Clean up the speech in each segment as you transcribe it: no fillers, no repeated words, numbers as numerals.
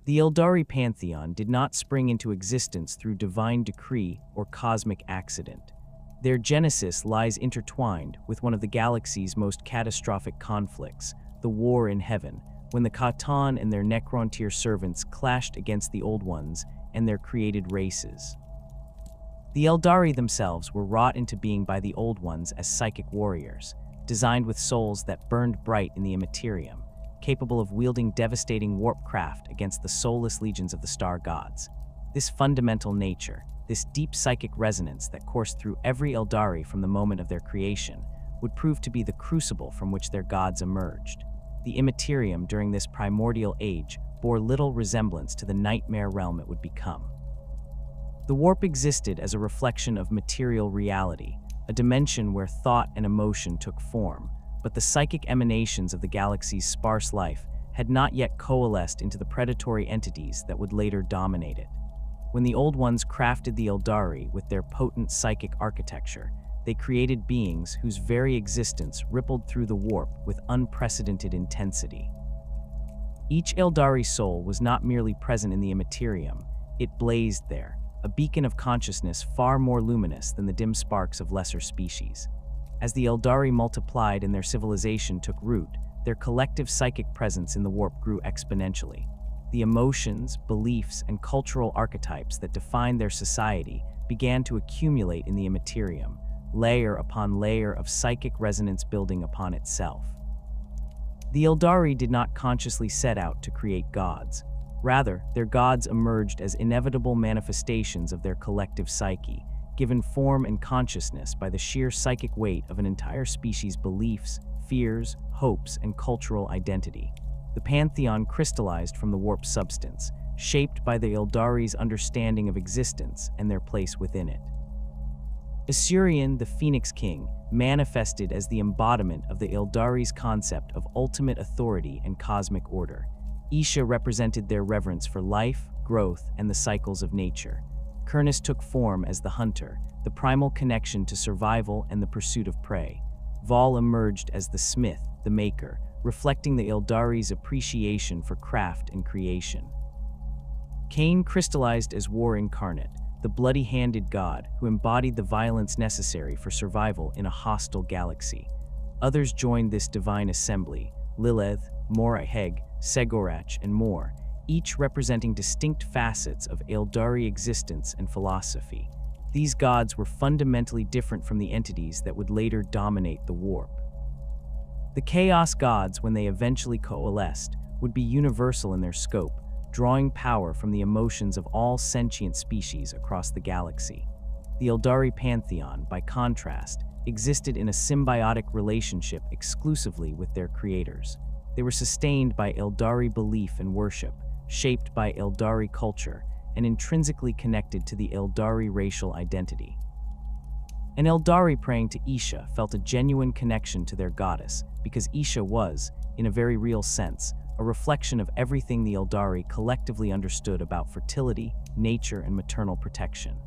The Aeldari Pantheon did not spring into existence through divine decree or cosmic accident. Their genesis lies intertwined with one of the galaxy's most catastrophic conflicts, the War in Heaven, when the Khaine and their Necrontyr servants clashed against the Old Ones and their created races. The Aeldari themselves were wrought into being by the Old Ones as psychic warriors, designed with souls that burned bright in the immaterium, capable of wielding devastating warp craft against the soulless legions of the star gods. This fundamental nature, this deep psychic resonance that coursed through every Aeldari from the moment of their creation, would prove to be the crucible from which their gods emerged. The immaterium during this primordial age bore little resemblance to the nightmare realm it would become. The warp existed as a reflection of material reality, a dimension where thought and emotion took form, but the psychic emanations of the galaxy's sparse life had not yet coalesced into the predatory entities that would later dominate it. When the Old Ones crafted the Aeldari with their potent psychic architecture, they created beings whose very existence rippled through the warp with unprecedented intensity. Each Aeldari soul was not merely present in the immaterium, it blazed there, a beacon of consciousness far more luminous than the dim sparks of lesser species. As the Aeldari multiplied and their civilization took root, their collective psychic presence in the warp grew exponentially. The emotions, beliefs, and cultural archetypes that defined their society began to accumulate in the immaterium, layer upon layer of psychic resonance building upon itself. The Aeldari did not consciously set out to create gods. Rather, their gods emerged as inevitable manifestations of their collective psyche, given form and consciousness by the sheer psychic weight of an entire species' beliefs, fears, hopes, and cultural identity. The Pantheon crystallized from the warp's substance, shaped by the Aeldari's understanding of existence and their place within it. Asuryan the Phoenix King manifested as the embodiment of the Aeldari's concept of ultimate authority and cosmic order. Isha represented their reverence for life, growth, and the cycles of nature. Khaine took form as the hunter, the primal connection to survival and the pursuit of prey. Vaul emerged as the smith, the maker, reflecting the Aeldari's appreciation for craft and creation. Khaine crystallized as war incarnate, the bloody-handed god who embodied the violence necessary for survival in a hostile galaxy. Others joined this divine assembly: Lilith, Moraheg, Segorach, and more, each representing distinct facets of Aeldari existence and philosophy. These gods were fundamentally different from the entities that would later dominate the warp. The Chaos gods, when they eventually coalesced, would be universal in their scope, drawing power from the emotions of all sentient species across the galaxy. The Aeldari Pantheon, by contrast, existed in a symbiotic relationship exclusively with their creators. They were sustained by Aeldari belief and worship, shaped by Aeldari culture, and intrinsically connected to the Aeldari racial identity. An Aeldari praying to Isha felt a genuine connection to their goddess, because Isha was, in a very real sense, a reflection of everything the Aeldari collectively understood about fertility, nature, and maternal protection.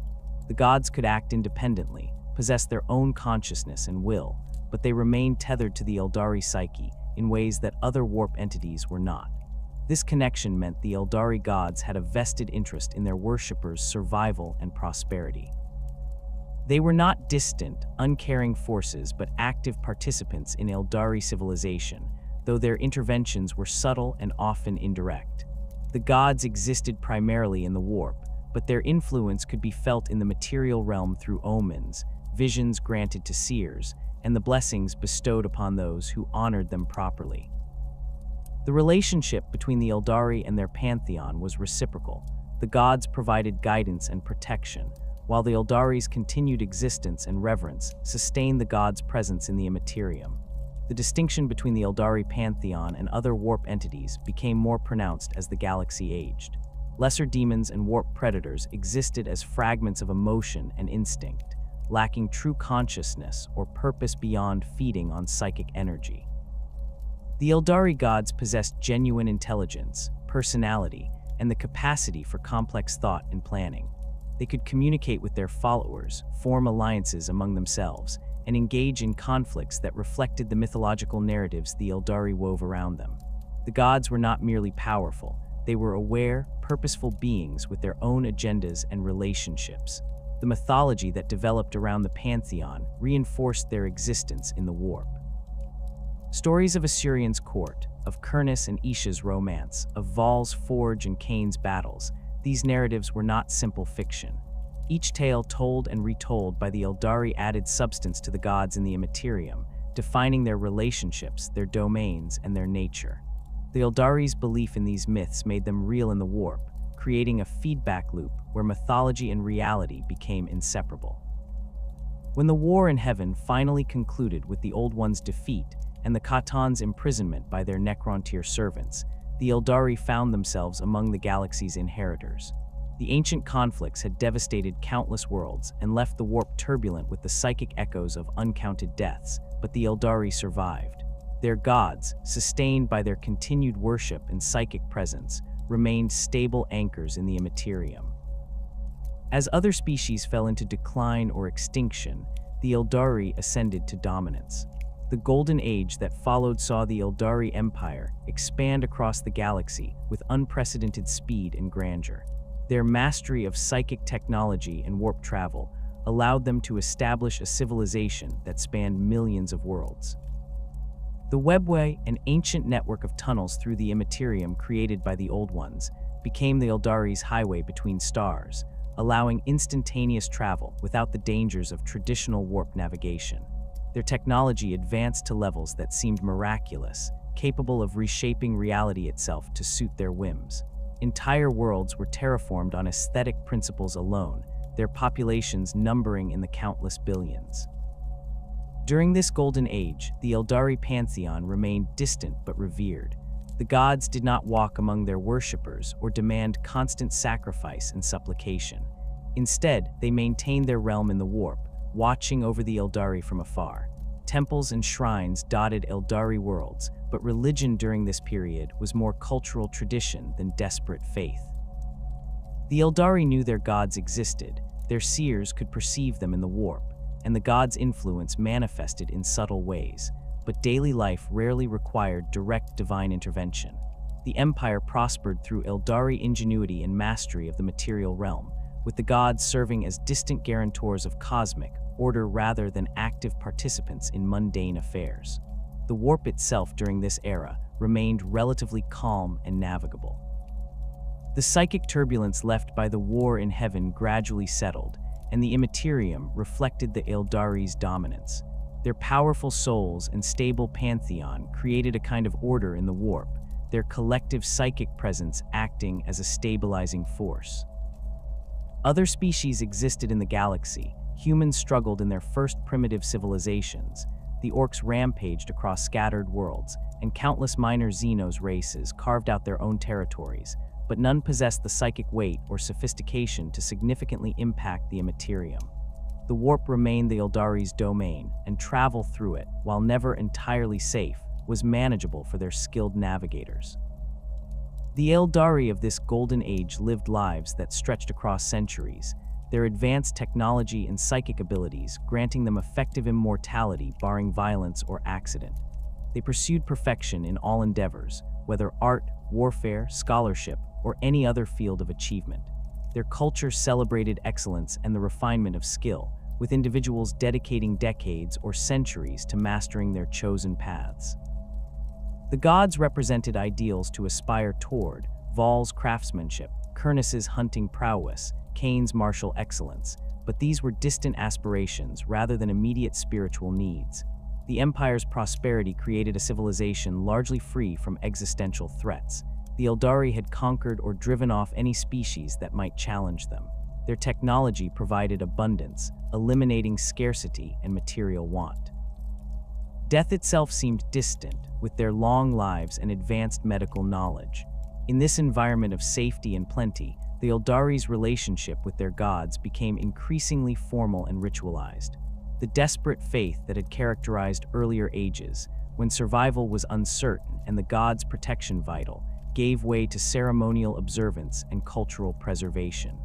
The gods could act independently, possess their own consciousness and will, but they remained tethered to the Aeldari psyche in ways that other warp entities were not. This connection meant the Aeldari gods had a vested interest in their worshippers' survival and prosperity. They were not distant, uncaring forces, but active participants in Aeldari civilization, though their interventions were subtle and often indirect. The gods existed primarily in the warp, but their influence could be felt in the material realm through omens, visions granted to seers, and the blessings bestowed upon those who honored them properly. The relationship between the Aeldari and their pantheon was reciprocal. The gods provided guidance and protection, while the Aeldari's continued existence and reverence sustained the gods' presence in the immaterium. The distinction between the Aeldari pantheon and other warp entities became more pronounced as the galaxy aged. Lesser demons and warp predators existed as fragments of emotion and instinct, lacking true consciousness or purpose beyond feeding on psychic energy. The Aeldari gods possessed genuine intelligence, personality, and the capacity for complex thought and planning. They could communicate with their followers, form alliances among themselves, and engage in conflicts that reflected the mythological narratives the Aeldari wove around them. The gods were not merely powerful, They were aware, purposeful beings with their own agendas and relationships. The mythology that developed around the Pantheon reinforced their existence in the warp. Stories of Asuryan's court, of Khaine and Isha's romance, of Vaul's forge and Khaine's battles, these narratives were not simple fiction. Each tale told and retold by the Aeldari added substance to the gods in the Immaterium, defining their relationships, their domains, and their nature. The Aeldari's belief in these myths made them real in the warp, creating a feedback loop where mythology and reality became inseparable. When the war in heaven finally concluded with the Old One's defeat and the Khatan's imprisonment by their Necrontyr servants, the Aeldari found themselves among the galaxy's inheritors. The ancient conflicts had devastated countless worlds and left the warp turbulent with the psychic echoes of uncounted deaths, but the Aeldari survived. Their gods, sustained by their continued worship and psychic presence, remained stable anchors in the Immaterium. As other species fell into decline or extinction, the Aeldari ascended to dominance. The Golden Age that followed saw the Aeldari Empire expand across the galaxy with unprecedented speed and grandeur. Their mastery of psychic technology and warp travel allowed them to establish a civilization that spanned millions of worlds. The Webway, an ancient network of tunnels through the Immaterium created by the Old Ones, became the Aeldari's highway between stars, allowing instantaneous travel without the dangers of traditional warp navigation. Their technology advanced to levels that seemed miraculous, capable of reshaping reality itself to suit their whims. Entire worlds were terraformed on aesthetic principles alone, their populations numbering in the countless billions. During this golden age, the Aeldari Pantheon remained distant but revered. The gods did not walk among their worshippers or demand constant sacrifice and supplication. Instead, they maintained their realm in the warp, watching over the Aeldari from afar. Temples and shrines dotted Aeldari worlds, but religion during this period was more cultural tradition than desperate faith. The Aeldari knew their gods existed, their seers could perceive them in the warp, and the gods' influence manifested in subtle ways, but daily life rarely required direct divine intervention. The empire prospered through Aeldari ingenuity and mastery of the material realm, with the gods serving as distant guarantors of cosmic order rather than active participants in mundane affairs. The warp itself during this era remained relatively calm and navigable. The psychic turbulence left by the war in heaven gradually settled, and the Immaterium reflected the Aeldari's dominance. Their powerful souls and stable pantheon created a kind of order in the warp, their collective psychic presence acting as a stabilizing force. Other species existed in the galaxy. Humans struggled in their first primitive civilizations. The orcs rampaged across scattered worlds, and countless minor Xenos races carved out their own territories, but none possessed the psychic weight or sophistication to significantly impact the Immaterium. The warp remained the Aeldari's domain, and travel through it, while never entirely safe, was manageable for their skilled navigators. The Aeldari of this golden age lived lives that stretched across centuries, their advanced technology and psychic abilities granting them effective immortality barring violence or accident. They pursued perfection in all endeavors, whether art, warfare, scholarship, or any other field of achievement. Their culture celebrated excellence and the refinement of skill, with individuals dedicating decades or centuries to mastering their chosen paths. The gods represented ideals to aspire toward: Vaul's craftsmanship, Khaine's hunting prowess, Khaine's martial excellence, but these were distant aspirations rather than immediate spiritual needs. The empire's prosperity created a civilization largely free from existential threats. The Aeldari had conquered or driven off any species that might challenge them. Their technology provided abundance, eliminating scarcity and material want. Death itself seemed distant, with their long lives and advanced medical knowledge. In this environment of safety and plenty, the Aeldari's relationship with their gods became increasingly formal and ritualized. The desperate faith that had characterized earlier ages, when survival was uncertain and the gods' protection vital, gave way to ceremonial observance and cultural preservation.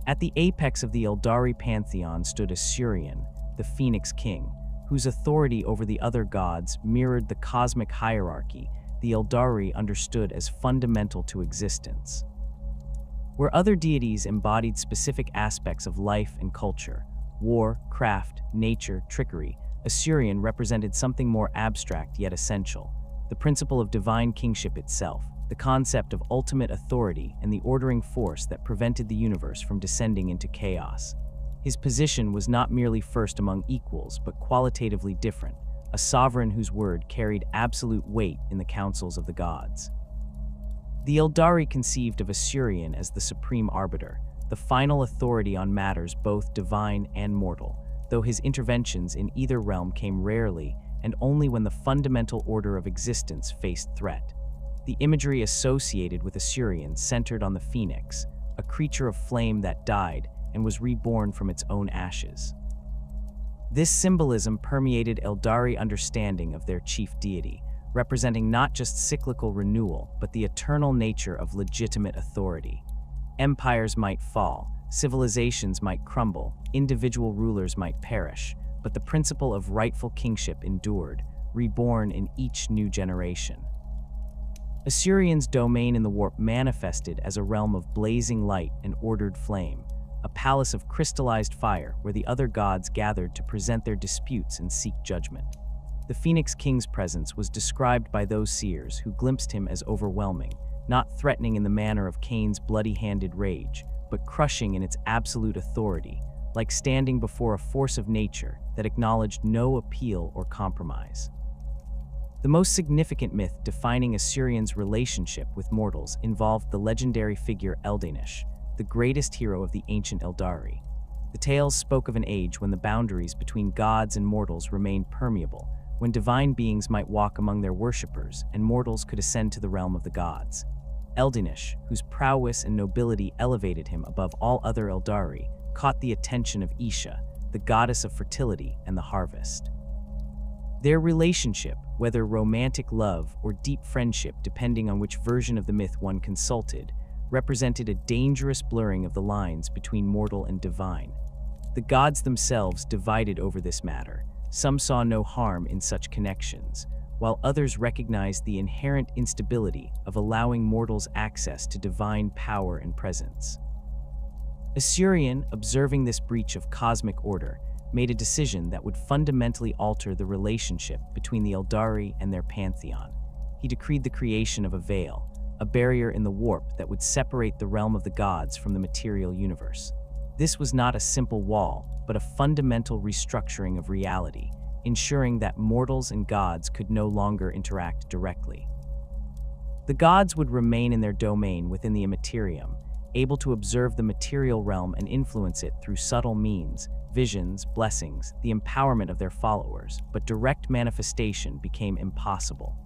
At the apex of the Aeldari pantheon stood Asuryan, the Phoenix King, whose authority over the other gods mirrored the cosmic hierarchy the Aeldari understood as fundamental to existence. Where other deities embodied specific aspects of life and culture, war, craft, nature, trickery, Asuryan represented something more abstract yet essential, the principle of divine kingship itself, the concept of ultimate authority and the ordering force that prevented the universe from descending into chaos. His position was not merely first among equals, but qualitatively different, a sovereign whose word carried absolute weight in the councils of the gods. The Aeldari conceived of Asuryan as the supreme arbiter, the final authority on matters both divine and mortal, though his interventions in either realm came rarely and only when the fundamental order of existence faced threat. The imagery associated with Asuryan centered on the phoenix, a creature of flame that died and was reborn from its own ashes. This symbolism permeated Aeldari understanding of their chief deity, representing not just cyclical renewal, but the eternal nature of legitimate authority. Empires might fall, civilizations might crumble, individual rulers might perish, but the principle of rightful kingship endured, reborn in each new generation. Asuryan's domain in the warp manifested as a realm of blazing light and ordered flame, a palace of crystallized fire where the other gods gathered to present their disputes and seek judgment. The Phoenix King's presence was described by those seers who glimpsed him as overwhelming, not threatening in the manner of Khaine's bloody-handed rage, but crushing in its absolute authority, like standing before a force of nature that acknowledged no appeal or compromise. The most significant myth defining Asuryan's relationship with mortals involved the legendary figure Eldanish, the greatest hero of the ancient Aeldari. The tales spoke of an age when the boundaries between gods and mortals remained permeable, when divine beings might walk among their worshippers and mortals could ascend to the realm of the gods. Eldanish, whose prowess and nobility elevated him above all other Aeldari, caught the attention of Isha, the goddess of fertility and the harvest. Their relationship, whether romantic love or deep friendship depending on which version of the myth one consulted, represented a dangerous blurring of the lines between mortal and divine. The gods themselves divided over this matter. Some saw no harm in such connections, while others recognized the inherent instability of allowing mortals access to divine power and presence. Asuryan, observing this breach of cosmic order, made a decision that would fundamentally alter the relationship between the Aeldari and their pantheon. He decreed the creation of a veil, a barrier in the warp that would separate the realm of the gods from the material universe. This was not a simple wall, but a fundamental restructuring of reality, ensuring that mortals and gods could no longer interact directly. The gods would remain in their domain within the immaterium, able to observe the material realm and influence it through subtle means, visions, blessings, the empowerment of their followers, but direct manifestation became impossible.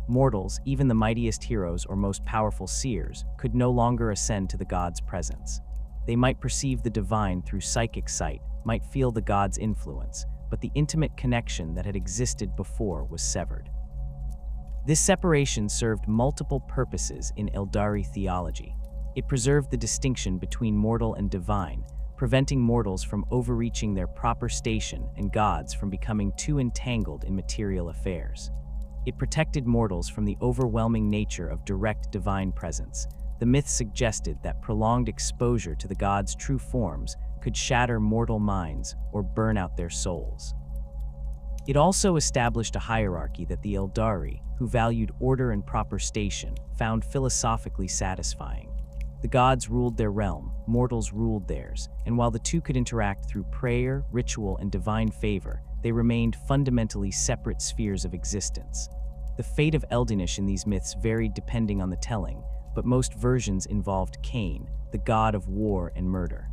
Mortals, even the mightiest heroes or most powerful seers, could no longer ascend to the gods' presence. They might perceive the divine through psychic sight, might feel the gods' influence, but the intimate connection that had existed before was severed. This separation served multiple purposes in Aeldari theology. It preserved the distinction between mortal and divine, preventing mortals from overreaching their proper station and gods from becoming too entangled in material affairs. It protected mortals from the overwhelming nature of direct divine presence. The myth suggested that prolonged exposure to the gods' true forms could shatter mortal minds or burn out their souls. It also established a hierarchy that the Aeldari, who valued order and proper station, found philosophically satisfying. The gods ruled their realm, mortals ruled theirs, and while the two could interact through prayer, ritual, and divine favor, they remained fundamentally separate spheres of existence. The fate of Eldanish in these myths varied depending on the telling, but most versions involved Khaine, the god of war and murder.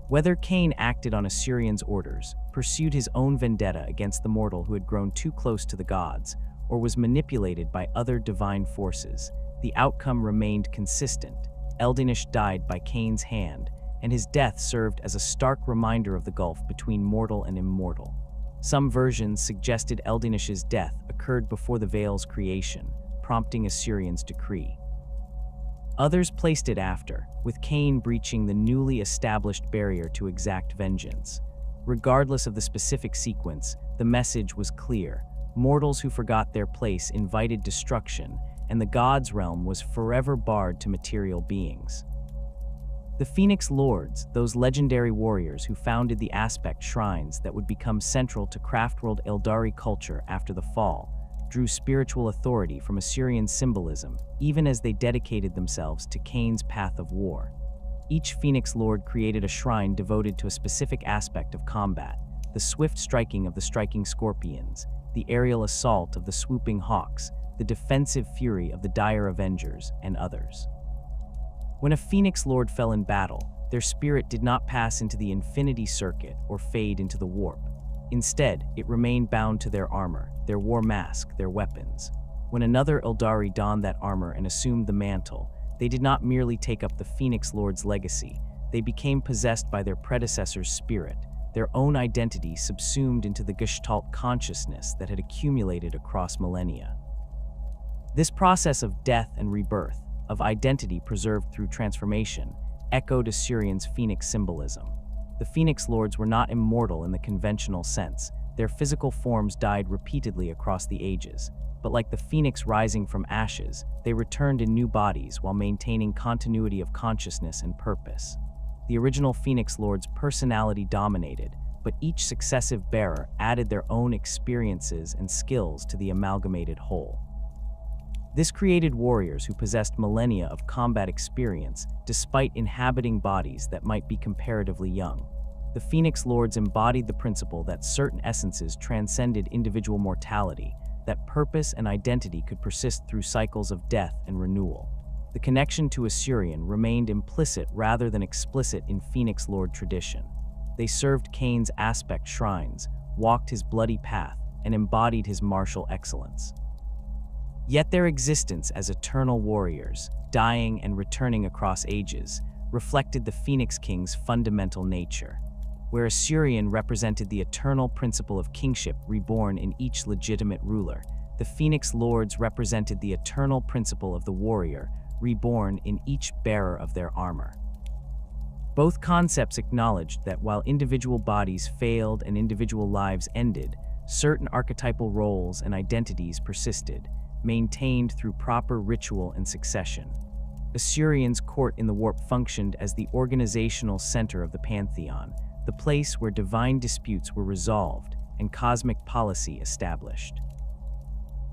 Whether Khaine acted on Asuryan's orders, pursued his own vendetta against the mortal who had grown too close to the gods, or was manipulated by other divine forces, the outcome remained consistent. Eldanish died by Khaine's hand, and his death served as a stark reminder of the gulf between mortal and immortal. Some versions suggested Eldanish's death occurred before the Veil's creation, prompting Asuryan's decree. Others placed it after, with Khaine breaching the newly established barrier to exact vengeance. Regardless of the specific sequence, the message was clear. Mortals who forgot their place invited destruction, and the gods' realm was forever barred to material beings. The Phoenix Lords, those legendary warriors who founded the aspect shrines that would become central to craftworld Aeldari culture after the fall, drew spiritual authority from Asuryan symbolism, even as they dedicated themselves to Khaine's path of war. Each Phoenix Lord created a shrine devoted to a specific aspect of combat: the swift striking of the striking scorpions, the aerial assault of the swooping hawks, the defensive fury of the dire avengers, and others. When a Phoenix Lord fell in battle, their spirit did not pass into the infinity circuit or fade into the warp. Instead, it remained bound to their armor, their war mask, their weapons. When another Aeldari donned that armor and assumed the mantle, they did not merely take up the Phoenix Lord's legacy, they became possessed by their predecessor's spirit, their own identity subsumed into the Gestalt consciousness that had accumulated across millennia. This process of death and rebirth, of identity preserved through transformation, echoed Asuryan's Phoenix symbolism. The Phoenix Lords were not immortal in the conventional sense. Their physical forms died repeatedly across the ages, but like the phoenix rising from ashes, they returned in new bodies while maintaining continuity of consciousness and purpose. The original Phoenix Lord's personality dominated, but each successive bearer added their own experiences and skills to the amalgamated whole. This created warriors who possessed millennia of combat experience despite inhabiting bodies that might be comparatively young. The Phoenix Lords embodied the principle that certain essences transcended individual mortality, that purpose and identity could persist through cycles of death and renewal. The connection to Asuryan remained implicit rather than explicit in Phoenix Lord tradition. They served Khaine's aspect shrines, walked his bloody path, and embodied his martial excellence. Yet their existence as eternal warriors, dying and returning across ages, reflected the Phoenix King's fundamental nature. Where Asuryan represented the eternal principle of kingship reborn in each legitimate ruler, the Phoenix Lords represented the eternal principle of the warrior, reborn in each bearer of their armor. Both concepts acknowledged that while individual bodies failed and individual lives ended, certain archetypal roles and identities persisted, maintained through proper ritual and succession. Asuryan's court in the warp functioned as the organizational center of the Pantheon, the place where divine disputes were resolved and cosmic policy established.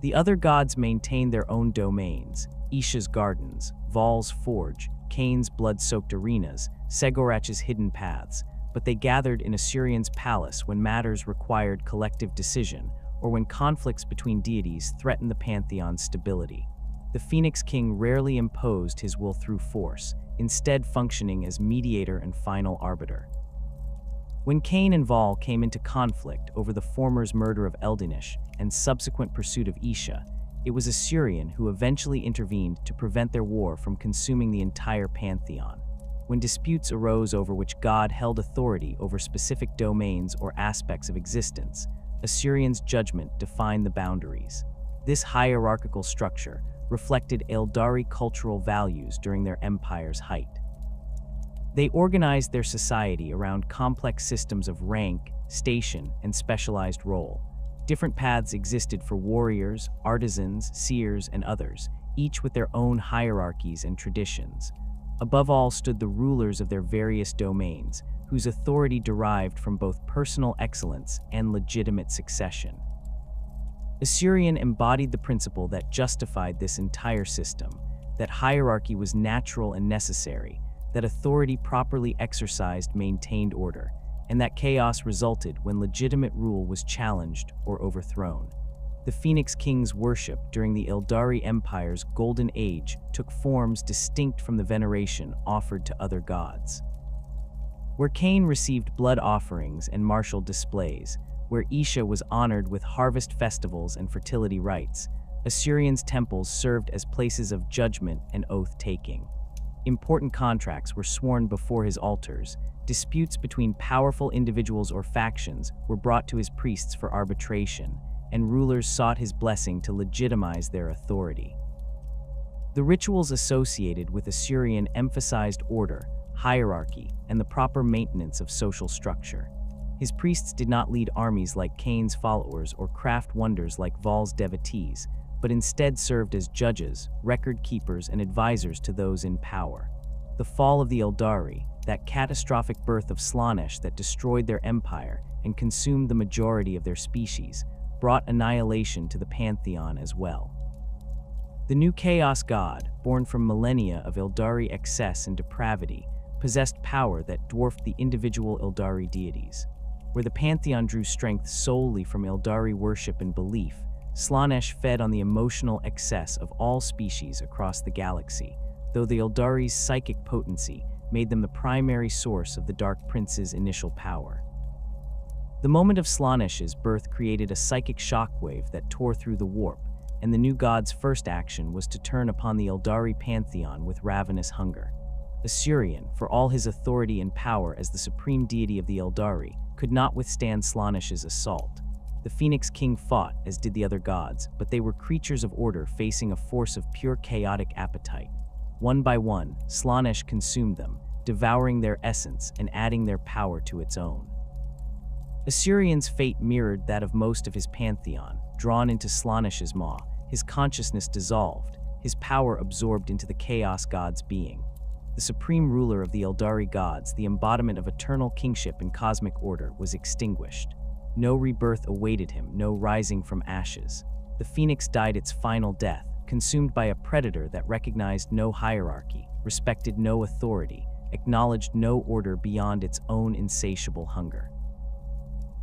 The other gods maintained their own domains: Isha's gardens, Vaul's forge, Khaine's blood-soaked arenas, Segorach's hidden paths, but they gathered in Asuryan's palace when matters required collective decision or when conflicts between deities threatened the Pantheon's stability. The Phoenix King rarely imposed his will through force, instead functioning as mediator and final arbiter. When Khaine and Vaul came into conflict over the former's murder of Eldinish and subsequent pursuit of Isha, it was Asuryan who eventually intervened to prevent their war from consuming the entire Pantheon. When disputes arose over which god held authority over specific domains or aspects of existence, Asuryan's judgment defined the boundaries. This hierarchical structure reflected Aeldari cultural values during their empire's height. They organized their society around complex systems of rank, station, and specialized role. Different paths existed for warriors, artisans, seers, and others, each with their own hierarchies and traditions. Above all stood the rulers of their various domains, whose authority derived from both personal excellence and legitimate succession. Asuryan embodied the principle that justified this entire system, that hierarchy was natural and necessary, that authority properly exercised maintained order, and that chaos resulted when legitimate rule was challenged or overthrown. The Phoenix King's worship during the Aeldari Empire's Golden Age took forms distinct from the veneration offered to other gods. Where Khaine received blood offerings and martial displays, where Isha was honored with harvest festivals and fertility rites, Asuryan's temples served as places of judgment and oath-taking. Important contracts were sworn before his altars, disputes between powerful individuals or factions were brought to his priests for arbitration, and rulers sought his blessing to legitimize their authority. The rituals associated with Asuryan emphasized order, hierarchy, and the proper maintenance of social structure. His priests did not lead armies like Khaine's followers or craft wonders like Vaul's devotees, but instead served as judges, record keepers, and advisors to those in power. The fall of the Aeldari, that catastrophic birth of Slaanesh that destroyed their empire and consumed the majority of their species, brought annihilation to the Pantheon as well. The new Chaos God, born from millennia of Aeldari excess and depravity, possessed power that dwarfed the individual Aeldari deities. Where the Pantheon drew strength solely from Aeldari worship and belief, Slaanesh fed on the emotional excess of all species across the galaxy, though the Aeldari's psychic potency made them the primary source of the Dark Prince's initial power. The moment of Slaanesh's birth created a psychic shockwave that tore through the warp, and the new god's first action was to turn upon the Aeldari Pantheon with ravenous hunger. Asuryan, for all his authority and power as the supreme deity of the Aeldari, could not withstand Slaanesh's assault. The Phoenix King fought, as did the other gods, but they were creatures of order facing a force of pure chaotic appetite. One by one, Slaanesh consumed them, devouring their essence and adding their power to its own. Asuryan's fate mirrored that of most of his pantheon. Drawn into Slaanesh's maw, his consciousness dissolved, his power absorbed into the Chaos God's being. The supreme ruler of the Aeldari gods, the embodiment of eternal kingship and cosmic order, was extinguished. No rebirth awaited him, no rising from ashes. The phoenix died its final death, consumed by a predator that recognized no hierarchy, respected no authority, acknowledged no order beyond its own insatiable hunger.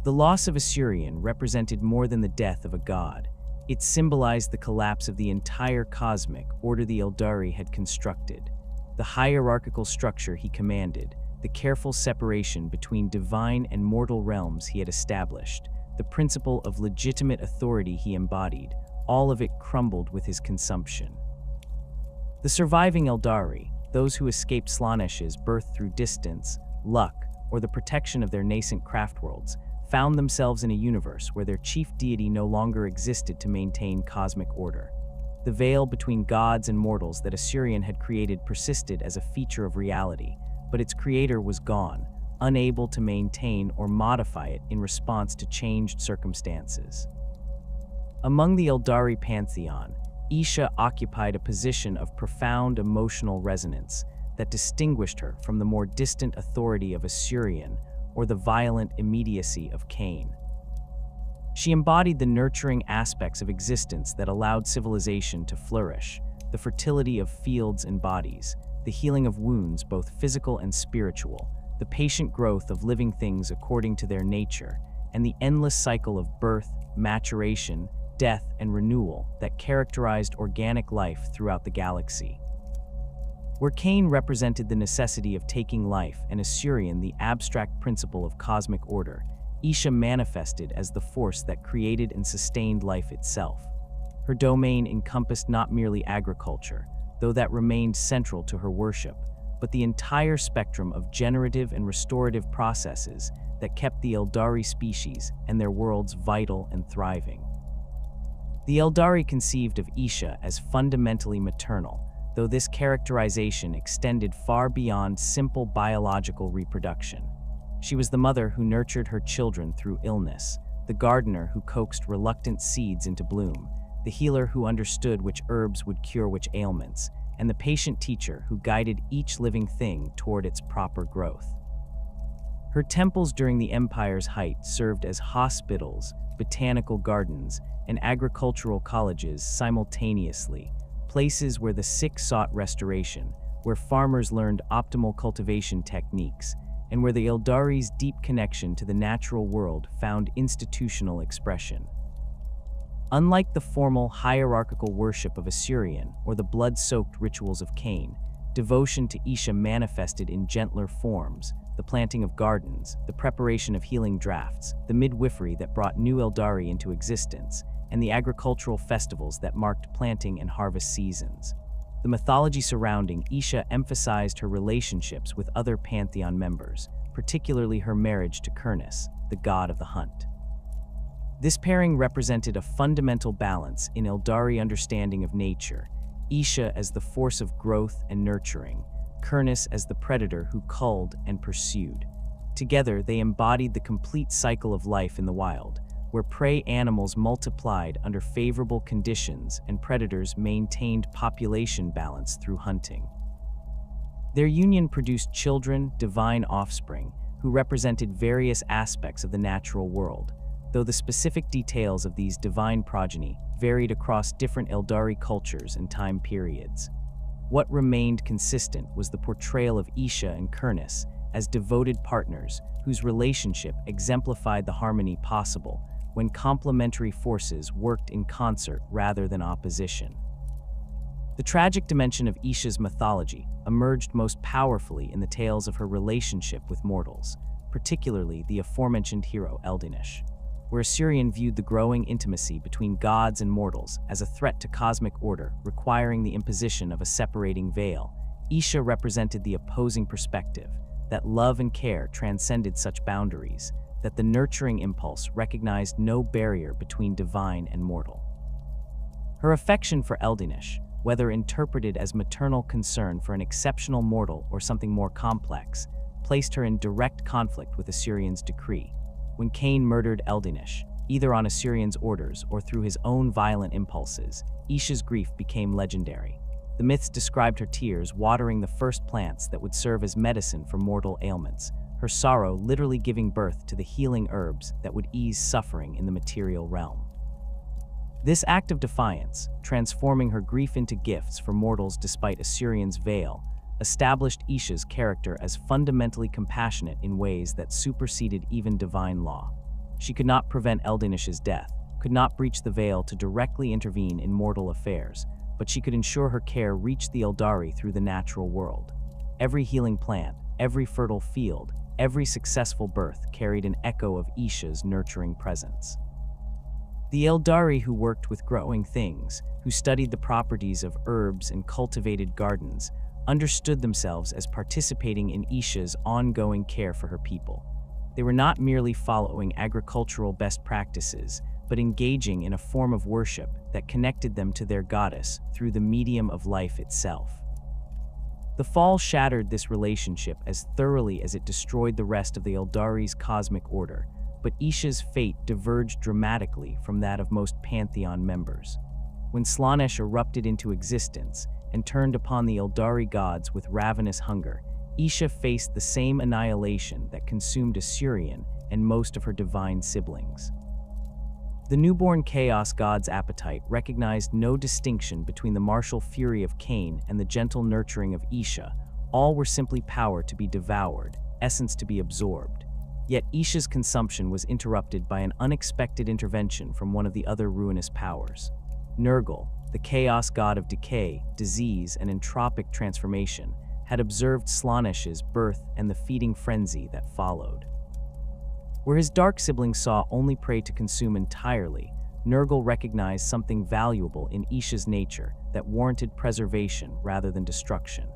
The loss of Asuryan represented more than the death of a god. It symbolized the collapse of the entire cosmic order the Aeldari had constructed. The hierarchical structure he commanded, the careful separation between divine and mortal realms he had established, the principle of legitimate authority he embodied, all of it crumbled with his consumption. The surviving Aeldari, those who escaped Slaanesh's birth through distance, luck, or the protection of their nascent craft worlds, found themselves in a universe where their chief deity no longer existed to maintain cosmic order. The veil between gods and mortals that Asuryan had created persisted as a feature of reality, but its creator was gone, unable to maintain or modify it in response to changed circumstances. Among the Aeldari pantheon, Isha occupied a position of profound emotional resonance that distinguished her from the more distant authority of Asuryan or the violent immediacy of Khaine. She embodied the nurturing aspects of existence that allowed civilization to flourish, the fertility of fields and bodies, the healing of wounds both physical and spiritual, the patient growth of living things according to their nature, and the endless cycle of birth, maturation, death, and renewal that characterized organic life throughout the galaxy. Where Khaine represented the necessity of taking life and Asuryan the abstract principle of cosmic order, Isha manifested as the force that created and sustained life itself. Her domain encompassed not merely agriculture, though that remained central to her worship, but the entire spectrum of generative and restorative processes that kept the Aeldari species and their worlds vital and thriving. The Aeldari conceived of Isha as fundamentally maternal, though this characterization extended far beyond simple biological reproduction. She was the mother who nurtured her children through illness, the gardener who coaxed reluctant seeds into bloom, the healer who understood which herbs would cure which ailments, and the patient teacher who guided each living thing toward its proper growth. Her temples during the Empire's height served as hospitals, botanical gardens, and agricultural colleges simultaneously, places where the sick sought restoration, where farmers learned optimal cultivation techniques, and where the Aeldari's deep connection to the natural world found institutional expression. Unlike the formal hierarchical worship of Asuryan or the blood-soaked rituals of Khaine, devotion to Isha manifested in gentler forms: the planting of gardens, the preparation of healing drafts, the midwifery that brought new Aeldari into existence, and the agricultural festivals that marked planting and harvest seasons. The mythology surrounding Isha emphasized her relationships with other Pantheon members, particularly her marriage to Kurnus, the god of the hunt. This pairing represented a fundamental balance in Aeldari understanding of nature: Isha as the force of growth and nurturing, Kurnus as the predator who culled and pursued. Together, they embodied the complete cycle of life in the wild, where prey animals multiplied under favorable conditions and predators maintained population balance through hunting. Their union produced children, divine offspring, who represented various aspects of the natural world, though the specific details of these divine progeny varied across different Aeldari cultures and time periods. What remained consistent was the portrayal of Isha and Khaine as devoted partners whose relationship exemplified the harmony possible when complementary forces worked in concert rather than opposition. The tragic dimension of Isha's mythology emerged most powerfully in the tales of her relationship with mortals, particularly the aforementioned hero Eldinish, where Asuryan viewed the growing intimacy between gods and mortals as a threat to cosmic order requiring the imposition of a separating veil. Isha represented the opposing perspective, that love and care transcended such boundaries, that the nurturing impulse recognized no barrier between divine and mortal. Her affection for Eldinish, whether interpreted as maternal concern for an exceptional mortal or something more complex, placed her in direct conflict with Asuryan's decree. When Khaine murdered Eldinish, either on Asuryan's orders or through his own violent impulses, Isha's grief became legendary. The myths described her tears watering the first plants that would serve as medicine for mortal ailments, her sorrow literally giving birth to the healing herbs that would ease suffering in the material realm. This act of defiance, transforming her grief into gifts for mortals despite Asuryan's veil, established Isha's character as fundamentally compassionate in ways that superseded even divine law. She could not prevent Eldinish's death, could not breach the veil to directly intervene in mortal affairs, but she could ensure her care reached the Aeldari through the natural world. Every healing plant, every fertile field, every successful birth carried an echo of Isha's nurturing presence. The Aeldari who worked with growing things, who studied the properties of herbs and cultivated gardens, understood themselves as participating in Isha's ongoing care for her people. They were not merely following agricultural best practices, but engaging in a form of worship that connected them to their goddess through the medium of life itself. The fall shattered this relationship as thoroughly as it destroyed the rest of the Aeldari's cosmic order, but Isha's fate diverged dramatically from that of most Pantheon members. When Slaanesh erupted into existence and turned upon the Aeldari gods with ravenous hunger, Isha faced the same annihilation that consumed Asuryan and most of her divine siblings. The newborn chaos god's appetite recognized no distinction between the martial fury of Khaine and the gentle nurturing of Isha. All were simply power to be devoured, essence to be absorbed. Yet Isha's consumption was interrupted by an unexpected intervention from one of the other ruinous powers. Nurgle, the chaos god of decay, disease, and entropic transformation, had observed Slaanesh's birth and the feeding frenzy that followed. Where his dark siblings saw only prey to consume entirely, Nurgle recognized something valuable in Isha's nature that warranted preservation rather than destruction.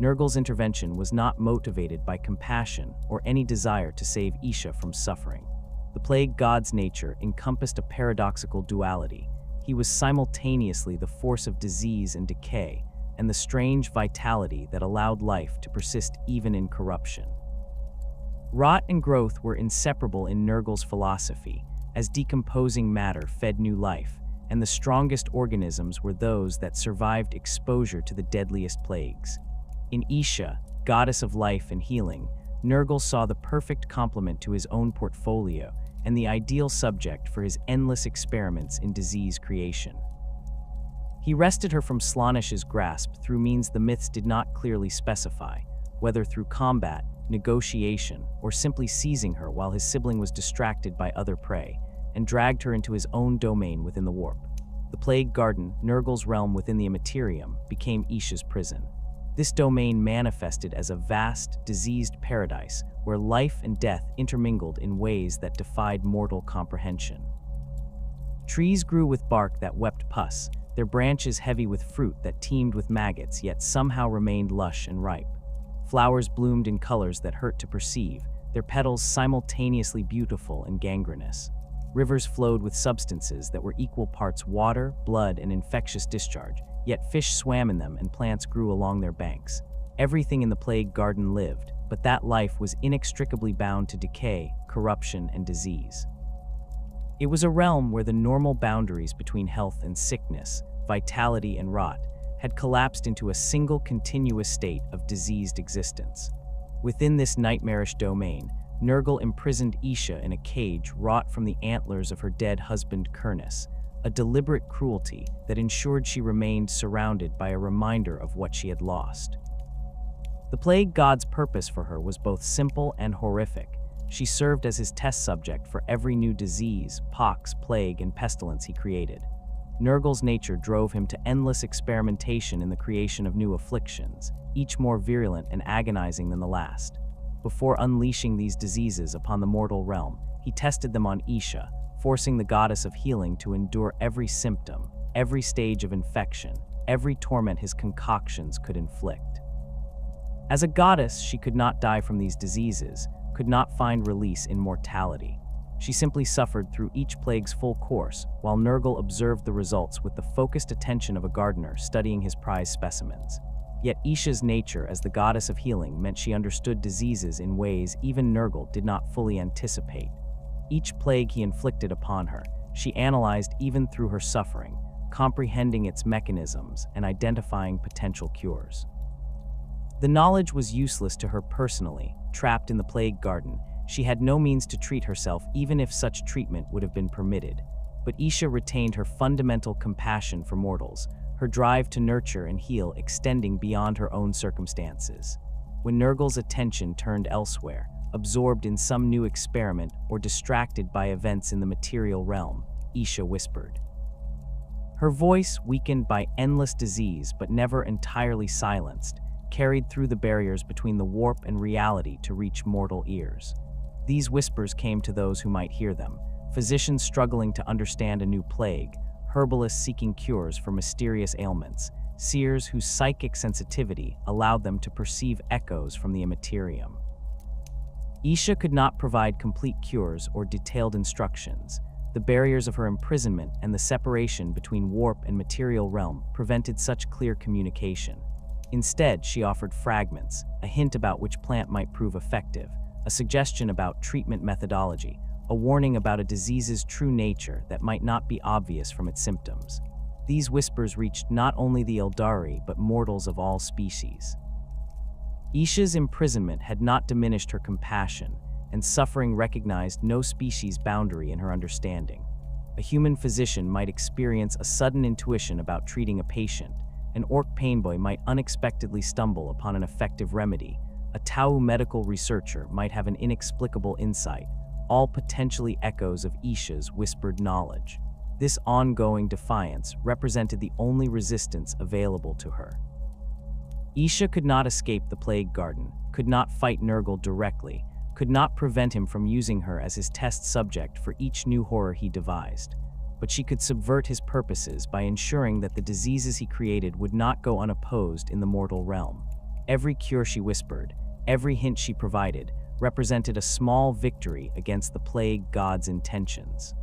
Nurgle's intervention was not motivated by compassion or any desire to save Isha from suffering. The plague god's nature encompassed a paradoxical duality. He was simultaneously the force of disease and decay, and the strange vitality that allowed life to persist even in corruption. Rot and growth were inseparable in Nurgle's philosophy, as decomposing matter fed new life, and the strongest organisms were those that survived exposure to the deadliest plagues. In Isha, goddess of life and healing, Nurgle saw the perfect complement to his own portfolio and the ideal subject for his endless experiments in disease creation. He wrested her from Slaanesh's grasp through means the myths did not clearly specify, whether through combat, negotiation, or simply seizing her while his sibling was distracted by other prey, and dragged her into his own domain within the warp. The Plague Garden, Nurgle's realm within the Immaterium, became Isha's prison. This domain manifested as a vast, diseased paradise where life and death intermingled in ways that defied mortal comprehension. Trees grew with bark that wept pus, their branches heavy with fruit that teemed with maggots yet somehow remained lush and ripe. Flowers bloomed in colors that hurt to perceive, their petals simultaneously beautiful and gangrenous. Rivers flowed with substances that were equal parts water, blood, and infectious discharge, yet fish swam in them and plants grew along their banks. Everything in the Plague Garden lived, but that life was inextricably bound to decay, corruption, and disease. It was a realm where the normal boundaries between health and sickness, vitality and rot, had collapsed into a single continuous state of diseased existence. Within this nightmarish domain, Nurgle imprisoned Isha in a cage wrought from the antlers of her dead husband Kurnus, a deliberate cruelty that ensured she remained surrounded by a reminder of what she had lost. The plague god's purpose for her was both simple and horrific. She served as his test subject for every new disease, pox, plague, and pestilence he created. Nurgle's nature drove him to endless experimentation in the creation of new afflictions, each more virulent and agonizing than the last. Before unleashing these diseases upon the mortal realm, he tested them on Isha, forcing the goddess of healing to endure every symptom, every stage of infection, every torment his concoctions could inflict. As a goddess, she could not die from these diseases, could not find release in mortality. She simply suffered through each plague's full course, while Nurgle observed the results with the focused attention of a gardener studying his prized specimens. Yet Isha's nature as the goddess of healing meant she understood diseases in ways even Nurgle did not fully anticipate. Each plague he inflicted upon her, she analyzed even through her suffering, comprehending its mechanisms and identifying potential cures. The knowledge was useless to her personally. Trapped in the plague garden, she had no means to treat herself even if such treatment would have been permitted. But Isha retained her fundamental compassion for mortals, her drive to nurture and heal extending beyond her own circumstances. When Nurgle's attention turned elsewhere, absorbed in some new experiment or distracted by events in the material realm, Isha whispered. Her voice, weakened by endless disease but never entirely silenced, carried through the barriers between the warp and reality to reach mortal ears. These whispers came to those who might hear them, physicians struggling to understand a new plague, herbalists seeking cures for mysterious ailments, seers whose psychic sensitivity allowed them to perceive echoes from the immaterium. Isha could not provide complete cures or detailed instructions. The barriers of her imprisonment and the separation between warp and material realm prevented such clear communication. Instead, she offered fragments, a hint about which plant might prove effective, a suggestion about treatment methodology, a warning about a disease's true nature that might not be obvious from its symptoms. These whispers reached not only the Aeldari, but mortals of all species. Isha's imprisonment had not diminished her compassion, and suffering recognized no species boundary in her understanding. A human physician might experience a sudden intuition about treating a patient. An orc painboy might unexpectedly stumble upon an effective remedy. A Tau medical researcher might have an inexplicable insight, all potentially echoes of Isha's whispered knowledge. This ongoing defiance represented the only resistance available to her. Isha could not escape the plague garden, could not fight Nurgle directly, could not prevent him from using her as his test subject for each new horror he devised. But she could subvert his purposes by ensuring that the diseases he created would not go unopposed in the mortal realm. Every cure she whispered, every hint she provided, represented a small victory against the plague god's intentions.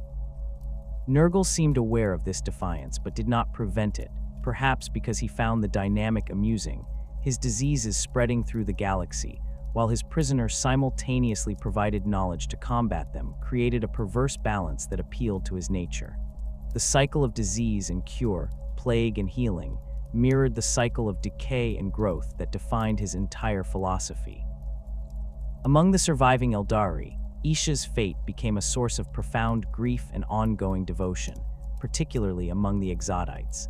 Nurgle seemed aware of this defiance but did not prevent it, perhaps because he found the dynamic amusing, his diseases spreading through the galaxy, while his prisoner simultaneously provided knowledge to combat them, created a perverse balance that appealed to his nature. The cycle of disease and cure, plague and healing, mirrored the cycle of decay and growth that defined his entire philosophy. Among the surviving Aeldari, Isha's fate became a source of profound grief and ongoing devotion, particularly among the Exodites.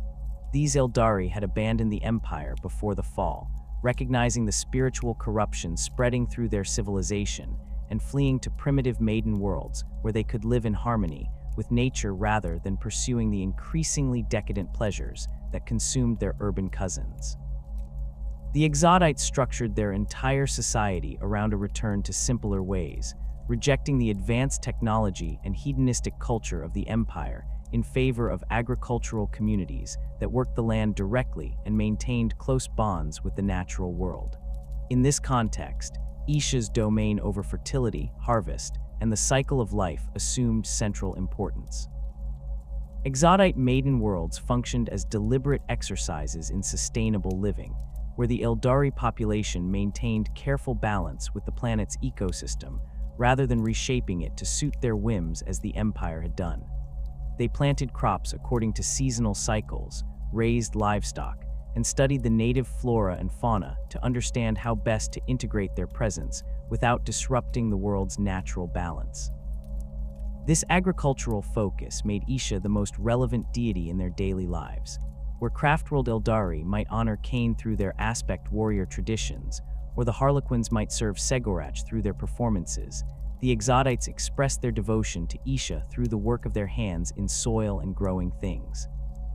These Aeldari had abandoned the Empire before the fall, recognizing the spiritual corruption spreading through their civilization and fleeing to primitive maiden worlds where they could live in harmony with nature rather than pursuing the increasingly decadent pleasures that consumed their urban cousins. The Exodites structured their entire society around a return to simpler ways, rejecting the advanced technology and hedonistic culture of the Empire in favor of agricultural communities that worked the land directly and maintained close bonds with the natural world. In this context, Isha's domain over fertility, harvest, and the cycle of life assumed central importance. Exodite maiden worlds functioned as deliberate exercises in sustainable living, where the Aeldari population maintained careful balance with the planet's ecosystem, rather than reshaping it to suit their whims as the Empire had done. They planted crops according to seasonal cycles, raised livestock, and studied the native flora and fauna to understand how best to integrate their presence without disrupting the world's natural balance. This agricultural focus made Isha the most relevant deity in their daily lives. Where Craftworld Aeldari might honor Khaine through their aspect warrior traditions, or the Harlequins might serve Segorach through their performances, the Exodites expressed their devotion to Isha through the work of their hands in soil and growing things.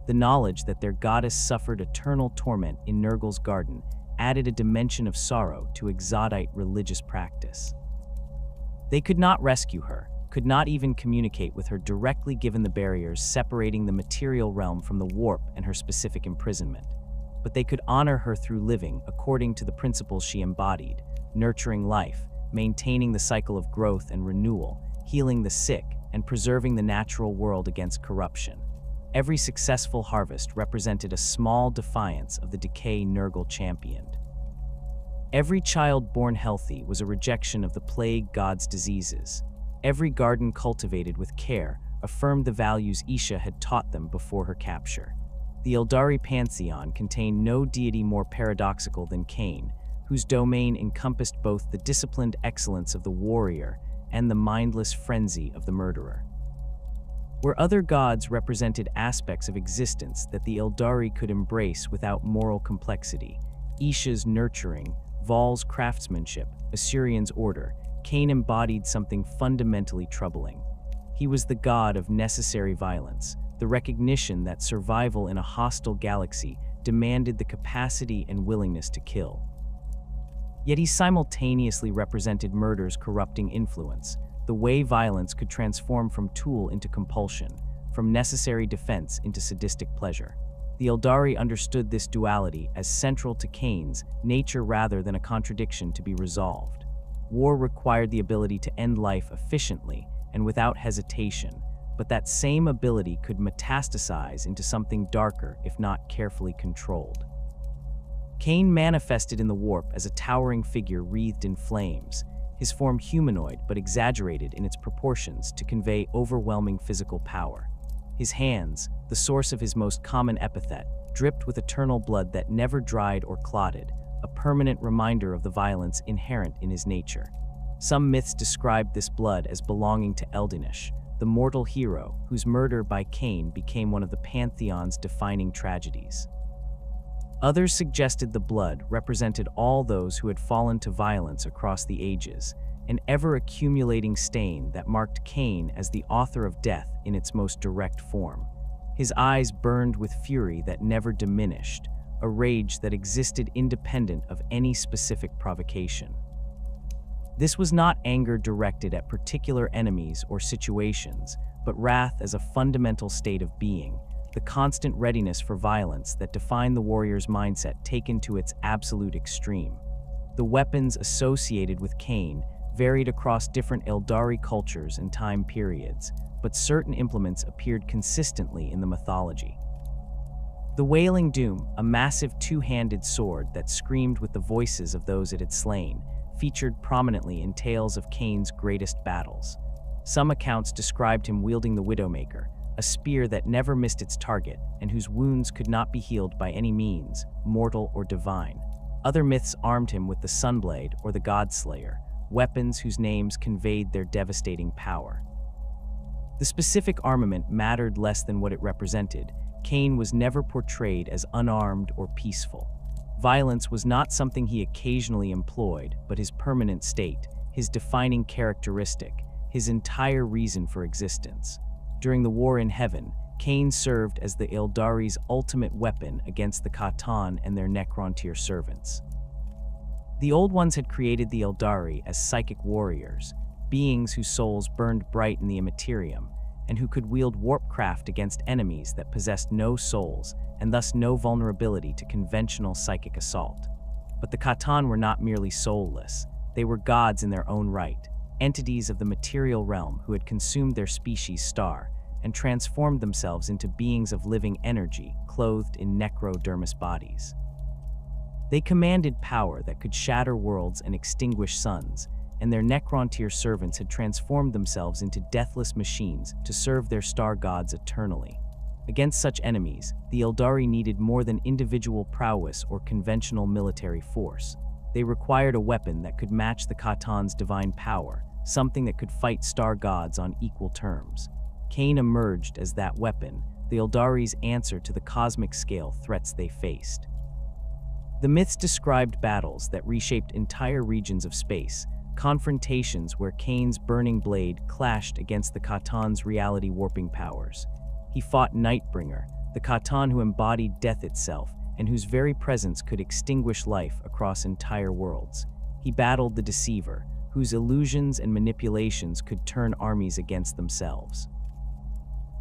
The knowledge that their goddess suffered eternal torment in Nurgle's garden added a dimension of sorrow to Exodite religious practice. They could not rescue her, could not even communicate with her directly given the barriers separating the material realm from the warp and her specific imprisonment. But they could honor her through living according to the principles she embodied, nurturing life, maintaining the cycle of growth and renewal, healing the sick, and preserving the natural world against corruption. Every successful harvest represented a small defiance of the decay Nurgle championed. Every child born healthy was a rejection of the plague god's diseases. Every garden cultivated with care affirmed the values Isha had taught them before her capture. The Aeldari Pantheon contained no deity more paradoxical than Khaine, whose domain encompassed both the disciplined excellence of the warrior and the mindless frenzy of the murderer. Where other gods represented aspects of existence that the Aeldari could embrace without moral complexity, Isha's nurturing, Vaul's craftsmanship, Asuryan's order, Khaine embodied something fundamentally troubling. He was the god of necessary violence, the recognition that survival in a hostile galaxy demanded the capacity and willingness to kill. Yet he simultaneously represented murder's corrupting influence, the way violence could transform from tool into compulsion, from necessary defense into sadistic pleasure. The Aeldari understood this duality as central to Khaine's nature rather than a contradiction to be resolved. War required the ability to end life efficiently and without hesitation, but that same ability could metastasize into something darker if not carefully controlled. Khaine manifested in the warp as a towering figure wreathed in flames, his form humanoid but exaggerated in its proportions to convey overwhelming physical power. His hands, the source of his most common epithet, dripped with eternal blood that never dried or clotted, a permanent reminder of the violence inherent in his nature. Some myths described this blood as belonging to Eldinish, the mortal hero whose murder by Khaine became one of the Pantheon's defining tragedies. Others suggested the blood represented all those who had fallen to violence across the ages, an ever-accumulating stain that marked Khaine as the author of death in its most direct form. His eyes burned with fury that never diminished, a rage that existed independent of any specific provocation. This was not anger directed at particular enemies or situations, but wrath as a fundamental state of being, the constant readiness for violence that defined the warrior's mindset taken to its absolute extreme. The weapons associated with Khaine varied across different Aeldari cultures and time periods, but certain implements appeared consistently in the mythology. The Wailing Doom, a massive two-handed sword that screamed with the voices of those it had slain, featured prominently in tales of Khaine's greatest battles. Some accounts described him wielding the Widowmaker, a spear that never missed its target and whose wounds could not be healed by any means, mortal or divine. Other myths armed him with the Sunblade or the Godslayer, weapons whose names conveyed their devastating power. The specific armament mattered less than what it represented. Khaine was never portrayed as unarmed or peaceful. Violence was not something he occasionally employed, but his permanent state, his defining characteristic, his entire reason for existence. During the War in Heaven, Khaine served as the Aeldari's ultimate weapon against the Khatan and their Necrontyr servants. The Old Ones had created the Aeldari as psychic warriors, beings whose souls burned bright in the immaterium, and who could wield warpcraft against enemies that possessed no souls and thus no vulnerability to conventional psychic assault. But the Khatan were not merely soulless, they were gods in their own right, entities of the material realm who had consumed their species' star and transformed themselves into beings of living energy clothed in necrodermis bodies. They commanded power that could shatter worlds and extinguish suns, and their Necrontyr servants had transformed themselves into deathless machines to serve their star gods eternally. Against such enemies, the Aeldari needed more than individual prowess or conventional military force. They required a weapon that could match the Khatan's divine power, something that could fight star gods on equal terms. Khaine emerged as that weapon, the Aeldari's answer to the cosmic scale threats they faced. The myths described battles that reshaped entire regions of space, confrontations where Khaine's burning blade clashed against the Khatan's reality-warping powers. He fought Nightbringer, the Khatan who embodied death itself and whose very presence could extinguish life across entire worlds. He battled the Deceiver, whose illusions and manipulations could turn armies against themselves.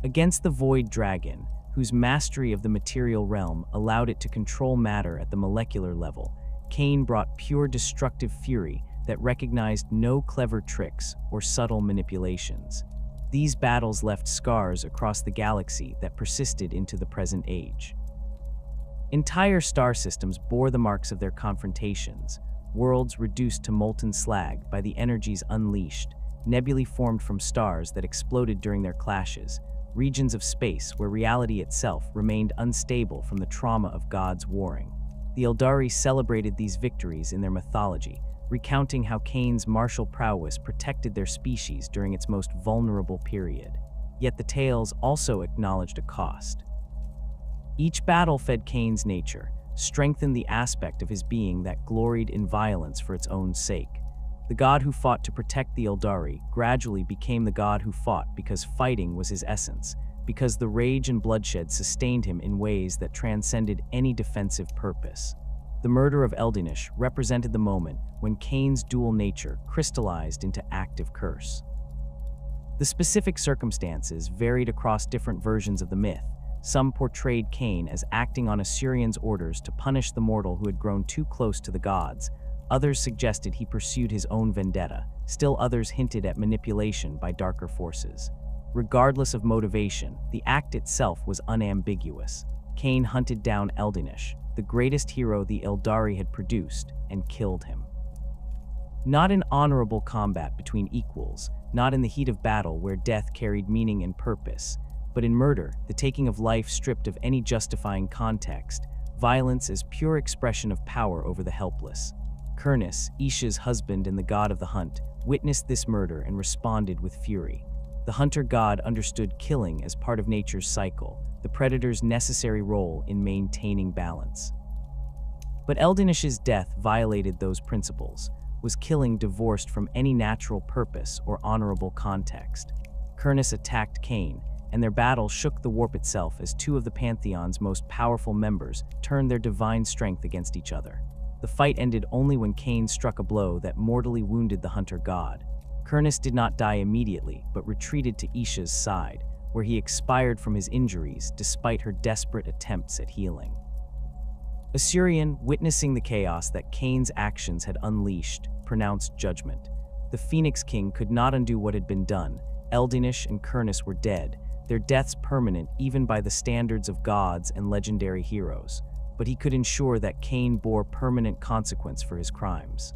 Against the Void Dragon, whose mastery of the material realm allowed it to control matter at the molecular level, Khaine brought pure destructive fury that recognized no clever tricks or subtle manipulations. These battles left scars across the galaxy that persisted into the present age. Entire star systems bore the marks of their confrontations, worlds reduced to molten slag by the energies unleashed, nebulae formed from stars that exploded during their clashes, regions of space where reality itself remained unstable from the trauma of gods warring. The Aeldari celebrated these victories in their mythology, recounting how Khaine's martial prowess protected their species during its most vulnerable period. Yet the tales also acknowledged a cost. Each battle fed Khaine's nature, strengthened the aspect of his being that gloried in violence for its own sake. The god who fought to protect the Aeldari gradually became the god who fought because fighting was his essence, because the rage and bloodshed sustained him in ways that transcended any defensive purpose. The murder of Eldinish represented the moment when Khaine's dual nature crystallized into active curse. The specific circumstances varied across different versions of the myth. Some portrayed Khaine as acting on Asuryan's orders to punish the mortal who had grown too close to the gods. Others suggested he pursued his own vendetta. Still others hinted at manipulation by darker forces. Regardless of motivation, the act itself was unambiguous. Khaine hunted down Eldinish, the greatest hero the Aeldari had produced, and killed him. Not in honorable combat between equals, not in the heat of battle where death carried meaning and purpose, but in murder, the taking of life stripped of any justifying context, violence as pure expression of power over the helpless. Kurnus, Isha's husband and the god of the hunt, witnessed this murder and responded with fury. The hunter god understood killing as part of nature's cycle, the predator's necessary role in maintaining balance. But Eldinish's death violated those principles, was killing divorced from any natural purpose or honorable context. Kurnus attacked Khaine, and their battle shook the warp itself as two of the Pantheon's most powerful members turned their divine strength against each other. The fight ended only when Khaine struck a blow that mortally wounded the hunter god. Kurnus did not die immediately, but retreated to Isha's side, where he expired from his injuries despite her desperate attempts at healing. Asuryan, witnessing the chaos that Khaine's actions had unleashed, pronounced judgment. The Phoenix King could not undo what had been done. Eldinish and Kurnus were dead, their deaths permanent even by the standards of gods and legendary heroes. But he could ensure that Khaine bore permanent consequence for his crimes.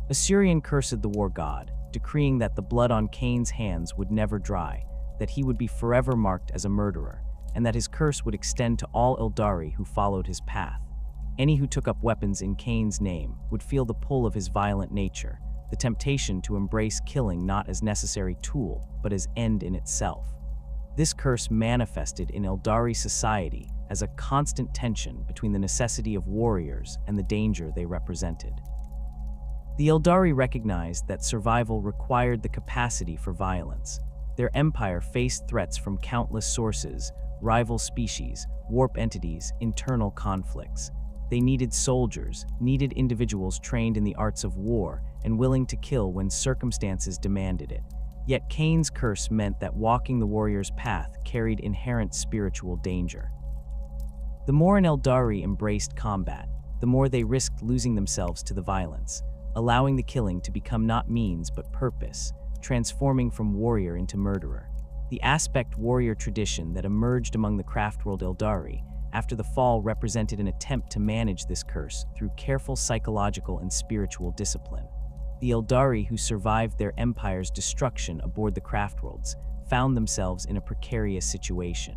Asuryan cursed the war god, decreeing that the blood on Khaine's hands would never dry, that he would be forever marked as a murderer, and that his curse would extend to all Aeldari who followed his path. Any who took up weapons in Khaine's name would feel the pull of his violent nature, the temptation to embrace killing not as necessary tool, but as end in itself. This curse manifested in Aeldari society as a constant tension between the necessity of warriors and the danger they represented. The Aeldari recognized that survival required the capacity for violence. Their empire faced threats from countless sources, rival species, warp entities, internal conflicts. They needed soldiers, needed individuals trained in the arts of war and willing to kill when circumstances demanded it. Yet Khaine's curse meant that walking the warrior's path carried inherent spiritual danger. The more an Aeldari embraced combat, the more they risked losing themselves to the violence, allowing the killing to become not means but purpose, transforming from warrior into murderer. The aspect warrior tradition that emerged among the craftworld Aeldari after the fall represented an attempt to manage this curse through careful psychological and spiritual discipline. The Aeldari who survived their empire's destruction aboard the craftworlds found themselves in a precarious situation.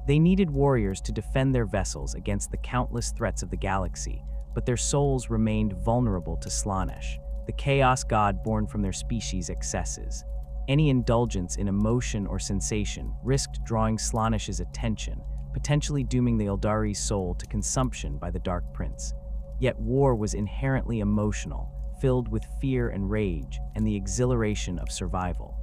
They needed warriors to defend their vessels against the countless threats of the galaxy, but their souls remained vulnerable to Slaanesh, the chaos god born from their species' excesses. Any indulgence in emotion or sensation risked drawing Slaanesh's attention, potentially dooming the Aeldari's soul to consumption by the Dark Prince. Yet war was inherently emotional, filled with fear and rage and the exhilaration of survival.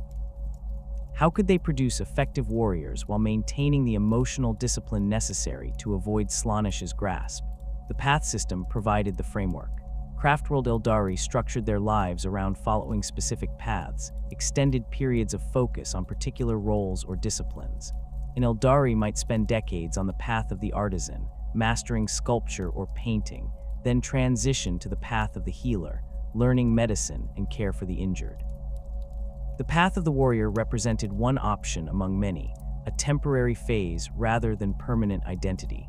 How could they produce effective warriors while maintaining the emotional discipline necessary to avoid Slaanesh's grasp? The path system provided the framework. Craftworld Aeldari structured their lives around following specific paths, extended periods of focus on particular roles or disciplines. An Aeldari might spend decades on the path of the artisan, mastering sculpture or painting, then transition to the path of the healer, learning medicine and care for the injured. The path of the warrior represented one option among many, a temporary phase rather than permanent identity.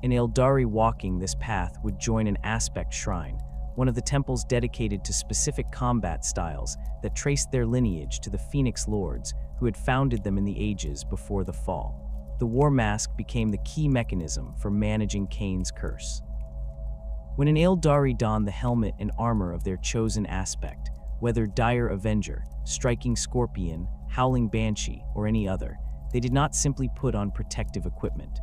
An Aeldari walking this path would join an aspect shrine, one of the temples dedicated to specific combat styles that traced their lineage to the Phoenix Lords who had founded them in the ages before the fall. The war mask became the key mechanism for managing Khaine's curse. When an Aeldari donned the helmet and armor of their chosen aspect, whether Dire Avenger, Striking Scorpion, Howling Banshee, or any other, they did not simply put on protective equipment.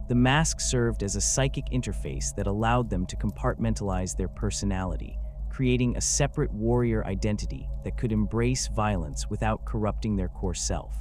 The mask served as a psychic interface that allowed them to compartmentalize their personality, creating a separate warrior identity that could embrace violence without corrupting their core self.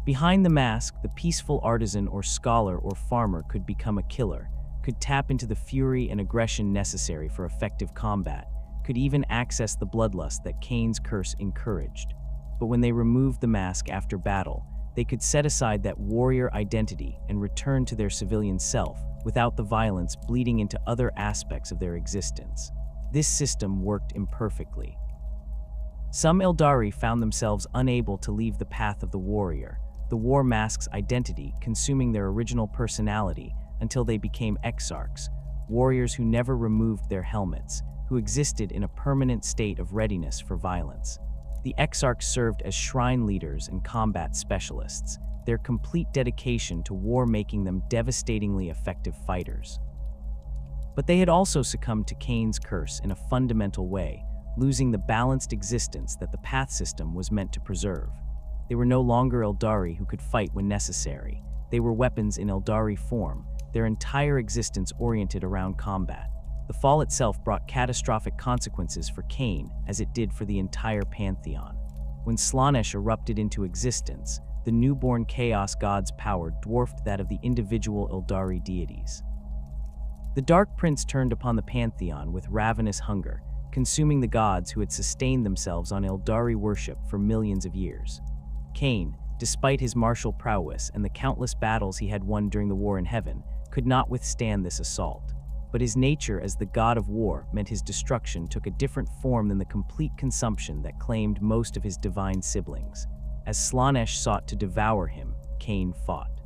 Behind the mask, the peaceful artisan or scholar or farmer could become a killer, could tap into the fury and aggression necessary for effective combat, could even access the bloodlust that Khaine's curse encouraged. But when they removed the mask after battle, they could set aside that warrior identity and return to their civilian self without the violence bleeding into other aspects of their existence. This system worked imperfectly. Some Aeldari found themselves unable to leave the path of the warrior, the war mask's identity consuming their original personality until they became exarchs, warriors who never removed their helmets, who existed in a permanent state of readiness for violence. The exarchs served as shrine leaders and combat specialists, their complete dedication to war making them devastatingly effective fighters. But they had also succumbed to Khaine's curse in a fundamental way, losing the balanced existence that the path system was meant to preserve. They were no longer Aeldari who could fight when necessary. They were weapons in Aeldari form, their entire existence oriented around combat. The fall itself brought catastrophic consequences for Khaine, as it did for the entire Pantheon. When Slaanesh erupted into existence, the newborn Chaos God's power dwarfed that of the individual Aeldari deities. The Dark Prince turned upon the Pantheon with ravenous hunger, consuming the gods who had sustained themselves on Aeldari worship for millions of years. Khaine, despite his martial prowess and the countless battles he had won during the war in heaven, could not withstand this assault. But his nature as the god of war meant his destruction took a different form than the complete consumption that claimed most of his divine siblings. As Slaanesh sought to devour him, Khaine fought.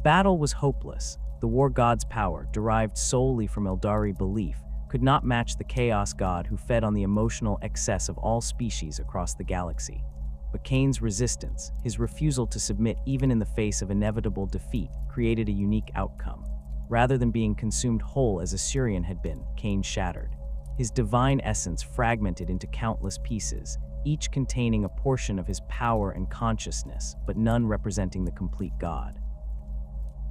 Battle was hopeless. The war god's power, derived solely from Aeldari belief, could not match the chaos god who fed on the emotional excess of all species across the galaxy. But Khaine's resistance, his refusal to submit even in the face of inevitable defeat, created a unique outcome. Rather than being consumed whole as Asuryan had been, Khaine shattered. His divine essence fragmented into countless pieces, each containing a portion of his power and consciousness, but none representing the complete god.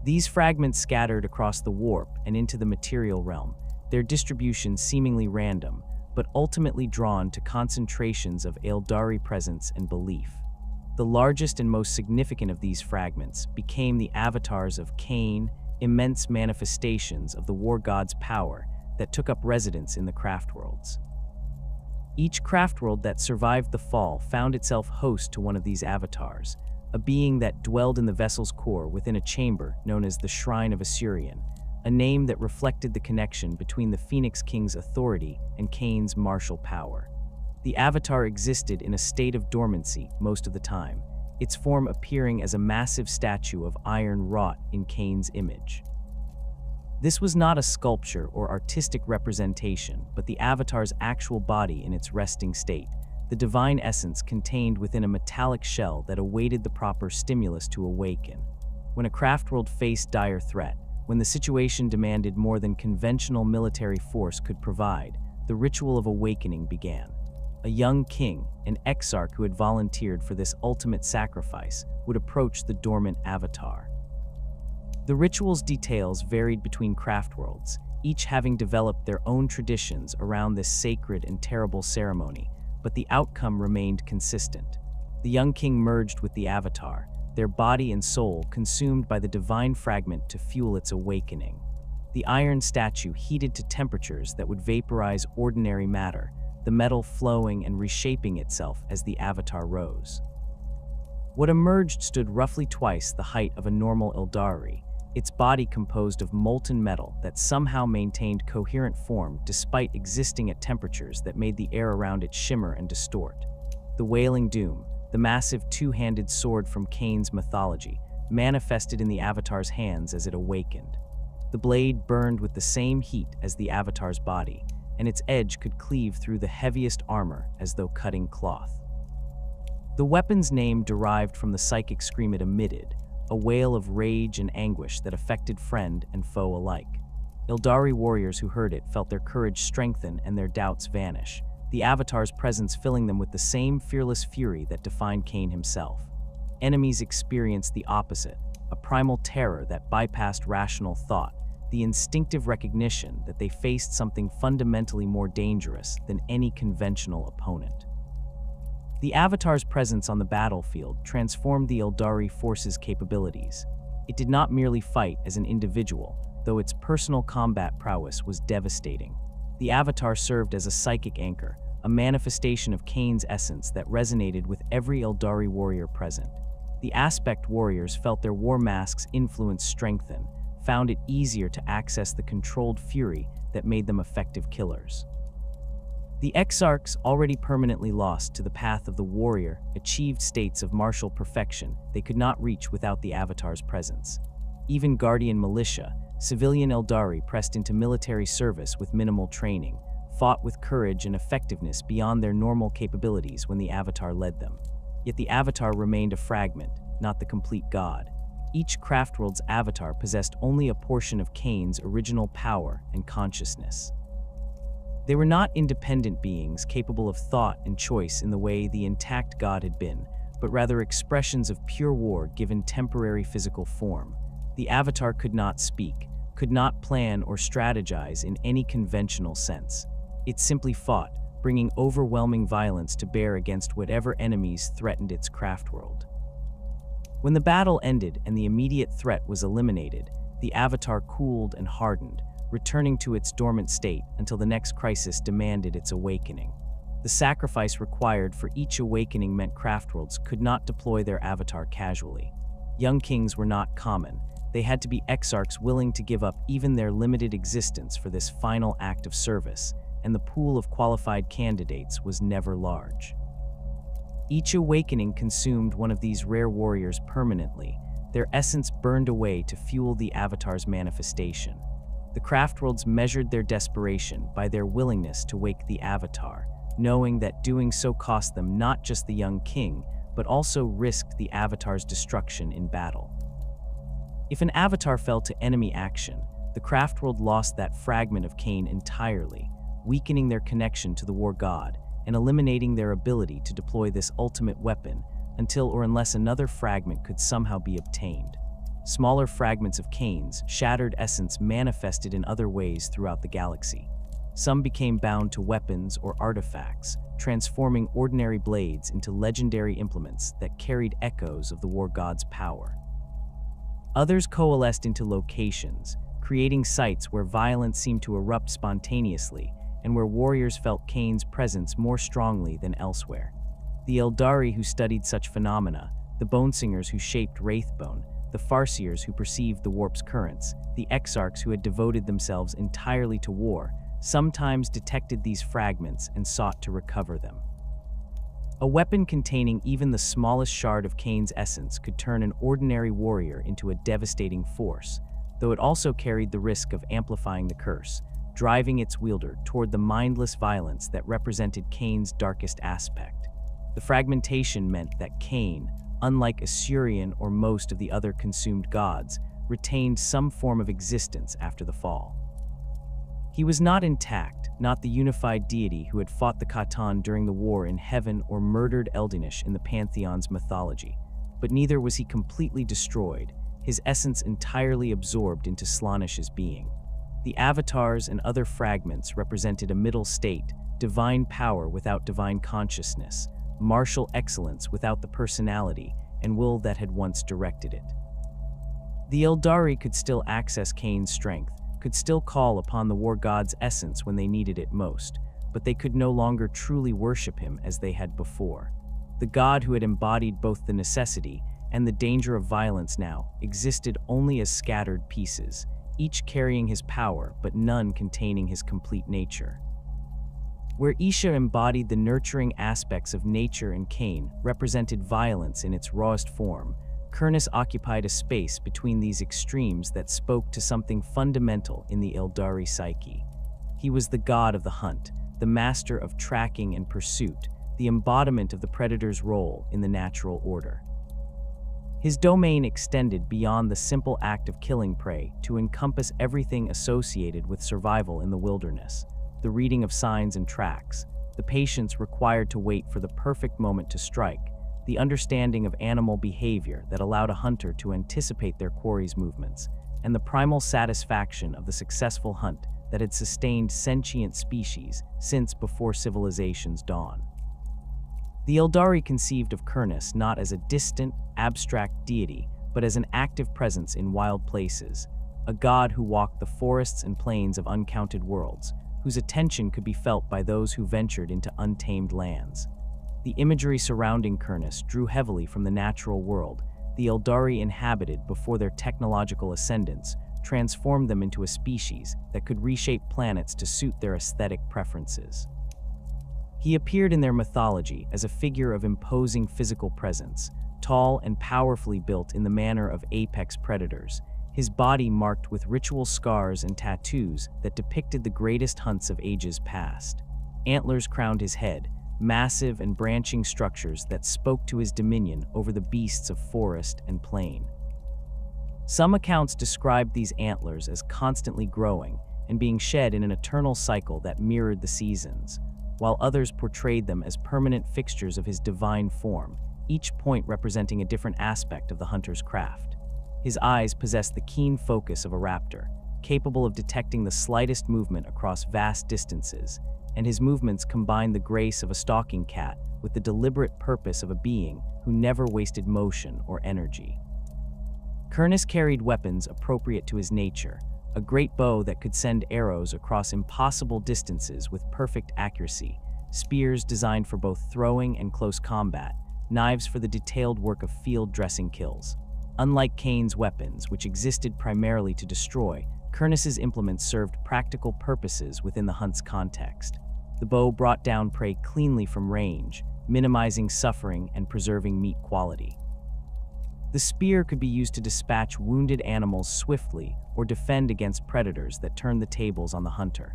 These fragments scattered across the warp and into the material realm, their distribution seemingly random, but ultimately drawn to concentrations of Aeldari presence and belief. The largest and most significant of these fragments became the avatars of Khaine, immense manifestations of the war god's power that took up residence in the craftworlds. Each craftworld that survived the fall found itself host to one of these avatars, a being that dwelled in the vessel's core within a chamber known as the Shrine of Asuryan, a name that reflected the connection between the Phoenix King's authority and Khaine's martial power. The avatar existed in a state of dormancy most of the time, its form appearing as a massive statue of iron wrought in Khaine's image. This was not a sculpture or artistic representation, but the Avatar's actual body in its resting state, the divine essence contained within a metallic shell that awaited the proper stimulus to awaken. When a craftworld faced dire threat, when the situation demanded more than conventional military force could provide, the ritual of awakening began. A young king, an exarch who had volunteered for this ultimate sacrifice, would approach the dormant Avatar. The ritual's details varied between craftworlds, each having developed their own traditions around this sacred and terrible ceremony, but the outcome remained consistent. The young king merged with the Avatar, their body and soul consumed by the divine fragment to fuel its awakening. The iron statue heated to temperatures that would vaporize ordinary matter, the metal flowing and reshaping itself as the Avatar rose. What emerged stood roughly twice the height of a normal Aeldari, its body composed of molten metal that somehow maintained coherent form despite existing at temperatures that made the air around it shimmer and distort. The Wailing Doom, the massive two-handed sword from Khaine's mythology, manifested in the Avatar's hands as it awakened. The blade burned with the same heat as the Avatar's body, and its edge could cleave through the heaviest armor as though cutting cloth. The weapon's name derived from the psychic scream it emitted, a wail of rage and anguish that affected friend and foe alike. Aeldari warriors who heard it felt their courage strengthen and their doubts vanish, the Avatar's presence filling them with the same fearless fury that defined Khaine himself. Enemies experienced the opposite, a primal terror that bypassed rational thought, the instinctive recognition that they faced something fundamentally more dangerous than any conventional opponent. The Avatar's presence on the battlefield transformed the Aeldari force's capabilities. It did not merely fight as an individual, though its personal combat prowess was devastating. The Avatar served as a psychic anchor, a manifestation of Khaine's essence that resonated with every Aeldari warrior present. The Aspect warriors felt their war mask's influence strengthen, found it easier to access the controlled fury that made them effective killers. The Exarchs, already permanently lost to the path of the warrior, achieved states of martial perfection they could not reach without the Avatar's presence. Even Guardian Militia, civilian Aeldari pressed into military service with minimal training, fought with courage and effectiveness beyond their normal capabilities when the Avatar led them. Yet the Avatar remained a fragment, not the complete god. Each craftworld's Avatar possessed only a portion of Khaine's original power and consciousness. They were not independent beings capable of thought and choice in the way the intact god had been, but rather expressions of pure war given temporary physical form. The Avatar could not speak, could not plan or strategize in any conventional sense. It simply fought, bringing overwhelming violence to bear against whatever enemies threatened its craftworld. When the battle ended and the immediate threat was eliminated, the Avatar cooled and hardened, returning to its dormant state until the next crisis demanded its awakening. The sacrifice required for each awakening meant craftworlds could not deploy their Avatar casually. Young kings were not common. They had to be exarchs willing to give up even their limited existence for this final act of service, and the pool of qualified candidates was never large. Each awakening consumed one of these rare warriors permanently, their essence burned away to fuel the Avatar's manifestation. The craftworlds measured their desperation by their willingness to wake the Avatar, knowing that doing so cost them not just the young king, but also risked the Avatar's destruction in battle. If an Avatar fell to enemy action, the craftworld lost that fragment of Khaine entirely, weakening their connection to the war god and eliminating their ability to deploy this ultimate weapon until or unless another fragment could somehow be obtained. Smaller fragments of Khaine's shattered essence manifested in other ways throughout the galaxy. Some became bound to weapons or artifacts, transforming ordinary blades into legendary implements that carried echoes of the war god's power. Others coalesced into locations, creating sites where violence seemed to erupt spontaneously and where warriors felt Khaine's presence more strongly than elsewhere. The Aeldari who studied such phenomena, the Bonesingers who shaped Wraithbone, the Farseers who perceived the warp's currents, the Exarchs who had devoted themselves entirely to war, sometimes detected these fragments and sought to recover them. A weapon containing even the smallest shard of Khaine's essence could turn an ordinary warrior into a devastating force, though it also carried the risk of amplifying the curse, driving its wielder toward the mindless violence that represented Khaine's darkest aspect. The fragmentation meant that Khaine, unlike Asuryan or most of the other consumed gods, retained some form of existence after the fall. He was not intact, not the unified deity who had fought the Khatan during the war in heaven or murdered Eldanish in the Pantheon's mythology, but neither was he completely destroyed, his essence entirely absorbed into Slaanesh's being. The avatars and other fragments represented a middle state, divine power without divine consciousness, martial excellence without the personality and will that had once directed it. The Aeldari could still access Khaine's strength, could still call upon the war god's essence when they needed it most, but they could no longer truly worship him as they had before. The god who had embodied both the necessity and the danger of violence now existed only as scattered pieces, each carrying his power but none containing his complete nature. Where Isha embodied the nurturing aspects of nature and Khaine represented violence in its rawest form, Khaine's occupied a space between these extremes that spoke to something fundamental in the Aeldari psyche. He was the god of the hunt, the master of tracking and pursuit, the embodiment of the predator's role in the natural order. His domain extended beyond the simple act of killing prey to encompass everything associated with survival in the wilderness, the reading of signs and tracks, the patience required to wait for the perfect moment to strike, the understanding of animal behavior that allowed a hunter to anticipate their quarry's movements, and the primal satisfaction of the successful hunt that had sustained sentient species since before civilization's dawn. The Aeldari conceived of Khaine not as a distant, abstract deity, but as an active presence in wild places, a god who walked the forests and plains of uncounted worlds, whose attention could be felt by those who ventured into untamed lands. The imagery surrounding Khaine drew heavily from the natural world the Aeldari inhabited before their technological ascendance transformed them into a species that could reshape planets to suit their aesthetic preferences. He appeared in their mythology as a figure of imposing physical presence, tall and powerfully built in the manner of apex predators, his body marked with ritual scars and tattoos that depicted the greatest hunts of ages past. Antlers crowned his head, massive and branching structures that spoke to his dominion over the beasts of forest and plain. Some accounts described these antlers as constantly growing and being shed in an eternal cycle that mirrored the seasons, while others portrayed them as permanent fixtures of his divine form, each point representing a different aspect of the hunter's craft. His eyes possessed the keen focus of a raptor, capable of detecting the slightest movement across vast distances, and his movements combined the grace of a stalking cat with the deliberate purpose of a being who never wasted motion or energy. Khaine carried weapons appropriate to his nature, a great bow that could send arrows across impossible distances with perfect accuracy, spears designed for both throwing and close combat, knives for the detailed work of field dressing kills. Unlike Khaine's weapons, which existed primarily to destroy, Khaine's implements served practical purposes within the hunt's context. The bow brought down prey cleanly from range, minimizing suffering and preserving meat quality. The spear could be used to dispatch wounded animals swiftly or defend against predators that turned the tables on the hunter.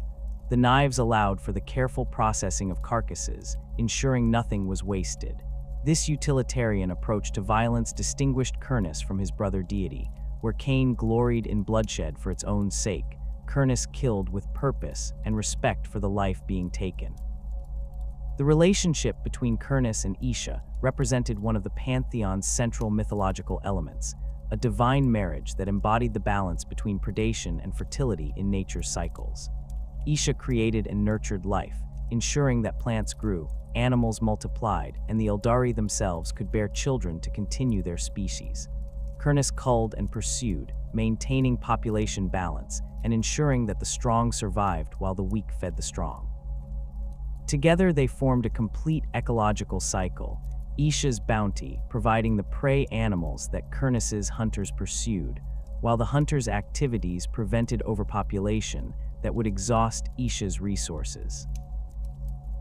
The knives allowed for the careful processing of carcasses, ensuring nothing was wasted. This utilitarian approach to violence distinguished Khaine from his brother deity, where Khaine gloried in bloodshed for its own sake. Khaine killed with purpose and respect for the life being taken. The relationship between Khaine and Isha represented one of the Pantheon's central mythological elements, a divine marriage that embodied the balance between predation and fertility in nature's cycles. Isha created and nurtured life, ensuring that plants grew, animals multiplied, and the Aeldari themselves could bear children to continue their species. Khaine culled and pursued, maintaining population balance and ensuring that the strong survived while the weak fed the strong. Together they formed a complete ecological cycle, Isha's bounty providing the prey animals that Khaine's hunters pursued, while the hunters' activities prevented overpopulation that would exhaust Isha's resources.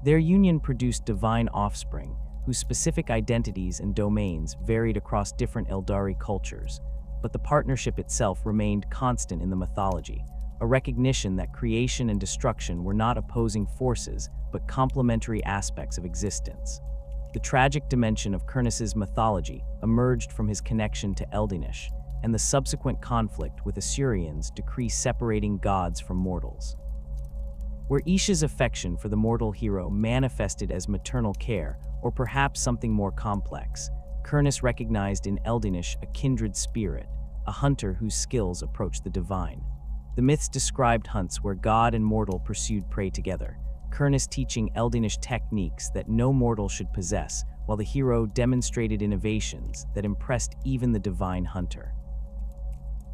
Their union produced divine offspring, whose specific identities and domains varied across different Aeldari cultures, but the partnership itself remained constant in the mythology, a recognition that creation and destruction were not opposing forces but complementary aspects of existence. The tragic dimension of Khurnis's mythology emerged from his connection to Eldinish, and the subsequent conflict with Asuryan's decree separating gods from mortals. Where Isha's affection for the mortal hero manifested as maternal care, or perhaps something more complex, Khurnis recognized in Eldinish a kindred spirit, a hunter whose skills approached the divine. The myths described hunts where god and mortal pursued prey together, Khurnis teaching Eldinish techniques that no mortal should possess, while the hero demonstrated innovations that impressed even the divine hunter.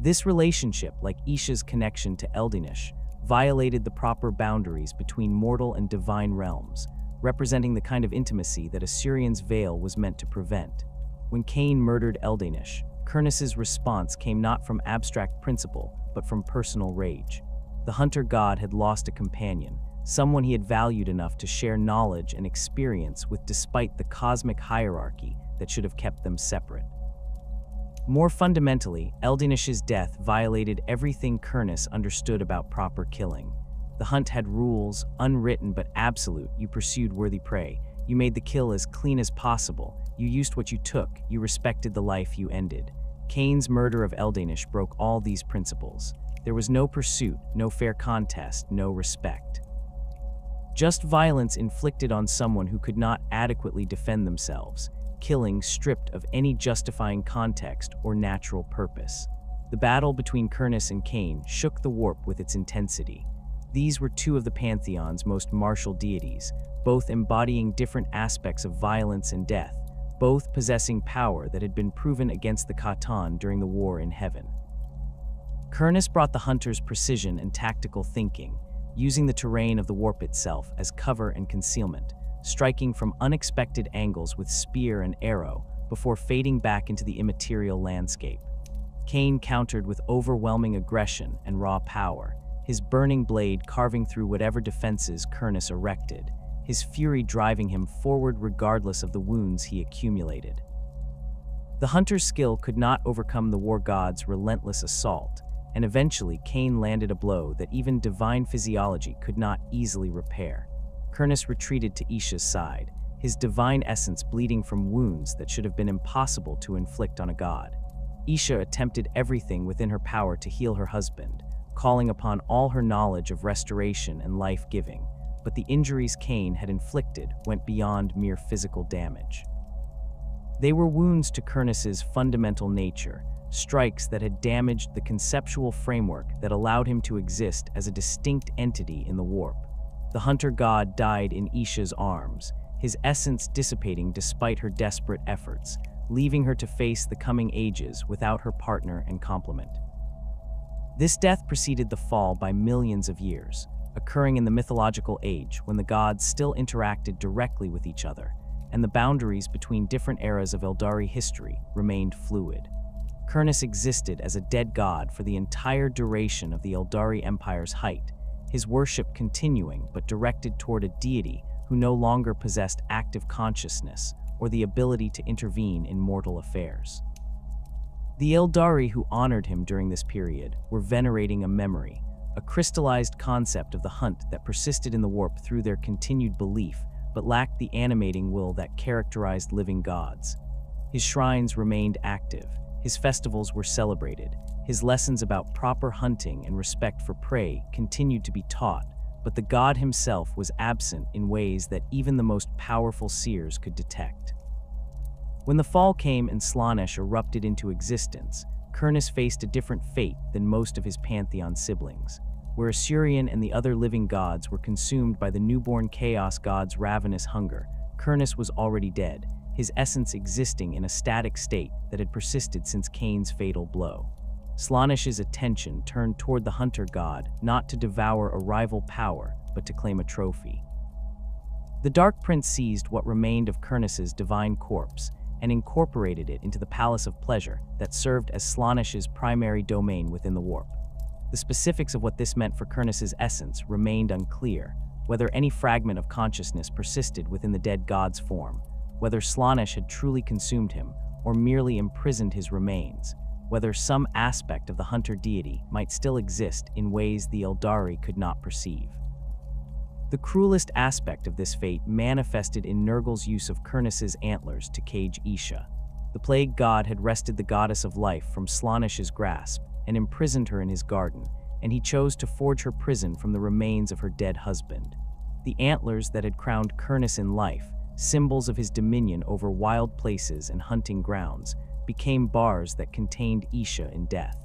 This relationship, like Isha's connection to Eldinish, violated the proper boundaries between mortal and divine realms, representing the kind of intimacy that Asuryan's veil was meant to prevent. When Khaine murdered Eldinish, Khurnis's response came not from abstract principle, but from personal rage. The hunter god had lost a companion, someone he had valued enough to share knowledge and experience with despite the cosmic hierarchy that should have kept them separate. More fundamentally, Eldinish's death violated everything Khurnis understood about proper killing. The hunt had rules, unwritten but absolute. You pursued worthy prey. You made the kill as clean as possible. You used what you took. You respected the life you ended. Khaine's murder of Eldinish broke all these principles. There was no pursuit, no fair contest, no respect. Just violence inflicted on someone who could not adequately defend themselves, killing stripped of any justifying context or natural purpose. The battle between Khurnis and Khaine shook the warp with its intensity. These were two of the Pantheon's most martial deities, both embodying different aspects of violence and death, both possessing power that had been proven against the Khatan during the war in heaven. Khurnis brought the hunter's precision and tactical thinking, using the terrain of the warp itself as cover and concealment, striking from unexpected angles with spear and arrow before fading back into the immaterial landscape. Khaine countered with overwhelming aggression and raw power, his burning blade carving through whatever defenses Khurnis erected, his fury driving him forward regardless of the wounds he accumulated. The hunter's skill could not overcome the war god's relentless assault, and eventually Khaine landed a blow that even divine physiology could not easily repair. Khurnis retreated to Isha's side, his divine essence bleeding from wounds that should have been impossible to inflict on a god. Isha attempted everything within her power to heal her husband, calling upon all her knowledge of restoration and life-giving, but the injuries Khaine had inflicted went beyond mere physical damage. They were wounds to Khurnis's fundamental nature, strikes that had damaged the conceptual framework that allowed him to exist as a distinct entity in the warp. The hunter god died in Isha's arms, his essence dissipating despite her desperate efforts, leaving her to face the coming ages without her partner and complement. This death preceded the fall by millions of years, occurring in the mythological age when the gods still interacted directly with each other, and the boundaries between different eras of Aeldari history remained fluid. Khurnis existed as a dead god for the entire duration of the Aeldari Empire's height, his worship continuing but directed toward a deity who no longer possessed active consciousness or the ability to intervene in mortal affairs. The Aeldari who honored him during this period were venerating a memory, a crystallized concept of the hunt that persisted in the warp through their continued belief but lacked the animating will that characterized living gods. His shrines remained active, his festivals were celebrated, his lessons about proper hunting and respect for prey continued to be taught, but the god himself was absent in ways that even the most powerful seers could detect. When the fall came and Slaanesh erupted into existence, Khurnis faced a different fate than most of his Pantheon siblings. Where Asuryan and the other living gods were consumed by the newborn chaos god's ravenous hunger, Khurnis was already dead, his essence existing in a static state that had persisted since Khaine's fatal blow. Slaanesh's attention turned toward the hunter god, not to devour a rival power, but to claim a trophy. The Dark Prince seized what remained of Khurnis's divine corpse and incorporated it into the Palace of Pleasure that served as Slaanesh's primary domain within the warp. The specifics of what this meant for Khurnis's essence remained unclear, whether any fragment of consciousness persisted within the dead god's form, whether Slaanesh had truly consumed him or merely imprisoned his remains, whether some aspect of the hunter deity might still exist in ways the Aeldari could not perceive. The cruelest aspect of this fate manifested in Nurgle's use of Kurnus' antlers to cage Isha. The plague god had wrested the goddess of life from Slaanesh's grasp and imprisoned her in his garden, and he chose to forge her prison from the remains of her dead husband. The antlers that had crowned Kurnus in life, symbols of his dominion over wild places and hunting grounds, became bars that contained Isha in death.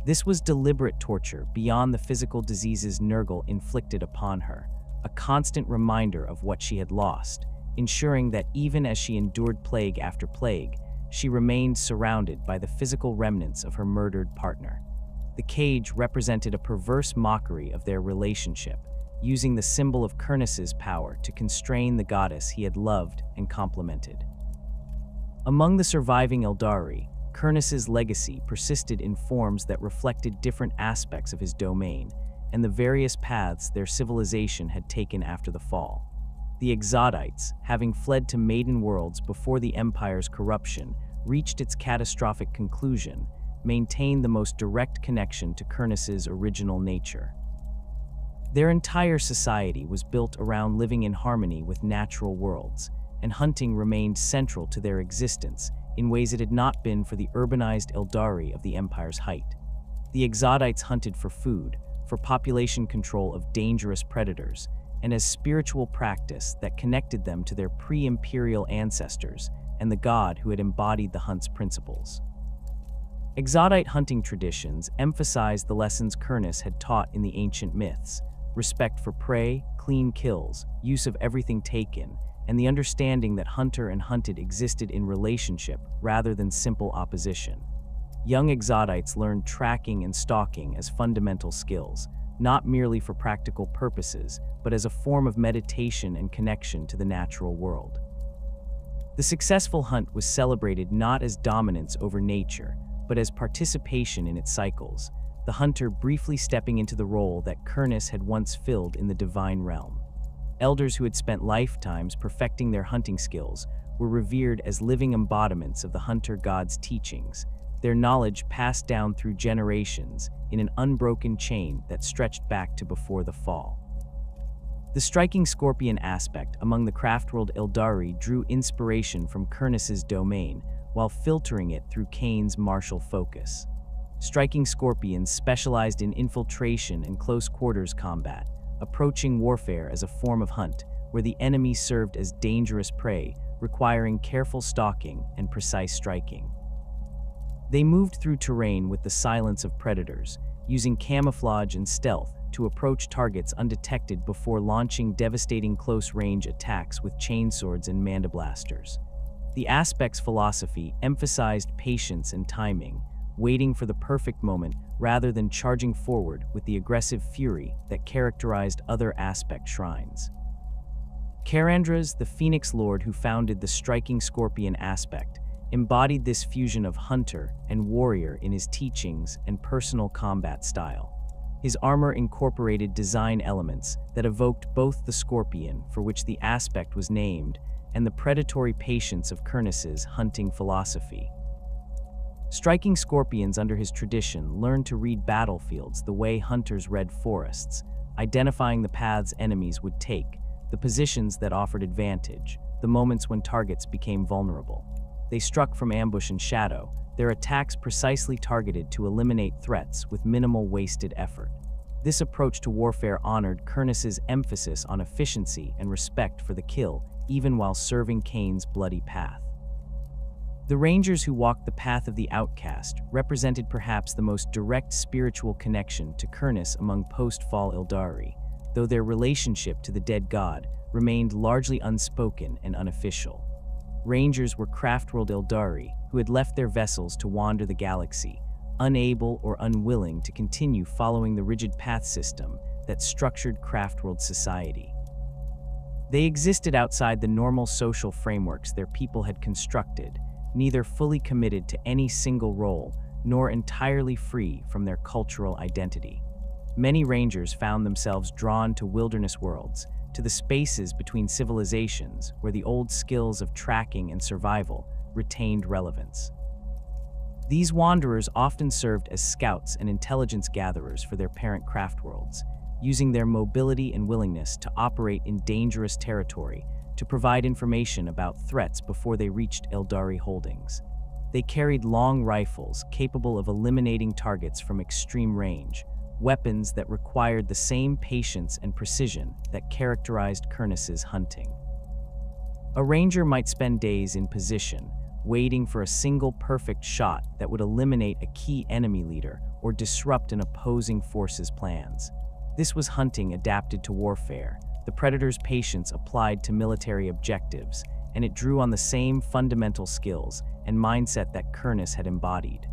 This was deliberate torture beyond the physical diseases Nurgle inflicted upon her, a constant reminder of what she had lost, ensuring that even as she endured plague after plague, she remained surrounded by the physical remnants of her murdered partner. The cage represented a perverse mockery of their relationship, using the symbol of Kurnus' power to constrain the goddess he had loved and complemented. Among the surviving Aeldari, Kurnus' legacy persisted in forms that reflected different aspects of his domain and the various paths their civilization had taken after the fall. The Exodites, having fled to Maiden Worlds before the Empire's corruption reached its catastrophic conclusion, maintained the most direct connection to Kurnus' original nature. Their entire society was built around living in harmony with natural worlds, and hunting remained central to their existence in ways it had not been for the urbanized Aeldari of the Empire's height. The Exodites hunted for food, for population control of dangerous predators, and as spiritual practice that connected them to their pre-imperial ancestors and the god who had embodied the hunt's principles. Exodite hunting traditions emphasized the lessons Kurnus had taught in the ancient myths: respect for prey, clean kills, use of everything taken, and the understanding that hunter and hunted existed in relationship rather than simple opposition. Young Exodites learned tracking and stalking as fundamental skills, not merely for practical purposes, but as a form of meditation and connection to the natural world. The successful hunt was celebrated not as dominance over nature, but as participation in its cycles, the hunter briefly stepping into the role that Kurnus had once filled in the divine realm. Elders who had spent lifetimes perfecting their hunting skills were revered as living embodiments of the hunter god's teachings, their knowledge passed down through generations in an unbroken chain that stretched back to before the fall. The striking scorpion aspect among the craftworld Aeldari drew inspiration from Kurnus' domain while filtering it through Khaine's martial focus. Striking scorpions specialized in infiltration and close-quarters combat, approaching warfare as a form of hunt, where the enemy served as dangerous prey, requiring careful stalking and precise striking. They moved through terrain with the silence of predators, using camouflage and stealth to approach targets undetected before launching devastating close-range attacks with chainswords and mandiblasters. The aspect's philosophy emphasized patience and timing, waiting for the perfect moment rather than charging forward with the aggressive fury that characterized other aspect shrines. Karandras, the Phoenix Lord who founded the striking scorpion aspect, embodied this fusion of hunter and warrior in his teachings and personal combat style. His armor incorporated design elements that evoked both the scorpion, for which the aspect was named, and the predatory patience of Kurnus' hunting philosophy. Striking scorpions under his tradition learned to read battlefields the way hunters read forests, identifying the paths enemies would take, the positions that offered advantage, the moments when targets became vulnerable. They struck from ambush and shadow, their attacks precisely targeted to eliminate threats with minimal wasted effort. This approach to warfare honored Kurnus' emphasis on efficiency and respect for the kill, even while serving Khaine's bloody path. The Rangers who walked the path of the outcast represented perhaps the most direct spiritual connection to Kurnus among post-fall Aeldari, though their relationship to the dead god remained largely unspoken and unofficial. Rangers were craftworld Aeldari who had left their vessels to wander the galaxy, unable or unwilling to continue following the rigid path system that structured craftworld society. They existed outside the normal social frameworks their people had constructed, neither fully committed to any single role nor entirely free from their cultural identity. Many rangers found themselves drawn to wilderness worlds, to the spaces between civilizations where the old skills of tracking and survival retained relevance. These wanderers often served as scouts and intelligence gatherers for their parent craft worlds, using their mobility and willingness to operate in dangerous territory to provide information about threats before they reached Aeldari holdings. They carried long rifles capable of eliminating targets from extreme range, weapons that required the same patience and precision that characterized Khaine's hunting. A ranger might spend days in position, waiting for a single perfect shot that would eliminate a key enemy leader or disrupt an opposing force's plans. This was hunting adapted to warfare, the predator's patience applied to military objectives, and it drew on the same fundamental skills and mindset that Khaine had embodied.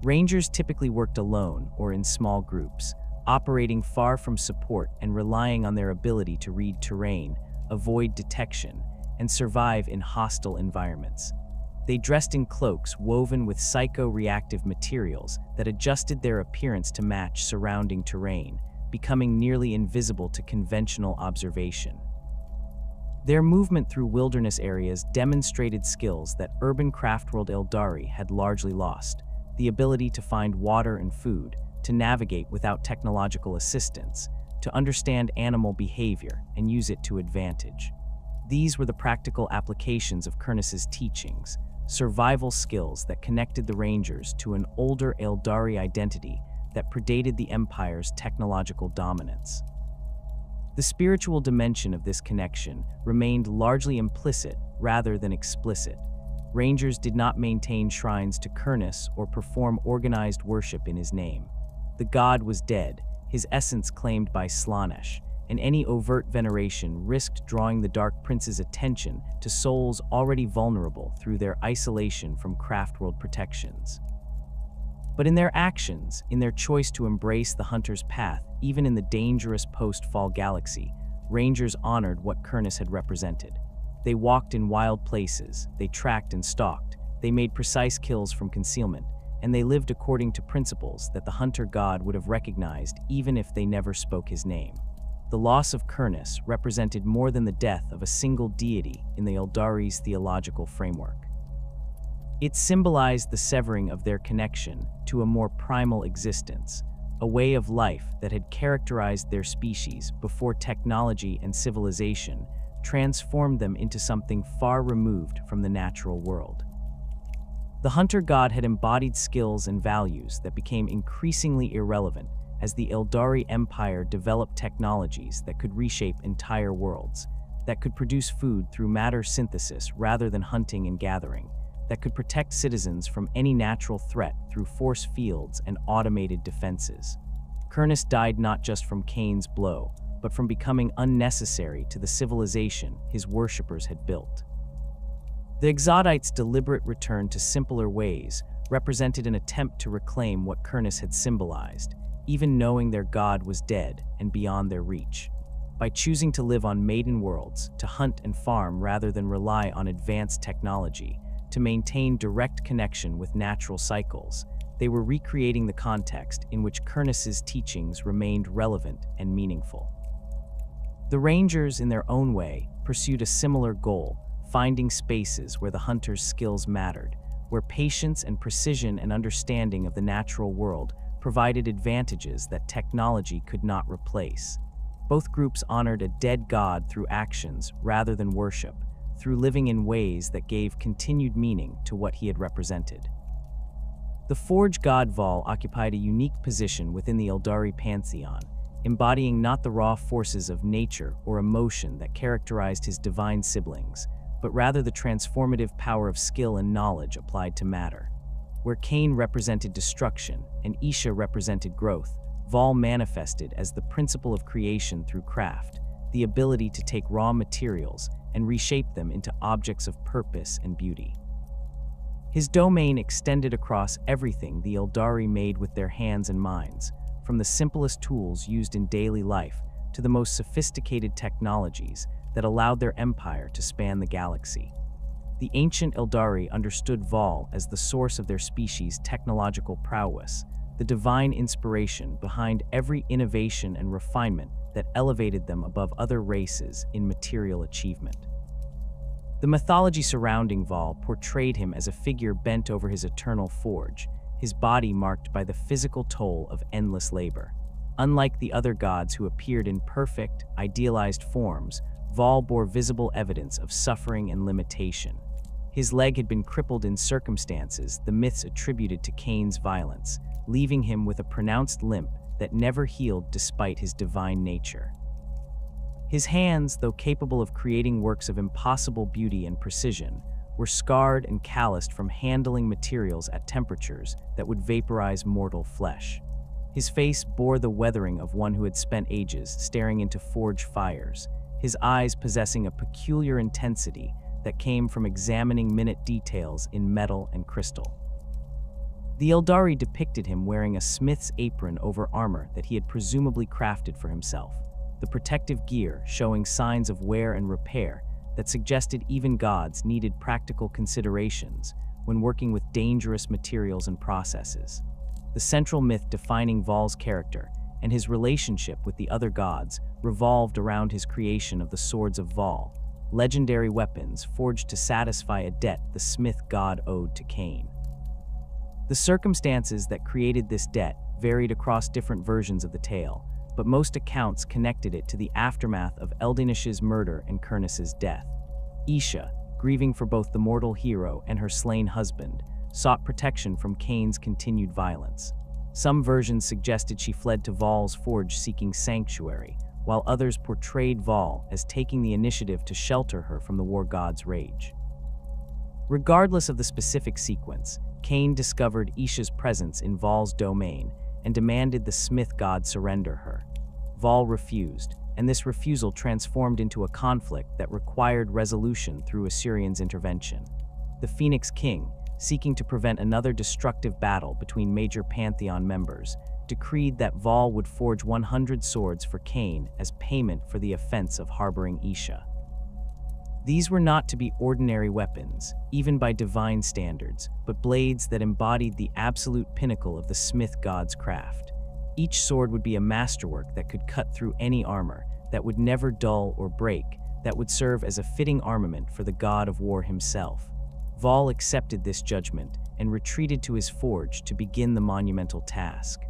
Rangers typically worked alone or in small groups, operating far from support and relying on their ability to read terrain, avoid detection, and survive in hostile environments. They dressed in cloaks woven with psycho-reactive materials that adjusted their appearance to match surrounding terrain, becoming nearly invisible to conventional observation. Their movement through wilderness areas demonstrated skills that urban craftworld Aeldari had largely lost: the ability to find water and food, to navigate without technological assistance, to understand animal behavior and use it to advantage. These were the practical applications of Khaine's teachings, survival skills that connected the Rangers to an older Aeldari identity that predated the Empire's technological dominance. The spiritual dimension of this connection remained largely implicit rather than explicit. Rangers did not maintain shrines to Khaine or perform organized worship in his name. The god was dead, his essence claimed by Slaanesh, and any overt veneration risked drawing the Dark Prince's attention to souls already vulnerable through their isolation from craftworld protections. But in their actions, in their choice to embrace the Hunter's path, even in the dangerous post-Fall galaxy, Rangers honored what Khaine had represented. They walked in wild places, they tracked and stalked, they made precise kills from concealment, and they lived according to principles that the Hunter god would have recognized even if they never spoke his name. The loss of Khaine represented more than the death of a single deity in the Aeldari's theological framework. It symbolized the severing of their connection to a more primal existence, a way of life that had characterized their species before technology and civilization transformed them into something far removed from the natural world. The Hunter god had embodied skills and values that became increasingly irrelevant as the Aeldari Empire developed technologies that could reshape entire worlds, that could produce food through matter synthesis rather than hunting and gathering, that could protect citizens from any natural threat through force fields and automated defenses. Khaine died not just from Khaine's blow, but from becoming unnecessary to the civilization his worshippers had built. The Exodites' deliberate return to simpler ways represented an attempt to reclaim what Khaine had symbolized, even knowing their god was dead and beyond their reach. By choosing to live on maiden worlds, to hunt and farm rather than rely on advanced technology, to maintain direct connection with natural cycles, they were recreating the context in which Khaine's teachings remained relevant and meaningful. The Rangers, in their own way, pursued a similar goal, finding spaces where the Hunter's skills mattered, where patience and precision and understanding of the natural world provided advantages that technology could not replace. Both groups honored a dead god through actions rather than worship, through living in ways that gave continued meaning to what he had represented. The Forge god Vaul occupied a unique position within the Aeldari Pantheon, embodying not the raw forces of nature or emotion that characterized his divine siblings, but rather the transformative power of skill and knowledge applied to matter. Where Khaine represented destruction and Isha represented growth, Vaul manifested as the principle of creation through craft, the ability to take raw materials and reshape them into objects of purpose and beauty. His domain extended across everything the Aeldari made with their hands and minds, from the simplest tools used in daily life to the most sophisticated technologies that allowed their empire to span the galaxy. The ancient Aeldari understood Vaul as the source of their species' technological prowess, the divine inspiration behind every innovation and refinement that elevated them above other races in material achievement. The mythology surrounding Vaul portrayed him as a figure bent over his eternal forge, his body marked by the physical toll of endless labor. Unlike the other gods who appeared in perfect, idealized forms, Vaul bore visible evidence of suffering and limitation. His leg had been crippled in circumstances the myths attributed to Khaine's violence, leaving him with a pronounced limp that never healed despite his divine nature. His hands, though capable of creating works of impossible beauty and precision, were scarred and calloused from handling materials at temperatures that would vaporize mortal flesh. His face bore the weathering of one who had spent ages staring into forge fires, his eyes possessing a peculiar intensity that came from examining minute details in metal and crystal. The Aeldari depicted him wearing a smith's apron over armor that he had presumably crafted for himself, the protective gear showing signs of wear and repair that suggested even gods needed practical considerations when working with dangerous materials and processes. The central myth defining Vaul's character and his relationship with the other gods revolved around his creation of the Swords of Vaul, legendary weapons forged to satisfy a debt the smith god owed to Khaine. The circumstances that created this debt varied across different versions of the tale, but most accounts connected it to the aftermath of Eldinish's murder and Kurnus's death. Isha, grieving for both the mortal hero and her slain husband, sought protection from Khaine's continued violence. Some versions suggested she fled to Vaul's forge seeking sanctuary, while others portrayed Vaul as taking the initiative to shelter her from the war god's rage. Regardless of the specific sequence, Khaine discovered Isha's presence in Vaul's domain and demanded the smith god surrender her. Vaul refused, and this refusal transformed into a conflict that required resolution through Asuryan's intervention. The Phoenix King, seeking to prevent another destructive battle between major Pantheon members, decreed that Vaul would forge 100 swords for Khaine as payment for the offense of harboring Isha. These were not to be ordinary weapons, even by divine standards, but blades that embodied the absolute pinnacle of the smith god's craft. Each sword would be a masterwork that could cut through any armor, that would never dull or break, that would serve as a fitting armament for the god of war himself. Vaul accepted this judgment and retreated to his forge to begin the monumental task.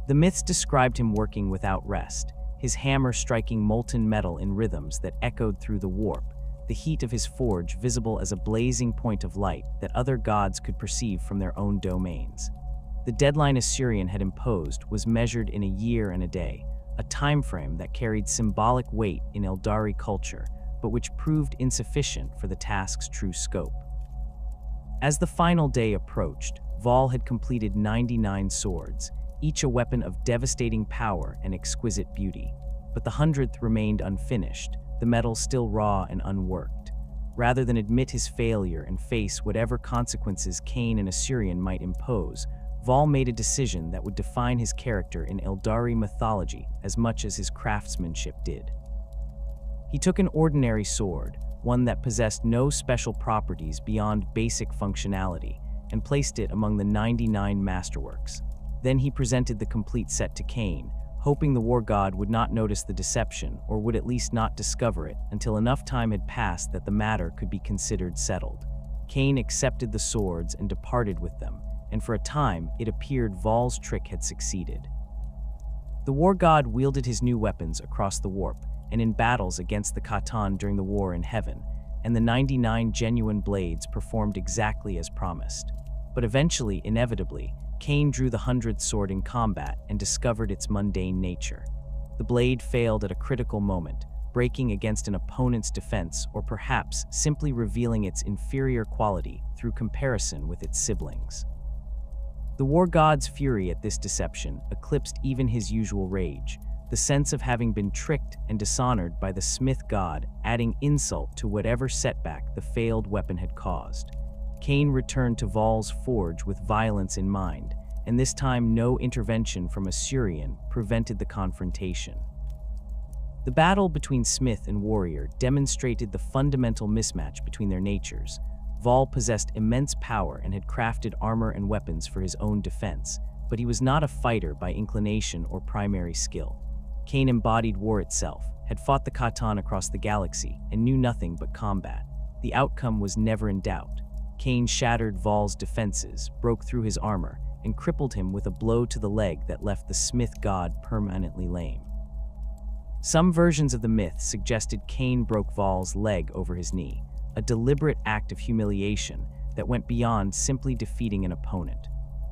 The myths described him working without rest, his hammer striking molten metal in rhythms that echoed through the warp, the heat of his forge visible as a blazing point of light that other gods could perceive from their own domains. The deadline Asuryan had imposed was measured in a year and a day, a time frame that carried symbolic weight in Aeldari culture, but which proved insufficient for the task's true scope. As the final day approached, Vaul had completed 99 swords, each a weapon of devastating power and exquisite beauty. But the 100th remained unfinished, the metal still raw and unworked. Rather than admit his failure and face whatever consequences Khaine and Asuryan might impose, Vaul made a decision that would define his character in Aeldari mythology as much as his craftsmanship did. He took an ordinary sword, one that possessed no special properties beyond basic functionality, and placed it among the 99 masterworks. Then he presented the complete set to Khaine, hoping the war god would not notice the deception or would at least not discover it until enough time had passed that the matter could be considered settled. Khaine accepted the swords and departed with them, and for a time it appeared Vaul's trick had succeeded. The war god wielded his new weapons across the warp and in battles against the Khatan during the war in heaven, and the 99 genuine blades performed exactly as promised. But eventually, inevitably, Khaine drew the 100th sword in combat and discovered its mundane nature. The blade failed at a critical moment, breaking against an opponent's defense or perhaps simply revealing its inferior quality through comparison with its siblings. The war god's fury at this deception eclipsed even his usual rage, the sense of having been tricked and dishonored by the smith god adding insult to whatever setback the failed weapon had caused. Khaine returned to Vaul's forge with violence in mind, and this time no intervention from Asuryan prevented the confrontation. The battle between smith and warrior demonstrated the fundamental mismatch between their natures. Vaul possessed immense power and had crafted armor and weapons for his own defense, but he was not a fighter by inclination or primary skill. Khaine embodied war itself, had fought the Khatan across the galaxy, and knew nothing but combat. The outcome was never in doubt. Khaine shattered Vaul's defenses, broke through his armor, and crippled him with a blow to the leg that left the Smith god permanently lame. Some versions of the myth suggested Khaine broke Vaul's leg over his knee, a deliberate act of humiliation that went beyond simply defeating an opponent.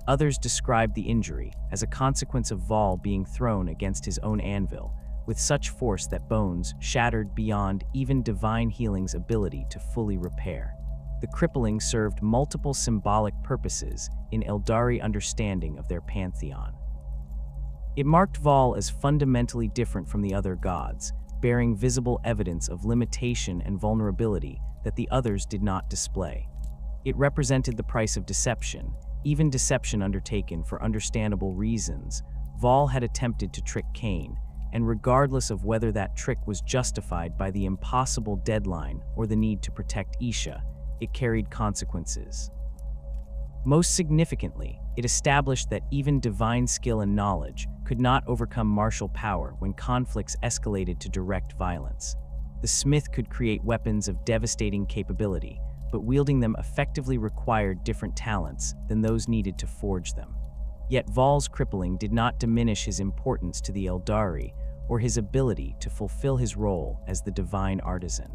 Others described the injury as a consequence of Vaul being thrown against his own anvil, with such force that bones shattered beyond even divine healing's ability to fully repair. The crippling served multiple symbolic purposes in Aeldari understanding of their pantheon. It marked Vaul as fundamentally different from the other gods, bearing visible evidence of limitation and vulnerability that the others did not display. It represented the price of deception, even deception undertaken for understandable reasons. Vaul had attempted to trick Khaine, and regardless of whether that trick was justified by the impossible deadline or the need to protect Isha, it carried consequences. Most significantly, it established that even divine skill and knowledge could not overcome martial power when conflicts escalated to direct violence. The smith could create weapons of devastating capability, but wielding them effectively required different talents than those needed to forge them. Yet Vaul's crippling did not diminish his importance to the Aeldari or his ability to fulfill his role as the divine artisan.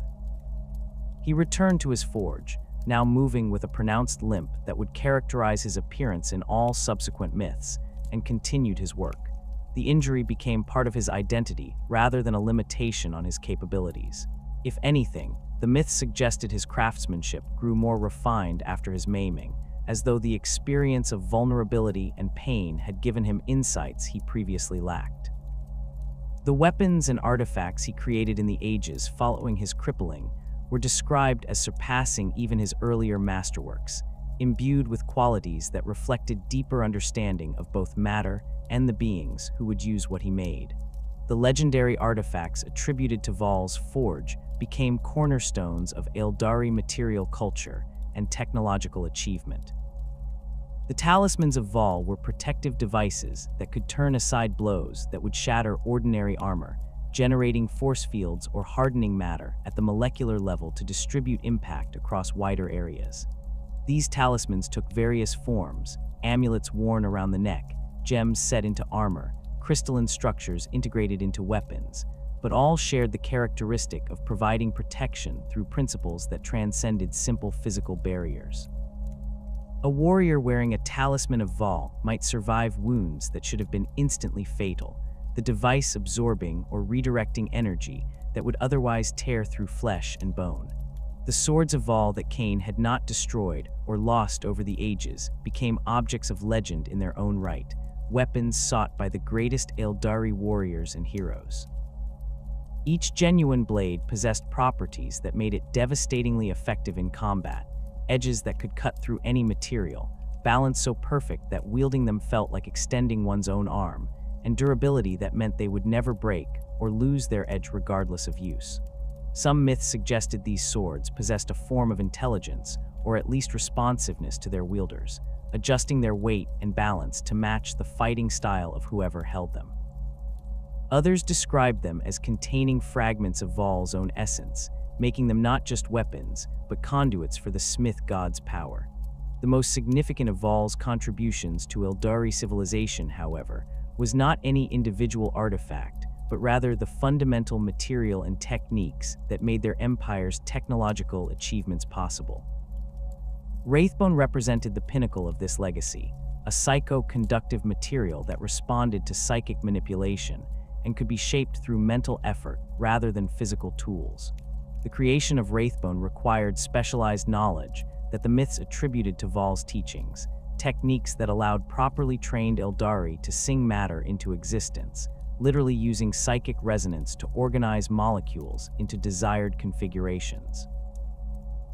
He returned to his forge, now moving with a pronounced limp that would characterize his appearance in all subsequent myths, and continued his work. The injury became part of his identity rather than a limitation on his capabilities. If anything, the myths suggested his craftsmanship grew more refined after his maiming, as though the experience of vulnerability and pain had given him insights he previously lacked. The weapons and artifacts he created in the ages following his crippling were described as surpassing even his earlier masterworks, imbued with qualities that reflected deeper understanding of both matter and the beings who would use what he made. The legendary artifacts attributed to Vaul's forge became cornerstones of Aeldari material culture and technological achievement. The talismans of Vaul were protective devices that could turn aside blows that would shatter ordinary armor, generating force fields or hardening matter at the molecular level to distribute impact across wider areas. These talismans took various forms: amulets worn around the neck, gems set into armor, crystalline structures integrated into weapons, but all shared the characteristic of providing protection through principles that transcended simple physical barriers. A warrior wearing a talisman of Vaul might survive wounds that should have been instantly fatal, the device absorbing or redirecting energy that would otherwise tear through flesh and bone. The swords of Vaul that Khaine had not destroyed or lost over the ages became objects of legend in their own right, weapons sought by the greatest Aeldari warriors and heroes. Each genuine blade possessed properties that made it devastatingly effective in combat, edges that could cut through any material, balance so perfect that wielding them felt like extending one's own arm, and durability that meant they would never break or lose their edge regardless of use. Some myths suggested these swords possessed a form of intelligence, or at least responsiveness to their wielders, adjusting their weight and balance to match the fighting style of whoever held them. Others described them as containing fragments of Vaul's own essence, making them not just weapons, but conduits for the Smith god's power. The most significant of Vaul's contributions to Aeldari civilization, however, was not any individual artifact, but rather the fundamental material and techniques that made their empire's technological achievements possible. Wraithbone represented the pinnacle of this legacy, a psycho-conductive material that responded to psychic manipulation and could be shaped through mental effort rather than physical tools. The creation of Wraithbone required specialized knowledge that the myths attributed to Vaul's teachings, techniques that allowed properly trained Aeldari to sing matter into existence, literally using psychic resonance to organize molecules into desired configurations.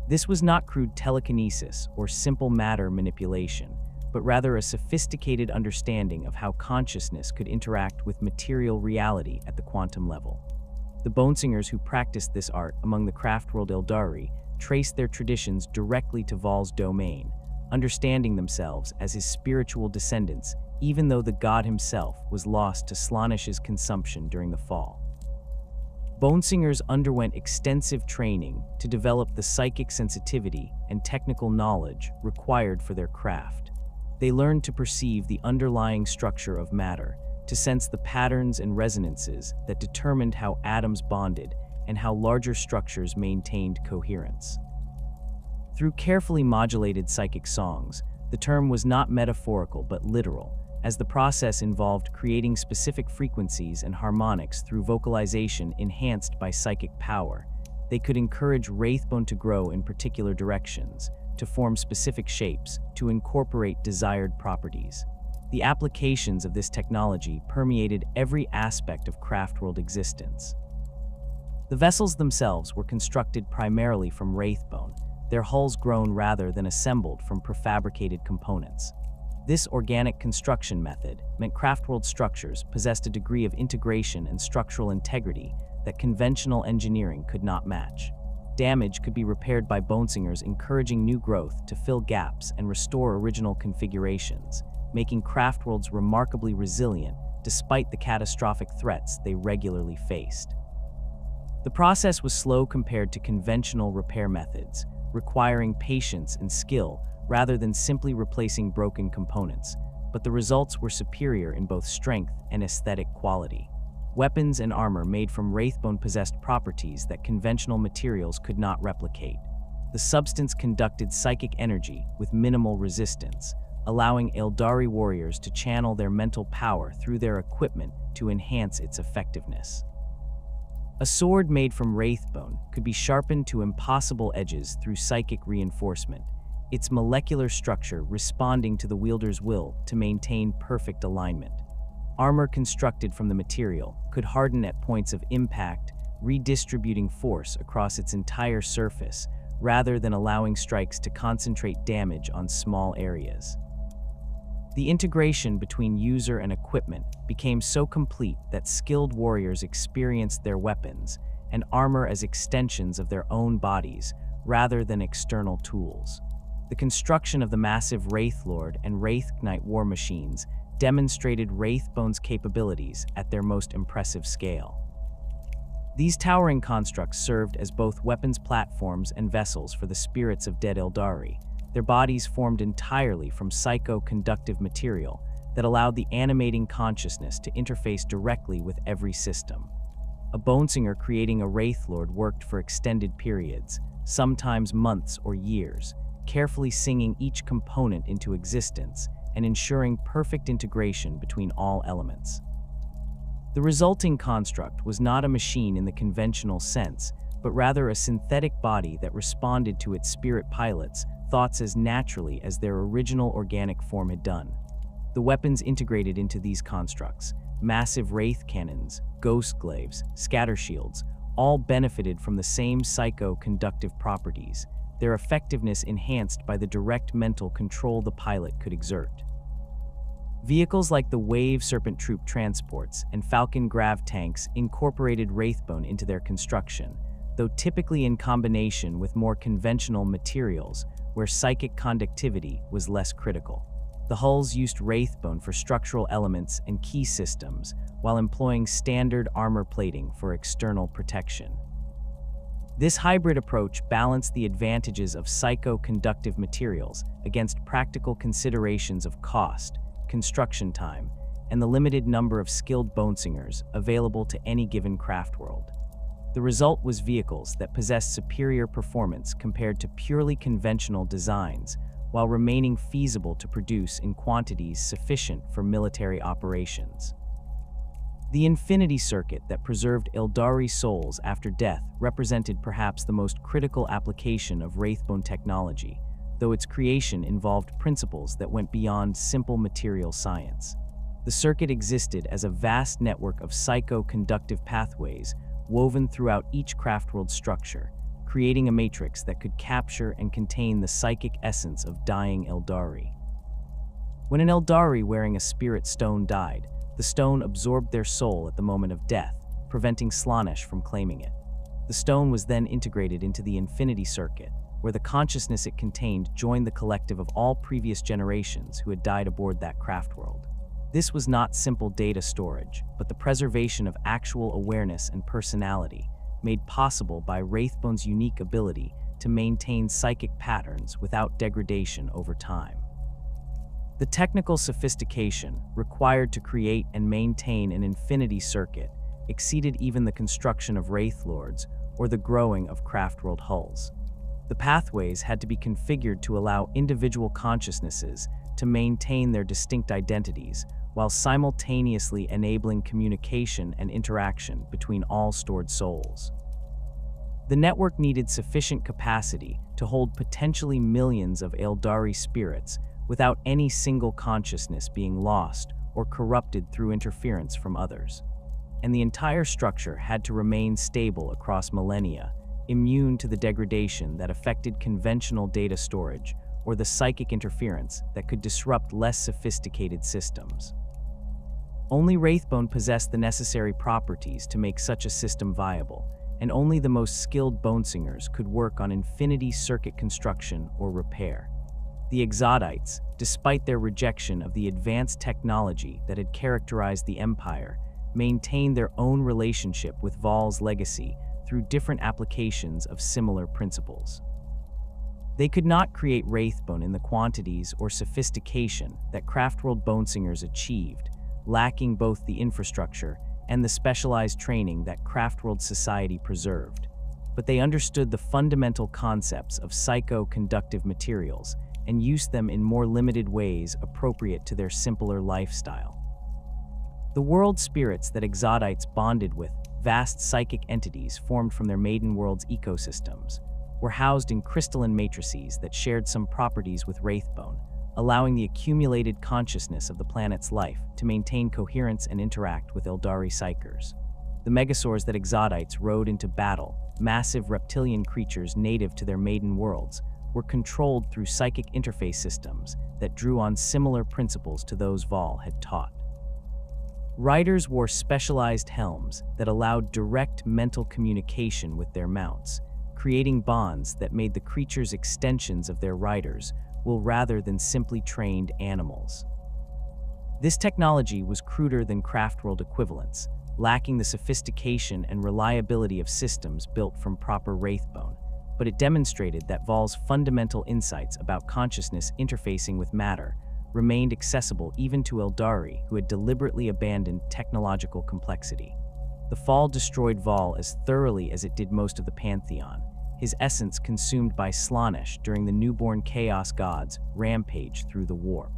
This was not crude telekinesis or simple matter manipulation, but rather a sophisticated understanding of how consciousness could interact with material reality at the quantum level. The bonesingers who practiced this art among the craftworld Aeldari traced their traditions directly to Vaul's domain, understanding themselves as his spiritual descendants even though the god himself was lost to Slaanesh's consumption during the fall. Bonesingers underwent extensive training to develop the psychic sensitivity and technical knowledge required for their craft. They learned to perceive the underlying structure of matter, to sense the patterns and resonances that determined how atoms bonded and how larger structures maintained coherence. Through carefully modulated psychic songs, the term was not metaphorical but literal, as the process involved creating specific frequencies and harmonics through vocalization enhanced by psychic power. They could encourage Wraithbone to grow in particular directions, to form specific shapes, to incorporate desired properties. The applications of this technology permeated every aspect of Craftworld existence. The vessels themselves were constructed primarily from Wraithbone, their hulls grown rather than assembled from prefabricated components. This organic construction method meant Craftworld structures possessed a degree of integration and structural integrity that conventional engineering could not match. Damage could be repaired by Bonesingers, encouraging new growth to fill gaps and restore original configurations, making Craftworlds remarkably resilient despite the catastrophic threats they regularly faced. The process was slow compared to conventional repair methods, requiring patience and skill rather than simply replacing broken components, but the results were superior in both strength and aesthetic quality. Weapons and armor made from Wraithbone possessed properties that conventional materials could not replicate. The substance conducted psychic energy with minimal resistance, allowing Aeldari warriors to channel their mental power through their equipment to enhance its effectiveness. A sword made from Wraithbone could be sharpened to impossible edges through psychic reinforcement, its molecular structure responding to the wielder's will to maintain perfect alignment. Armor constructed from the material could harden at points of impact, redistributing force across its entire surface rather than allowing strikes to concentrate damage on small areas. The integration between user and equipment became so complete that skilled warriors experienced their weapons and armor as extensions of their own bodies rather than external tools. The construction of the massive Wraithlord and Wraithknight war machines demonstrated Wraithbone's capabilities at their most impressive scale. These towering constructs served as both weapons platforms and vessels for the spirits of dead Aeldari. Their bodies formed entirely from psycho-conductive material that allowed the animating consciousness to interface directly with every system. A Bonesinger creating a Wraithlord worked for extended periods, sometimes months or years, carefully singing each component into existence and ensuring perfect integration between all elements. The resulting construct was not a machine in the conventional sense, but rather a synthetic body that responded to its spirit pilots' thoughts as naturally as their original organic form had done. The weapons integrated into these constructs, massive wraith cannons, ghost glaives, scatter shields, all benefited from the same psycho-conductive properties, their effectiveness enhanced by the direct mental control the pilot could exert. Vehicles like the Wave Serpent Troop transports and Falcon Grav tanks incorporated Wraithbone into their construction, though typically in combination with more conventional materials where psychic conductivity was less critical. The hulls used Wraithbone for structural elements and key systems, while employing standard armor plating for external protection. This hybrid approach balanced the advantages of psycho-conductive materials against practical considerations of cost, construction time, and the limited number of skilled Bonesingers available to any given Craftworld. The result was vehicles that possessed superior performance compared to purely conventional designs, while remaining feasible to produce in quantities sufficient for military operations. The Infinity Circuit that preserved Aeldari souls after death represented perhaps the most critical application of Wraithbone technology, though its creation involved principles that went beyond simple material science. The circuit existed as a vast network of psycho-conductive pathways woven throughout each Craftworld structure, creating a matrix that could capture and contain the psychic essence of dying Aeldari. When an Aeldari wearing a spirit stone died, the stone absorbed their soul at the moment of death, preventing Slaanesh from claiming it. The stone was then integrated into the Infinity Circuit, where the consciousness it contained joined the collective of all previous generations who had died aboard that Craftworld. This was not simple data storage, but the preservation of actual awareness and personality, made possible by Wraithbone's unique ability to maintain psychic patterns without degradation over time. The technical sophistication required to create and maintain an infinity circuit exceeded even the construction of Wraith Lords or the growing of Craftworld hulls. The pathways had to be configured to allow individual consciousnesses to maintain their distinct identities while simultaneously enabling communication and interaction between all stored souls. The network needed sufficient capacity to hold potentially millions of Aeldari spirits without any single consciousness being lost or corrupted through interference from others. And the entire structure had to remain stable across millennia, immune to the degradation that affected conventional data storage or the psychic interference that could disrupt less sophisticated systems. Only Wraithbone possessed the necessary properties to make such a system viable, and only the most skilled bonesingers could work on infinity circuit construction or repair. The Exodites, despite their rejection of the advanced technology that had characterized the Empire, maintained their own relationship with Vaul's legacy through different applications of similar principles. They could not create Wraithbone in the quantities or sophistication that Craftworld bonesingers achieved, lacking both the infrastructure and the specialized training that Craftworld society preserved. But they understood the fundamental concepts of psycho-conductive materials and used them in more limited ways appropriate to their simpler lifestyle. The world spirits that Exodites bonded with, vast psychic entities formed from their maiden world's ecosystems, were housed in crystalline matrices that shared some properties with Wraithbone, allowing the accumulated consciousness of the planet's life to maintain coherence and interact with Aeldari psychers. The megasaurs that Exodites rode into battle, massive reptilian creatures native to their maiden worlds, were controlled through psychic interface systems that drew on similar principles to those Vaul had taught. Riders wore specialized helms that allowed direct mental communication with their mounts, creating bonds that made the creatures extensions of their riders, rather than simply trained animals. This technology was cruder than Craftworld equivalents, lacking the sophistication and reliability of systems built from proper Wraithbone, but it demonstrated that Vaul's fundamental insights about consciousness interfacing with matter remained accessible even to Aeldari who had deliberately abandoned technological complexity. The fall destroyed Vaul as thoroughly as it did most of the Pantheon, his essence consumed by Slaanesh during the newborn Chaos God's rampage through the warp.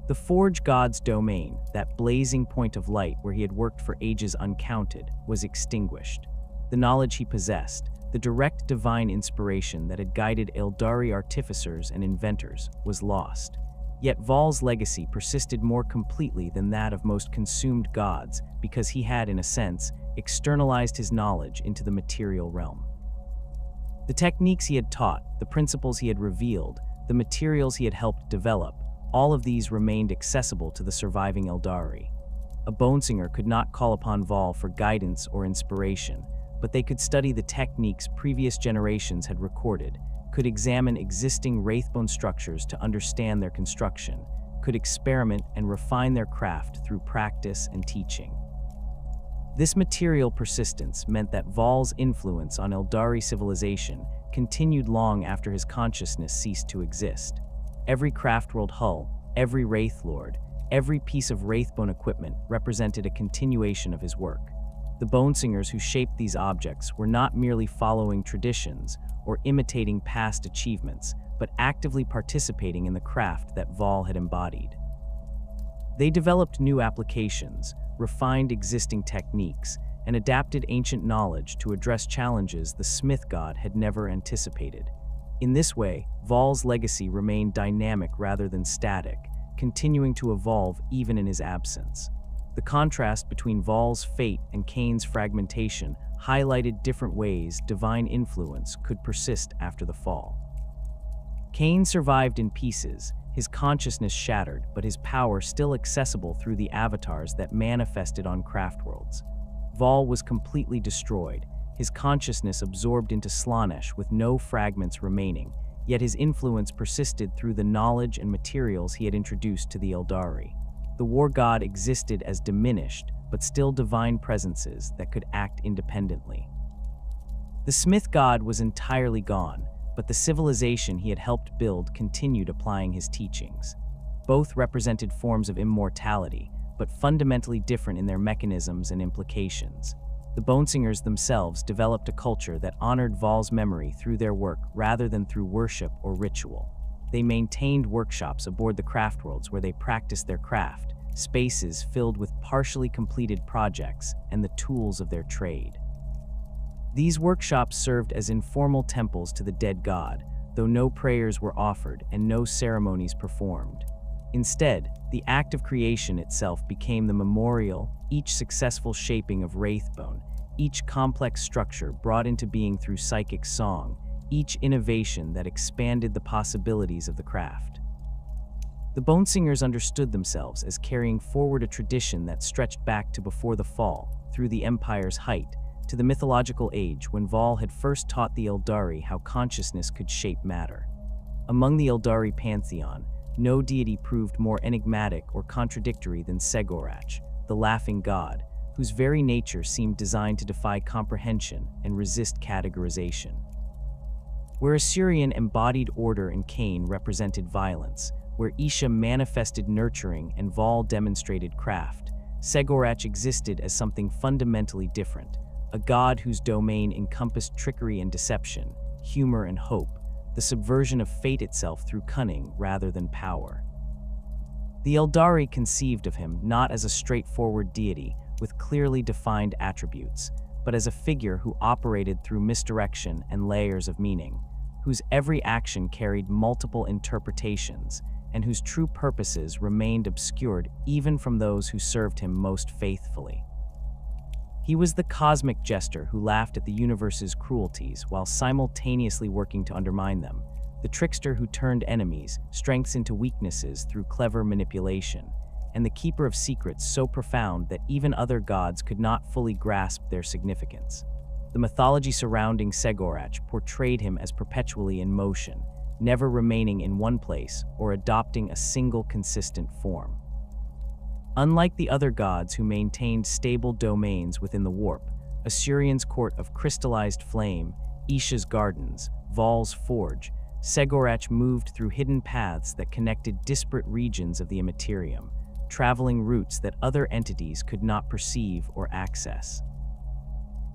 The Forge God's domain, that blazing point of light where he had worked for ages uncounted, was extinguished. The knowledge he possessed, the direct divine inspiration that had guided Aeldari artificers and inventors, was lost. Yet Vaul's legacy persisted more completely than that of most consumed gods because he had, in a sense, externalized his knowledge into the material realm. The techniques he had taught, the principles he had revealed, the materials he had helped develop, all of these remained accessible to the surviving Aeldari. A bonesinger could not call upon Vaul for guidance or inspiration, but they could study the techniques previous generations had recorded, could examine existing Wraithbone structures to understand their construction, could experiment and refine their craft through practice and teaching. This material persistence meant that Vaul's influence on Aeldari civilization continued long after his consciousness ceased to exist. Every Craftworld hull, every Wraith Lord, every piece of Wraithbone equipment represented a continuation of his work. The bonesingers who shaped these objects were not merely following traditions or imitating past achievements, but actively participating in the craft that Vaul had embodied. They developed new applications, refined existing techniques, and adapted ancient knowledge to address challenges the Smith God had never anticipated. In this way, Vaul's legacy remained dynamic rather than static, continuing to evolve even in his absence. The contrast between Vaul's fate and Khaine's fragmentation highlighted different ways divine influence could persist after the fall. Khaine survived in pieces, his consciousness shattered, but his power still accessible through the avatars that manifested on Craftworlds. Vaul was completely destroyed, his consciousness absorbed into Slaanesh with no fragments remaining, yet his influence persisted through the knowledge and materials he had introduced to the Aeldari. the war god existed as diminished, but still divine presences that could act independently. The smith god was entirely gone, but the civilization he had helped build continued applying his teachings. Both represented forms of immortality, but fundamentally different in their mechanisms and implications. The Bonesingers themselves developed a culture that honored Vaul's memory through their work rather than through worship or ritual. They maintained workshops aboard the craftworlds where they practiced their craft, spaces filled with partially completed projects and the tools of their trade. These workshops served as informal temples to the dead god, though no prayers were offered and no ceremonies performed. Instead, the act of creation itself became the memorial, each successful shaping of Wraithbone, each complex structure brought into being through psychic song, each innovation that expanded the possibilities of the craft. The Bonesingers understood themselves as carrying forward a tradition that stretched back to before the fall, through the Empire's height, to the mythological age when Vaul had first taught the Aeldari how consciousness could shape matter. Among the Aeldari Pantheon, no deity proved more enigmatic or contradictory than Segorach, the laughing god, whose very nature seemed designed to defy comprehension and resist categorization. Where Asuryan embodied order and Khaine represented violence, where Isha manifested nurturing and Vaul demonstrated craft, Segorach existed as something fundamentally different, a god whose domain encompassed trickery and deception, humor and hope, the subversion of fate itself through cunning rather than power. The Aeldari conceived of him not as a straightforward deity with clearly defined attributes, but as a figure who operated through misdirection and layers of meaning, whose every action carried multiple interpretations, and whose true purposes remained obscured even from those who served him most faithfully. He was the cosmic jester who laughed at the universe's cruelties while simultaneously working to undermine them, the trickster who turned enemies' strengths into weaknesses through clever manipulation, and the keeper of secrets so profound that even other gods could not fully grasp their significance. The mythology surrounding Segorach portrayed him as perpetually in motion, never remaining in one place or adopting a single consistent form. Unlike the other gods who maintained stable domains within the warp, Asuryan's court of crystallized flame, Isha's gardens, Vaul's forge, Segorach moved through hidden paths that connected disparate regions of the immaterium, traveling routes that other entities could not perceive or access.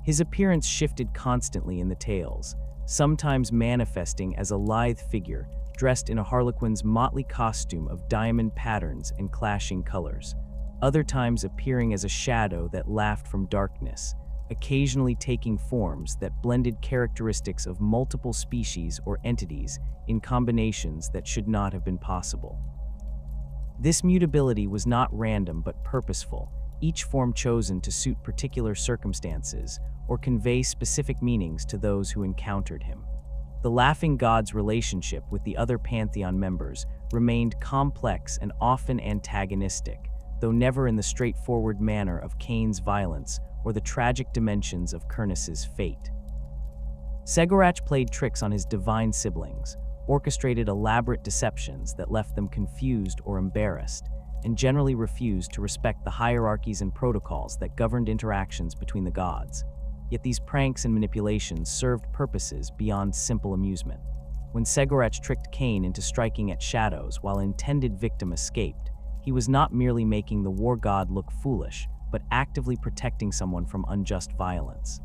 His appearance shifted constantly in the tales, sometimes manifesting as a lithe figure dressed in a harlequin's motley costume of diamond patterns and clashing colors, other times appearing as a shadow that laughed from darkness, occasionally taking forms that blended characteristics of multiple species or entities in combinations that should not have been possible. This mutability was not random but purposeful, each form chosen to suit particular circumstances or convey specific meanings to those who encountered him. The Laughing God's relationship with the other Pantheon members remained complex and often antagonistic, though never in the straightforward manner of Khaine's violence or the tragic dimensions of Kurnus' fate. Segorach played tricks on his divine siblings, orchestrated elaborate deceptions that left them confused or embarrassed, and generally refused to respect the hierarchies and protocols that governed interactions between the gods. Yet these pranks and manipulations served purposes beyond simple amusement. When Segorach tricked Khaine into striking at shadows while an intended victim escaped, he was not merely making the war god look foolish, but actively protecting someone from unjust violence.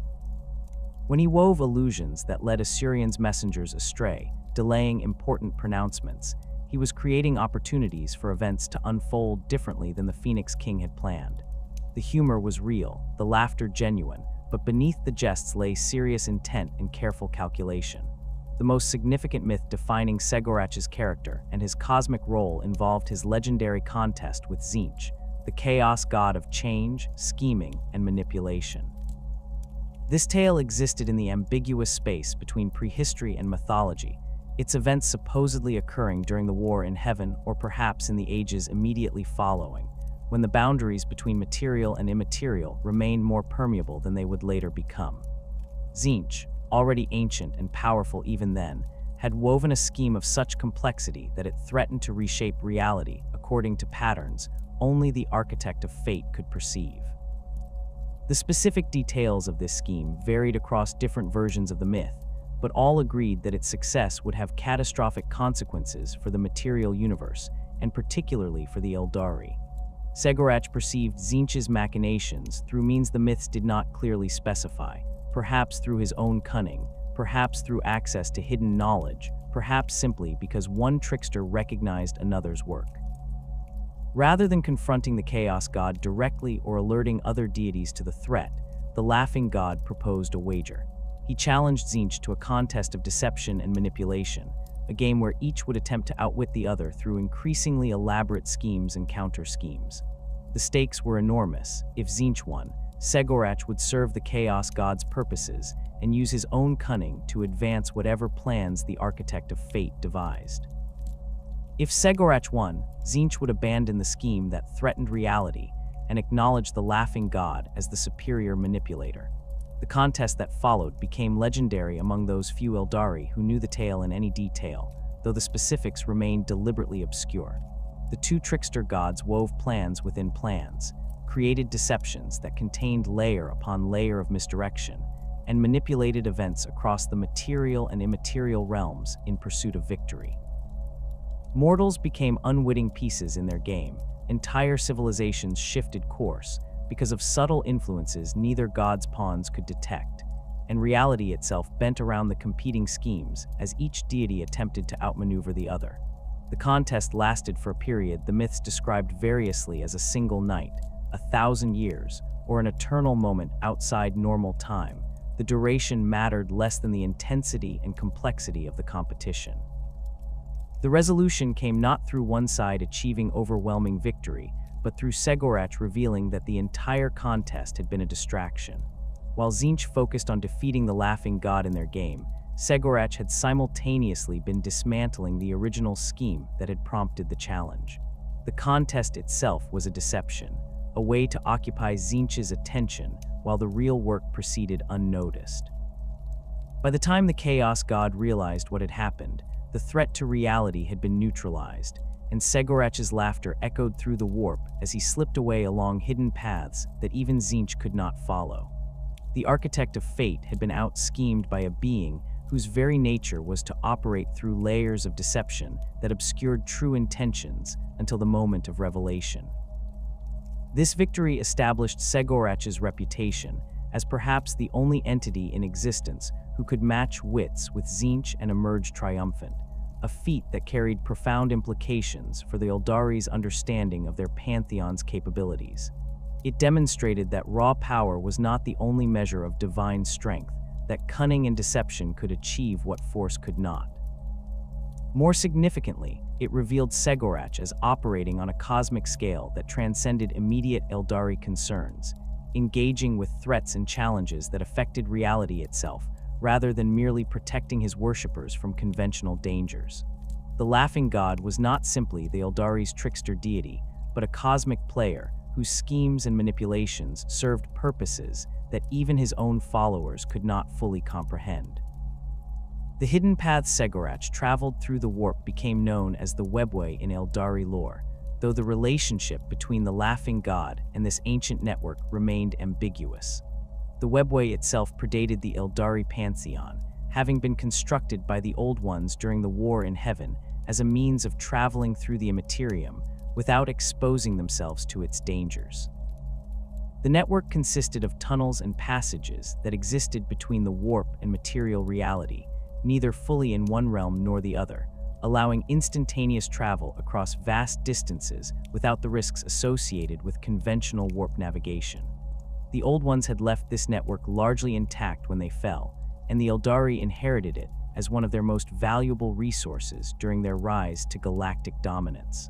When he wove illusions that led Asuryan's messengers astray, delaying important pronouncements, he was creating opportunities for events to unfold differently than the Phoenix King had planned. The humor was real, the laughter genuine, but beneath the jests lay serious intent and careful calculation. The most significant myth defining Segorach's character and his cosmic role involved his legendary contest with Tzeentch, the chaos god of change, scheming, and manipulation. This tale existed in the ambiguous space between prehistory and mythology, its events supposedly occurring during the war in heaven or perhaps in the ages immediately following, when the boundaries between material and immaterial remained more permeable than they would later become. Tzeentch, already ancient and powerful even then, had woven a scheme of such complexity that it threatened to reshape reality according to patterns only the architect of fate could perceive. The specific details of this scheme varied across different versions of the myth, but all agreed that its success would have catastrophic consequences for the material universe, and particularly for the Aeldari. Segorach perceived Tzeentch's machinations through means the myths did not clearly specify, perhaps through his own cunning, perhaps through access to hidden knowledge, perhaps simply because one trickster recognized another's work. Rather than confronting the Chaos God directly or alerting other deities to the threat, the Laughing God proposed a wager. He challenged Tzeentch to a contest of deception and manipulation, a game where each would attempt to outwit the other through increasingly elaborate schemes and counter-schemes. The stakes were enormous. If Tzeentch won, Segorach would serve the Chaos God's purposes and use his own cunning to advance whatever plans the Architect of Fate devised. If Segorach won, Tzeentch would abandon the scheme that threatened reality and acknowledge the Laughing God as the superior manipulator. The contest that followed became legendary among those few Aeldari who knew the tale in any detail, though the specifics remained deliberately obscure. The two trickster gods wove plans within plans, created deceptions that contained layer upon layer of misdirection, and manipulated events across the material and immaterial realms in pursuit of victory. Mortals became unwitting pieces in their game. Entire civilizations shifted course because of subtle influences neither god's pawns could detect, and reality itself bent around the competing schemes as each deity attempted to outmaneuver the other. The contest lasted for a period the myths described variously as a single night, 1,000 years, or an eternal moment outside normal time. The duration mattered less than the intensity and complexity of the competition. The resolution came not through one side achieving overwhelming victory, but through Segorach revealing that the entire contest had been a distraction. While Tzeentch focused on defeating the Laughing God in their game, Segorach had simultaneously been dismantling the original scheme that had prompted the challenge. The contest itself was a deception, a way to occupy Tzeentch's attention while the real work proceeded unnoticed. By the time the Chaos God realized what had happened, the threat to reality had been neutralized, and Segorach's laughter echoed through the warp as he slipped away along hidden paths that even Tzeentch could not follow. The Architect of Fate had been out-schemed by a being whose very nature was to operate through layers of deception that obscured true intentions until the moment of revelation. This victory established Segorach's reputation as perhaps the only entity in existence who could match wits with Tzeentch and emerge triumphant, a feat that carried profound implications for the Aeldari's understanding of their Pantheon's capabilities. It demonstrated that raw power was not the only measure of divine strength, that cunning and deception could achieve what force could not. More significantly, it revealed Segorach as operating on a cosmic scale that transcended immediate Aeldari concerns, engaging with threats and challenges that affected reality itself, rather than merely protecting his worshippers from conventional dangers. The Laughing God was not simply the Aeldari's trickster deity, but a cosmic player whose schemes and manipulations served purposes that even his own followers could not fully comprehend. The hidden path Segorach traveled through the warp became known as the Webway in Aeldari lore, though the relationship between the Laughing God and this ancient network remained ambiguous. The Webway itself predated the Aeldari Pantheon, having been constructed by the Old Ones during the War in Heaven as a means of traveling through the Immaterium without exposing themselves to its dangers. The network consisted of tunnels and passages that existed between the warp and material reality, neither fully in one realm nor the other, allowing instantaneous travel across vast distances without the risks associated with conventional warp navigation. The Old Ones had left this network largely intact when they fell, and the Aeldari inherited it as one of their most valuable resources during their rise to galactic dominance.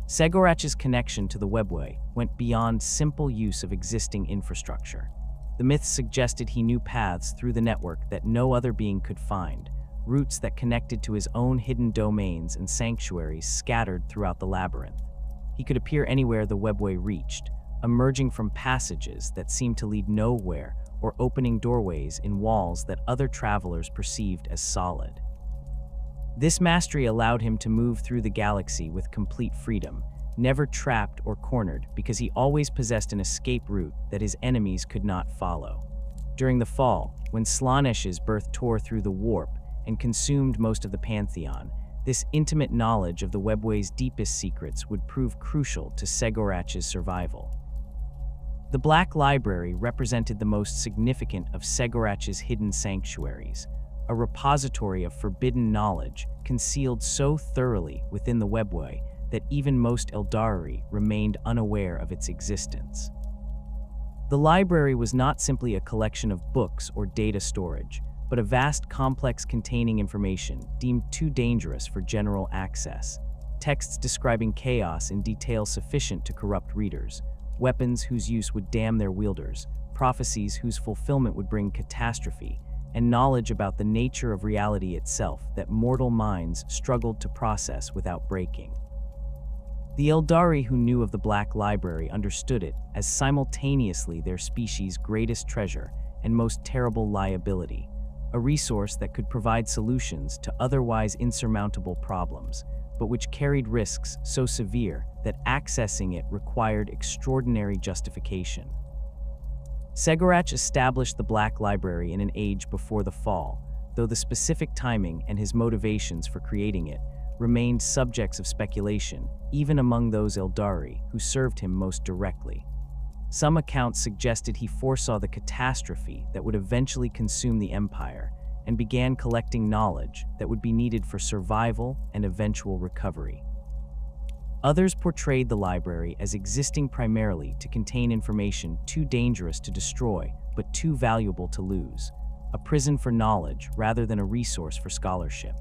Segorach's connection to the Webway went beyond simple use of existing infrastructure. The myths suggested he knew paths through the network that no other being could find, routes that connected to his own hidden domains and sanctuaries scattered throughout the labyrinth. He could appear anywhere the Webway reached, emerging from passages that seemed to lead nowhere or opening doorways in walls that other travelers perceived as solid. This mastery allowed him to move through the galaxy with complete freedom, never trapped or cornered because he always possessed an escape route that his enemies could not follow. During the fall, when Slaaneş's birth tore through the warp and consumed most of the Pantheon, this intimate knowledge of the webway's deepest secrets would prove crucial to Segorach's survival. The Black Library represented the most significant of Segorach's hidden sanctuaries, a repository of forbidden knowledge concealed so thoroughly within the webway that even most Aeldari remained unaware of its existence. The library was not simply a collection of books or data storage, but a vast complex containing information deemed too dangerous for general access, texts describing chaos in detail sufficient to corrupt readers, weapons whose use would damn their wielders, prophecies whose fulfillment would bring catastrophe, and knowledge about the nature of reality itself that mortal minds struggled to process without breaking. The Aeldari who knew of the Black Library understood it as simultaneously their species' greatest treasure and most terrible liability, a resource that could provide solutions to otherwise insurmountable problems, but which carried risks so severe that accessing it required extraordinary justification. Segorach established the Black Library in an age before the Fall, though the specific timing and his motivations for creating it remained subjects of speculation, even among those Aeldari who served him most directly. Some accounts suggested he foresaw the catastrophe that would eventually consume the Empire and began collecting knowledge that would be needed for survival and eventual recovery. Others portrayed the library as existing primarily to contain information too dangerous to destroy but too valuable to lose, a prison for knowledge rather than a resource for scholarship.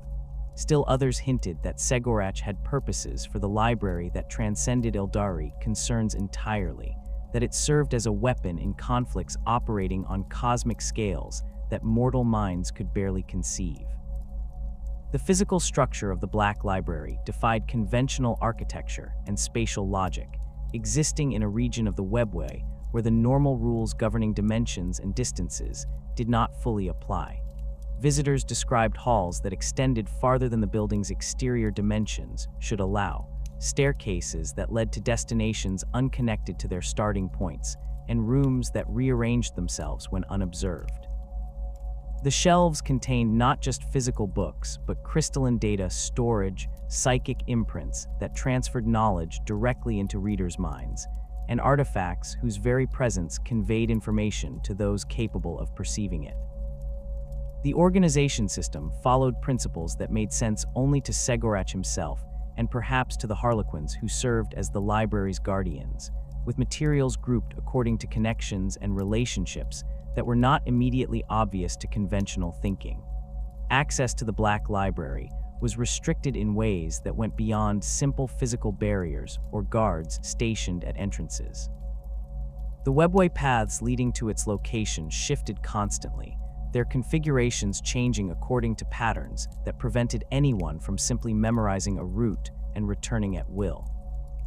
Still others hinted that Segorach had purposes for the library that transcended Aeldari concerns entirely, that it served as a weapon in conflicts operating on cosmic scales that mortal minds could barely conceive. The physical structure of the Black Library defied conventional architecture and spatial logic, existing in a region of the webway where the normal rules governing dimensions and distances did not fully apply. Visitors described halls that extended farther than the building's exterior dimensions should allow, staircases that led to destinations unconnected to their starting points, and rooms that rearranged themselves when unobserved. The shelves contained not just physical books, but crystalline data storage, psychic imprints that transferred knowledge directly into readers' minds, and artifacts whose very presence conveyed information to those capable of perceiving it. The organization system followed principles that made sense only to Segorach himself, and perhaps to the Harlequins who served as the library's guardians, with materials grouped according to connections and relationships that were not immediately obvious to conventional thinking. Access to the Black Library was restricted in ways that went beyond simple physical barriers or guards stationed at entrances. The webway paths leading to its location shifted constantly, their configurations changing according to patterns that prevented anyone from simply memorizing a route and returning at will.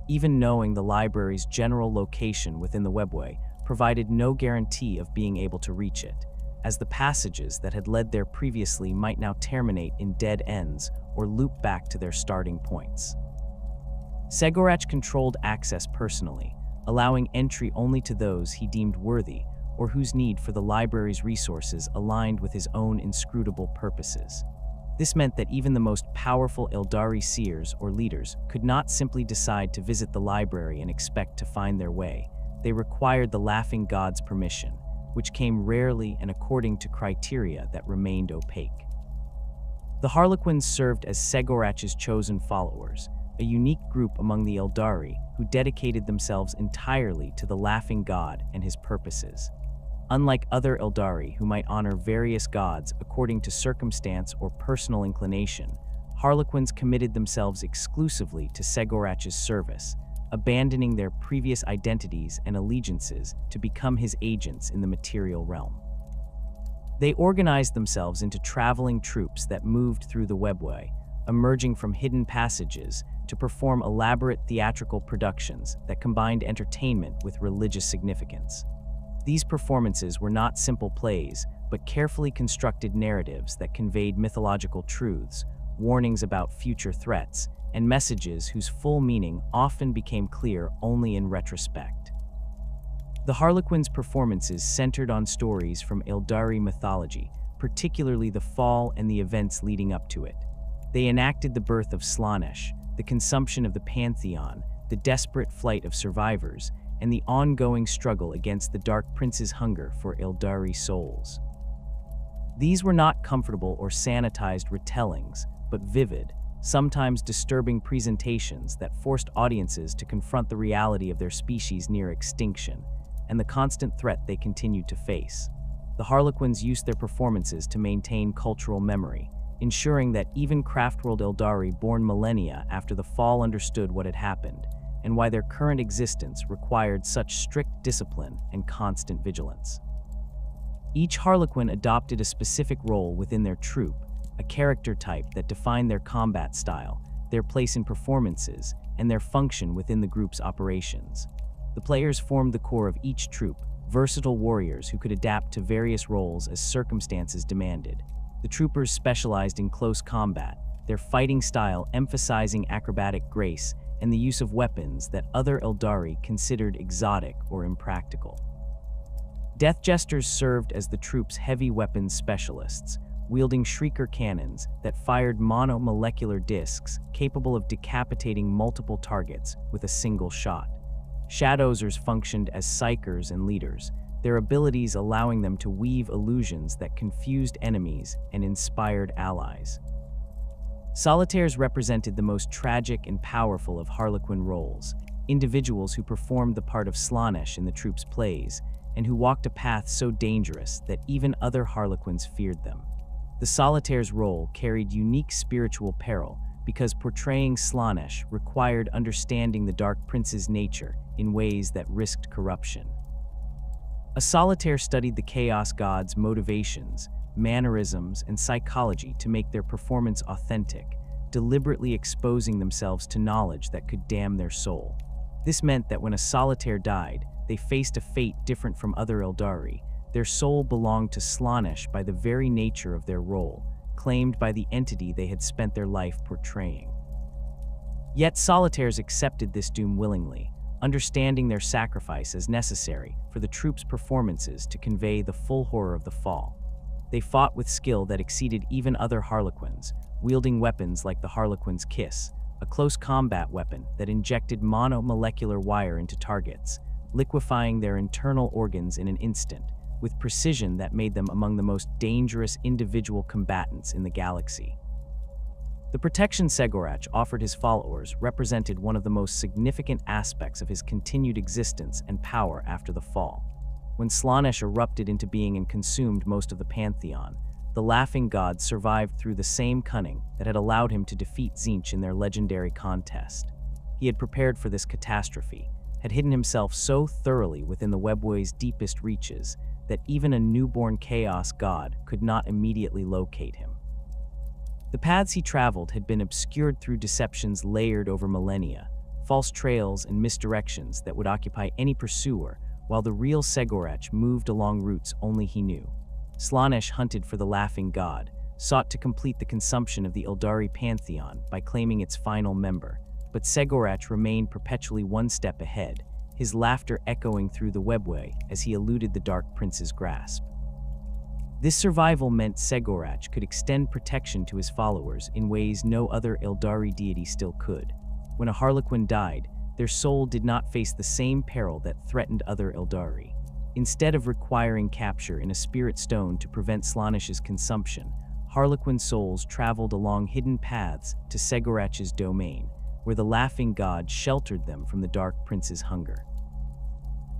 Even knowing the library's general location within the webway provided no guarantee of being able to reach it, as the passages that had led there previously might now terminate in dead ends or loop back to their starting points. Segorach controlled access personally, allowing entry only to those he deemed worthy or whose need for the library's resources aligned with his own inscrutable purposes. This meant that even the most powerful Aeldari seers or leaders could not simply decide to visit the library and expect to find their way. They required the Laughing God's permission, which came rarely and according to criteria that remained opaque. The Harlequins served as Segorach's chosen followers, a unique group among the Aeldari who dedicated themselves entirely to the Laughing God and his purposes. Unlike other Aeldari who might honor various gods according to circumstance or personal inclination, Harlequins committed themselves exclusively to Segorach's service, abandoning their previous identities and allegiances to become his agents in the material realm. They organized themselves into traveling troops that moved through the webway, emerging from hidden passages to perform elaborate theatrical productions that combined entertainment with religious significance. These performances were not simple plays, but carefully constructed narratives that conveyed mythological truths, warnings about future threats, and messages whose full meaning often became clear only in retrospect. The Harlequins' performances centered on stories from Aeldari mythology, particularly the fall and the events leading up to it. They enacted the birth of Slaanesh, the consumption of the Pantheon, the desperate flight of survivors, and the ongoing struggle against the Dark Prince's hunger for Aeldari souls. These were not comfortable or sanitized retellings, but vivid, sometimes disturbing presentations that forced audiences to confront the reality of their species' near extinction and the constant threat they continued to face. The Harlequins used their performances to maintain cultural memory, ensuring that even Craftworld Aeldari born millennia after the fall understood what had happened and why their current existence required such strict discipline and constant vigilance. Each Harlequin adopted a specific role within their troupe, a character type that defined their combat style, their place in performances, and their function within the group's operations. The players formed the core of each troupe, versatile warriors who could adapt to various roles as circumstances demanded. The troopers specialized in close combat, their fighting style emphasizing acrobatic grace and the use of weapons that other Aeldari considered exotic or impractical. Death Jesters served as the troop's heavy weapons specialists, wielding shrieker cannons that fired monomolecular discs capable of decapitating multiple targets with a single shot. Shadowsers functioned as psychers and leaders, their abilities allowing them to weave illusions that confused enemies and inspired allies. Solitaires represented the most tragic and powerful of Harlequin roles, individuals who performed the part of Slaanesh in the troupe's plays, and who walked a path so dangerous that even other Harlequins feared them. The Solitaire's role carried unique spiritual peril because portraying Slaanesh required understanding the Dark Prince's nature in ways that risked corruption. A Solitaire studied the Chaos God's motivations, mannerisms, and psychology to make their performance authentic, deliberately exposing themselves to knowledge that could damn their soul. This meant that when a Solitaire died, they faced a fate different from other Aeldari. Their soul belonged to Slaanesh by the very nature of their role, claimed by the entity they had spent their life portraying. Yet Solitaires accepted this doom willingly, understanding their sacrifice as necessary for the troupe's performances to convey the full horror of the fall. They fought with skill that exceeded even other Harlequins, wielding weapons like the Harlequin's Kiss, a close combat weapon that injected monomolecular wire into targets, liquefying their internal organs in an instant, with precision that made them among the most dangerous individual combatants in the galaxy. The protection Segorach offered his followers represented one of the most significant aspects of his continued existence and power after the fall. When Slaanesh erupted into being and consumed most of the Pantheon, the Laughing God survived through the same cunning that had allowed him to defeat Tzeentch in their legendary contest. He had prepared for this catastrophe, had hidden himself so thoroughly within the webway's deepest reaches that even a newborn Chaos God could not immediately locate him. The paths he traveled had been obscured through deceptions layered over millennia, false trails and misdirections that would occupy any pursuer, while the real Segorach moved along routes only he knew. Slaanesh hunted for the Laughing God, sought to complete the consumption of the Aeldari Pantheon by claiming its final member, but Segorach remained perpetually one step ahead, his laughter echoing through the webway as he eluded the Dark Prince's grasp. This survival meant Segorach could extend protection to his followers in ways no other Aeldari deity still could. When a Harlequin died, their soul did not face the same peril that threatened other Aeldari. Instead of requiring capture in a spirit stone to prevent Slaanesh's consumption, Harlequin souls traveled along hidden paths to Segorach's domain, where the Laughing God sheltered them from the Dark Prince's hunger.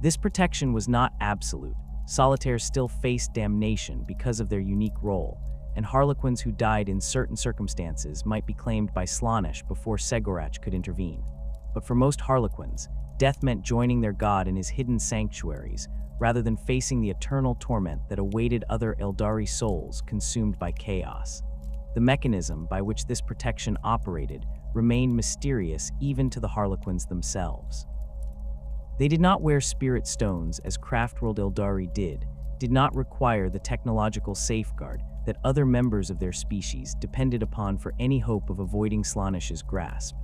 This protection was not absolute. Solitaires still faced damnation because of their unique role, and Harlequins who died in certain circumstances might be claimed by Slaanesh before Segorach could intervene. But for most Harlequins, death meant joining their god in his hidden sanctuaries, rather than facing the eternal torment that awaited other Aeldari souls consumed by chaos. The mechanism by which this protection operated remained mysterious even to the Harlequins themselves. They did not wear spirit stones as Craftworld Aeldari did not require the technological safeguard that other members of their species depended upon for any hope of avoiding Slaanesh's grasp.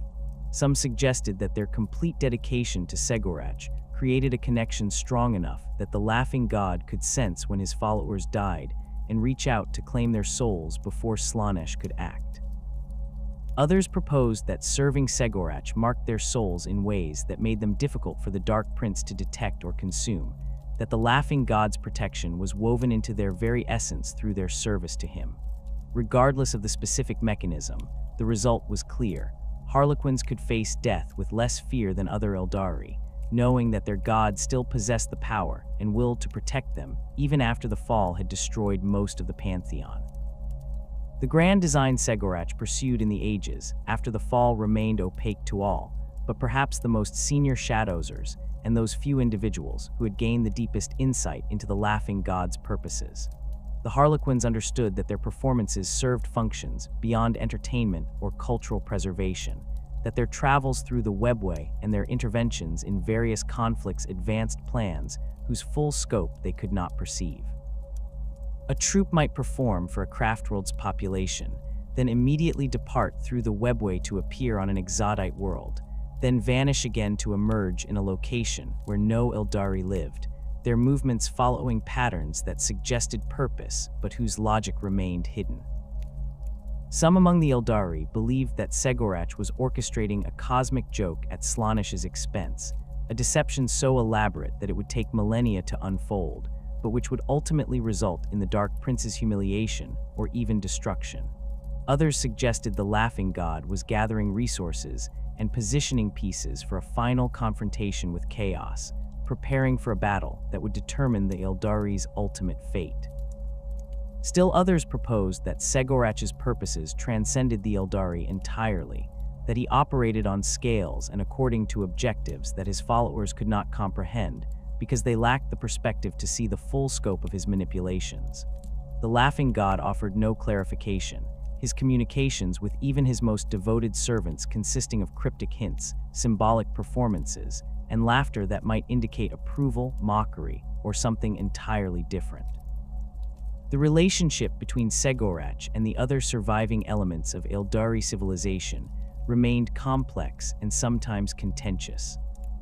Some suggested that their complete dedication to Segorach created a connection strong enough that the laughing god could sense when his followers died and reach out to claim their souls before Slaanesh could act. Others proposed that serving Segorach marked their souls in ways that made them difficult for the Dark Prince to detect or consume, that the laughing god's protection was woven into their very essence through their service to him. Regardless of the specific mechanism, the result was clear. Harlequins could face death with less fear than other Aeldari, knowing that their god still possessed the power and will to protect them even after the fall had destroyed most of the Pantheon. The grand design Segorach pursued in the ages after the fall remained opaque to all, but perhaps the most senior Shadowsers and those few individuals who had gained the deepest insight into the laughing god's purposes. The Harlequins understood that their performances served functions beyond entertainment or cultural preservation, that their travels through the webway and their interventions in various conflicts advanced plans whose full scope they could not perceive. A troop might perform for a craftworld's population, then immediately depart through the webway to appear on an exodite world, then vanish again to emerge in a location where no Aeldari lived, their movements following patterns that suggested purpose but whose logic remained hidden. Some among the Aeldari believed that Segorach was orchestrating a cosmic joke at Slaanesh's expense, a deception so elaborate that it would take millennia to unfold, but which would ultimately result in the Dark Prince's humiliation or even destruction. Others suggested the laughing god was gathering resources and positioning pieces for a final confrontation with chaos, preparing for a battle that would determine the Aeldari's ultimate fate. Still others proposed that Segorach's purposes transcended the Aeldari entirely, that he operated on scales and according to objectives that his followers could not comprehend because they lacked the perspective to see the full scope of his manipulations. The laughing god offered no clarification, his communications with even his most devoted servants consisting of cryptic hints, symbolic performances, and laughter that might indicate approval, mockery, or something entirely different. The relationship between Segorach and the other surviving elements of Aeldari civilization remained complex and sometimes contentious.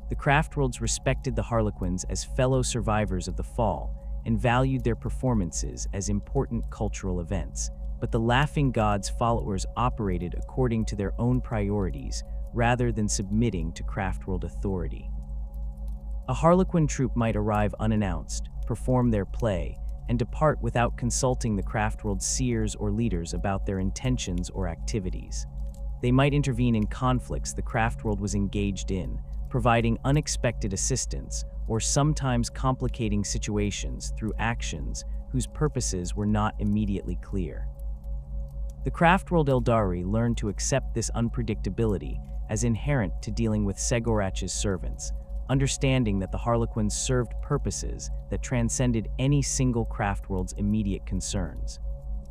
The craftworlds respected the Harlequins as fellow survivors of the fall and valued their performances as important cultural events, but the laughing god's followers operated according to their own priorities rather than submitting to craftworld authority. A Harlequin troop might arrive unannounced, perform their play, and depart without consulting the craftworld's seers or leaders about their intentions or activities. They might intervene in conflicts the craftworld was engaged in, providing unexpected assistance or sometimes complicating situations through actions whose purposes were not immediately clear. The craftworld Aeldari learned to accept this unpredictability as inherent to dealing with Segorach's servants, understanding that the Harlequins served purposes that transcended any single craftworld's immediate concerns.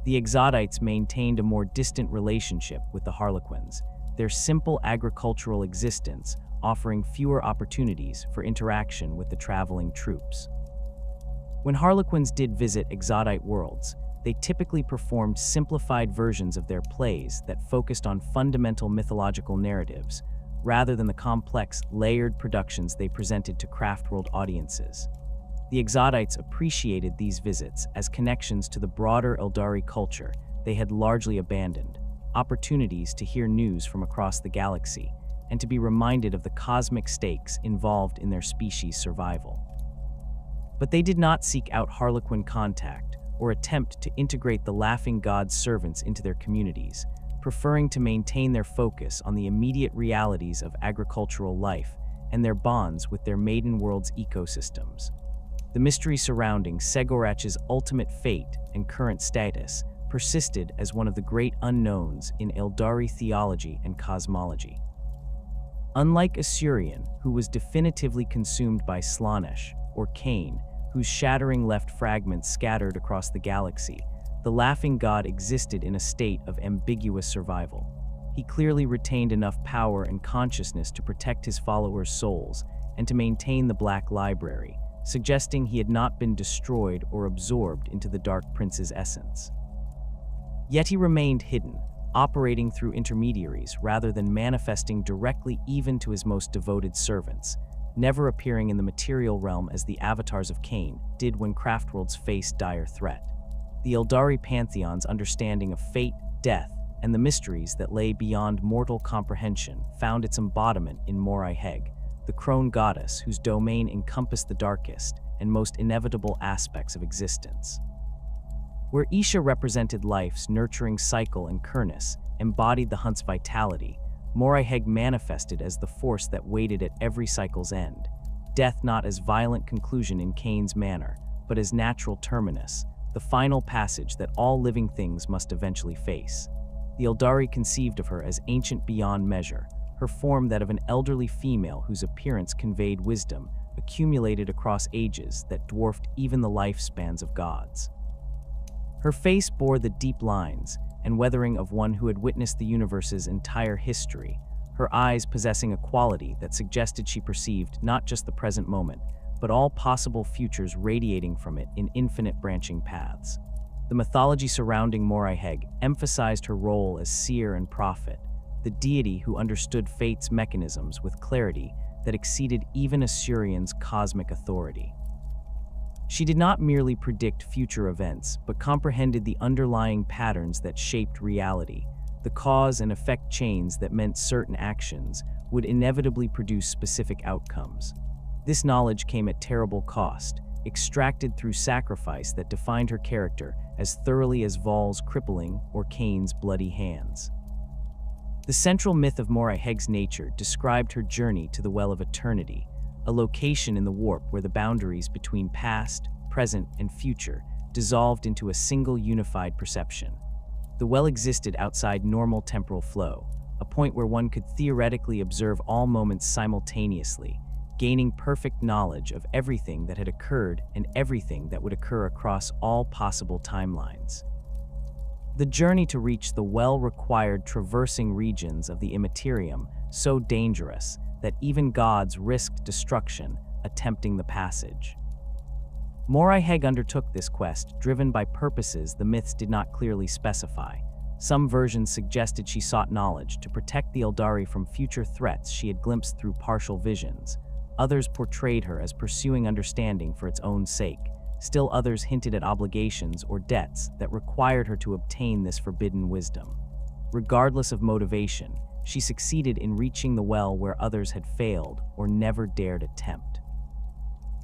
The Exodites maintained a more distant relationship with the Harlequins, their simple agricultural existence offering fewer opportunities for interaction with the traveling troops. When Harlequins did visit Exodite worlds, they typically performed simplified versions of their plays that focused on fundamental mythological narratives, rather than the complex, layered productions they presented to craftworld audiences. The Exodites appreciated these visits as connections to the broader Aeldari culture they had largely abandoned, opportunities to hear news from across the galaxy, and to be reminded of the cosmic stakes involved in their species' survival. But they did not seek out Harlequin contact or attempt to integrate the laughing god's servants into their communities, preferring to maintain their focus on the immediate realities of agricultural life and their bonds with their maiden world's ecosystems. The mystery surrounding Segorach's ultimate fate and current status persisted as one of the great unknowns in Aeldari theology and cosmology. Unlike Asuryan, who was definitively consumed by Slaanesh, or Khaine, whose shattering left fragments scattered across the galaxy, the laughing god existed in a state of ambiguous survival. He clearly retained enough power and consciousness to protect his followers' souls and to maintain the Black Library, suggesting he had not been destroyed or absorbed into the Dark Prince's essence. Yet he remained hidden, operating through intermediaries rather than manifesting directly even to his most devoted servants, never appearing in the material realm as the avatars of Khaine did when craftworlds faced dire threat. The Aeldari Pantheon's understanding of fate, death, and the mysteries that lay beyond mortal comprehension found its embodiment in Moriheg, the crone goddess whose domain encompassed the darkest and most inevitable aspects of existence. Where Isha represented life's nurturing cycle and Kurnus embodied the hunt's vitality, Moriheg manifested as the force that waited at every cycle's end, death not as violent conclusion in Khaine's manner, but as natural terminus, the final passage that all living things must eventually face. The Aeldari conceived of her as ancient beyond measure, her form that of an elderly female whose appearance conveyed wisdom, accumulated across ages that dwarfed even the lifespans of gods. Her face bore the deep lines and weathering of one who had witnessed the universe's entire history, her eyes possessing a quality that suggested she perceived not just the present moment, but all possible futures radiating from it in infinite branching paths. The mythology surrounding Moriheg emphasized her role as seer and prophet, the deity who understood fate's mechanisms with clarity that exceeded even Asuryan's cosmic authority. She did not merely predict future events, but comprehended the underlying patterns that shaped reality, the cause and effect chains that meant certain actions would inevitably produce specific outcomes. This knowledge came at terrible cost, extracted through sacrifice that defined her character as thoroughly as Vaul's crippling or Khaine's bloody hands. The central myth of Moriheg's nature described her journey to the Well of Eternity, a location in the warp where the boundaries between past, present, and future dissolved into a single unified perception. The well existed outside normal temporal flow, a point where one could theoretically observe all moments simultaneously, gaining perfect knowledge of everything that had occurred and everything that would occur across all possible timelines. The journey to reach the well required traversing regions of the immaterium so dangerous that even gods risked destruction attempting the passage. Moriheg undertook this quest, driven by purposes the myths did not clearly specify. Some versions suggested she sought knowledge to protect the Aeldari from future threats she had glimpsed through partial visions. Others portrayed her as pursuing understanding for its own sake. Still others hinted at obligations or debts that required her to obtain this forbidden wisdom. Regardless of motivation, she succeeded in reaching the well where others had failed or never dared attempt.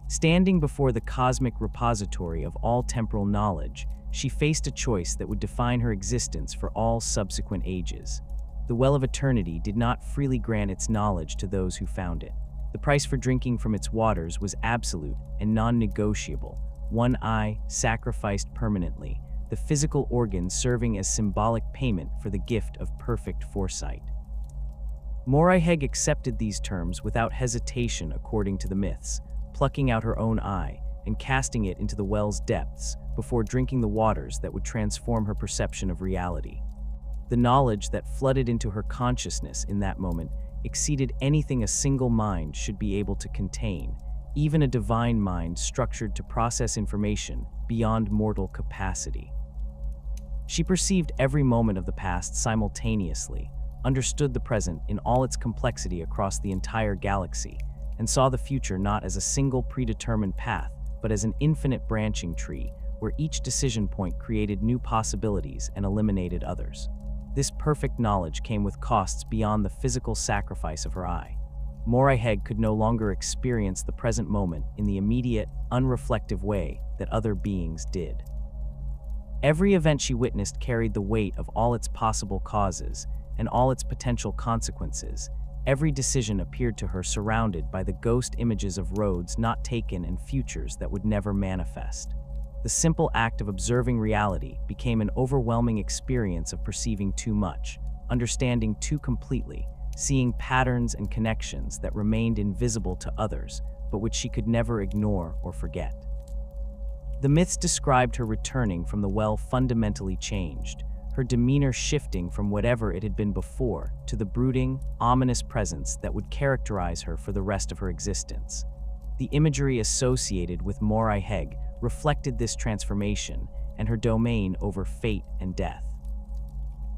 Standing before the cosmic repository of all temporal knowledge, she faced a choice that would define her existence for all subsequent ages. The Well of Eternity did not freely grant its knowledge to those who found it. The price for drinking from its waters was absolute and non-negotiable, one eye sacrificed permanently, the physical organ serving as symbolic payment for the gift of perfect foresight. Moriheg accepted these terms without hesitation according to the myths, plucking out her own eye and casting it into the well's depths before drinking the waters that would transform her perception of reality. The knowledge that flooded into her consciousness in that moment exceeded anything a single mind should be able to contain, even a divine mind structured to process information beyond mortal capacity. She perceived every moment of the past simultaneously, understood the present in all its complexity across the entire galaxy, and saw the future not as a single predetermined path, but as an infinite branching tree where each decision point created new possibilities and eliminated others. This perfect knowledge came with costs beyond the physical sacrifice of her eye. Moriheg could no longer experience the present moment in the immediate, unreflective way that other beings did. Every event she witnessed carried the weight of all its possible causes and all its potential consequences. Every decision appeared to her surrounded by the ghost images of roads not taken and futures that would never manifest. The simple act of observing reality became an overwhelming experience of perceiving too much, understanding too completely, seeing patterns and connections that remained invisible to others, but which she could never ignore or forget. The myths described her returning from the well fundamentally changed, her demeanor shifting from whatever it had been before to the brooding, ominous presence that would characterize her for the rest of her existence. The imagery associated with Moriheg reflected this transformation and her domain over fate and death.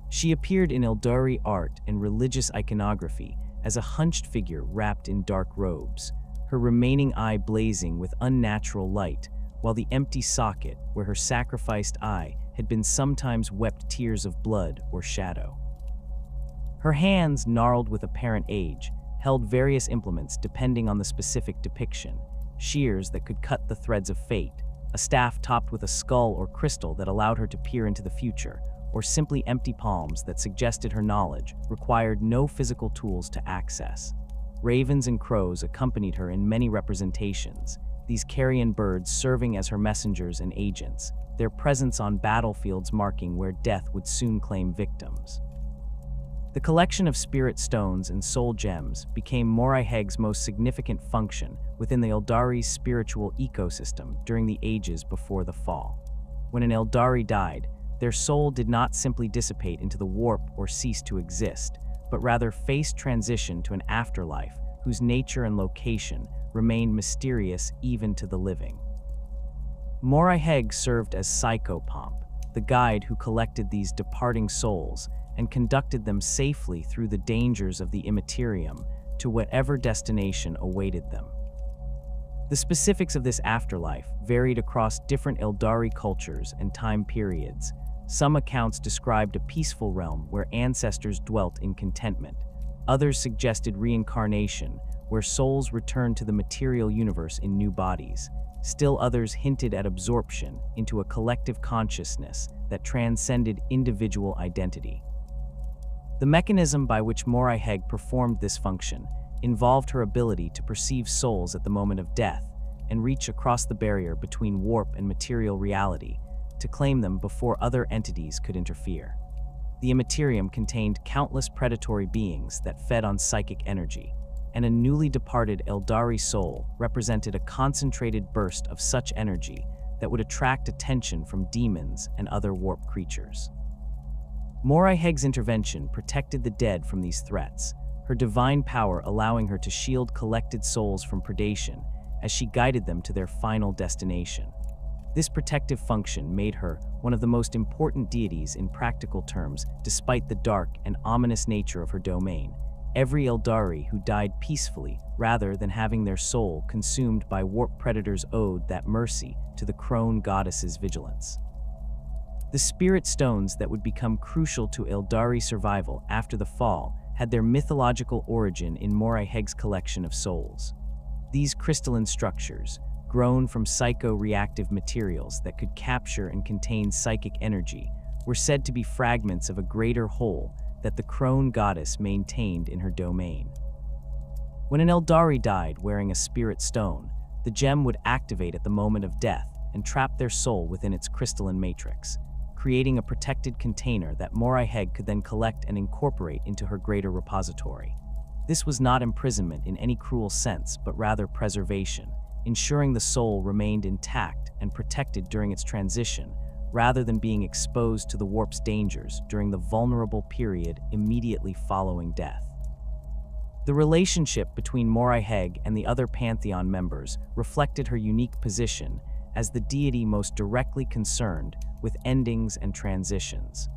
She appeared in Aeldari art and religious iconography as a hunched figure wrapped in dark robes, her remaining eye blazing with unnatural light, while the empty socket where her sacrificed eye had been sometimes wept tears of blood or shadow. Her hands, gnarled with apparent age, held various implements depending on the specific depiction: shears that could cut the threads of fate, a staff topped with a skull or crystal that allowed her to peer into the future, or simply empty palms that suggested her knowledge required no physical tools to access. Ravens and crows accompanied her in many representations, these carrion birds serving as her messengers and agents, their presence on battlefields marking where death would soon claim victims. The collection of spirit stones and soul gems became Moriheg's most significant function within the Aeldari's spiritual ecosystem during the ages before the Fall. When an Aeldari died, their soul did not simply dissipate into the warp or cease to exist, but rather faced transition to an afterlife whose nature and location remained mysterious even to the living. Moriheg served as Psychopomp, the guide who collected these departing souls and conducted them safely through the dangers of the immaterium to whatever destination awaited them. The specifics of this afterlife varied across different Aeldari cultures and time periods. Some accounts described a peaceful realm where ancestors dwelt in contentment. Others suggested reincarnation, where souls returned to the material universe in new bodies. Still others hinted at absorption into a collective consciousness that transcended individual identity. The mechanism by which Moriheg performed this function involved her ability to perceive souls at the moment of death and reach across the barrier between warp and material reality to claim them before other entities could interfere. The immaterium contained countless predatory beings that fed on psychic energy, and a newly departed Aeldari soul represented a concentrated burst of such energy that would attract attention from demons and other warp creatures. Moriheg's intervention protected the dead from these threats, her divine power allowing her to shield collected souls from predation as she guided them to their final destination. This protective function made her one of the most important deities in practical terms, despite the dark and ominous nature of her domain. Every Aeldari who died peacefully, rather than having their soul consumed by warp predators, owed that mercy to the crone goddess's vigilance. The spirit stones that would become crucial to Aeldari survival after the Fall had their mythological origin in Moriheg's collection of souls. These crystalline structures, grown from psycho-reactive materials that could capture and contain psychic energy, were said to be fragments of a greater whole that the crone goddess maintained in her domain. When an Aeldari died wearing a spirit stone, the gem would activate at the moment of death and trap their soul within its crystalline matrix, creating a protected container that Moriheg could then collect and incorporate into her greater repository. This was not imprisonment in any cruel sense, but rather preservation, ensuring the soul remained intact and protected during its transition, rather than being exposed to the warp's dangers during the vulnerable period immediately following death. The relationship between Moriheg and the other Pantheon members reflected her unique position as the deity most directly concerned with endings and transitions.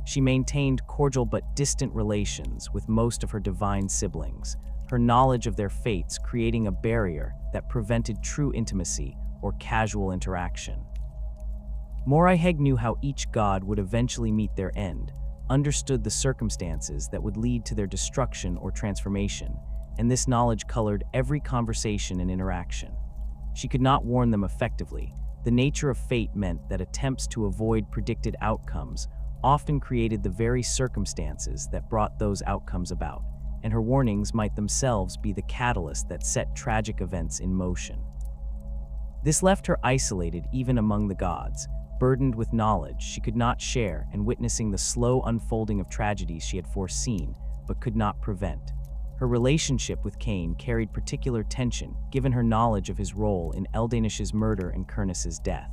She maintained cordial but distant relations with most of her divine siblings, her knowledge of their fates creating a barrier that prevented true intimacy or casual interaction. Moriheg knew how each god would eventually meet their end, understood the circumstances that would lead to their destruction or transformation, and this knowledge colored every conversation and interaction. She could not warn them effectively. The nature of fate meant that attempts to avoid predicted outcomes often created the very circumstances that brought those outcomes about, and her warnings might themselves be the catalyst that set tragic events in motion. This left her isolated even among the gods, burdened with knowledge she could not share and witnessing the slow unfolding of tragedies she had foreseen but could not prevent. Her relationship with Khaine carried particular tension given her knowledge of his role in Eldanish's murder and Kurnus's death.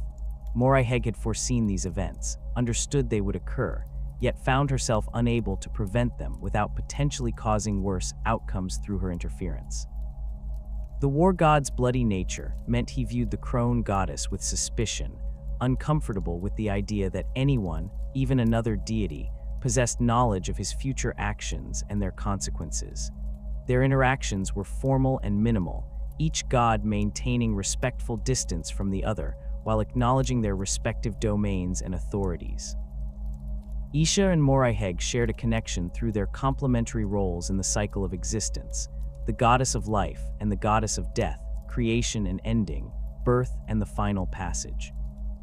Moriheg had foreseen these events, understood they would occur, yet found herself unable to prevent them without potentially causing worse outcomes through her interference. The war god's bloody nature meant he viewed the crone goddess with suspicion, uncomfortable with the idea that anyone, even another deity, possessed knowledge of his future actions and their consequences. Their interactions were formal and minimal, each god maintaining respectful distance from the other while acknowledging their respective domains and authorities. Isha and Moriheg shared a connection through their complementary roles in the cycle of existence, the goddess of life and the goddess of death, creation and ending, birth and the final passage.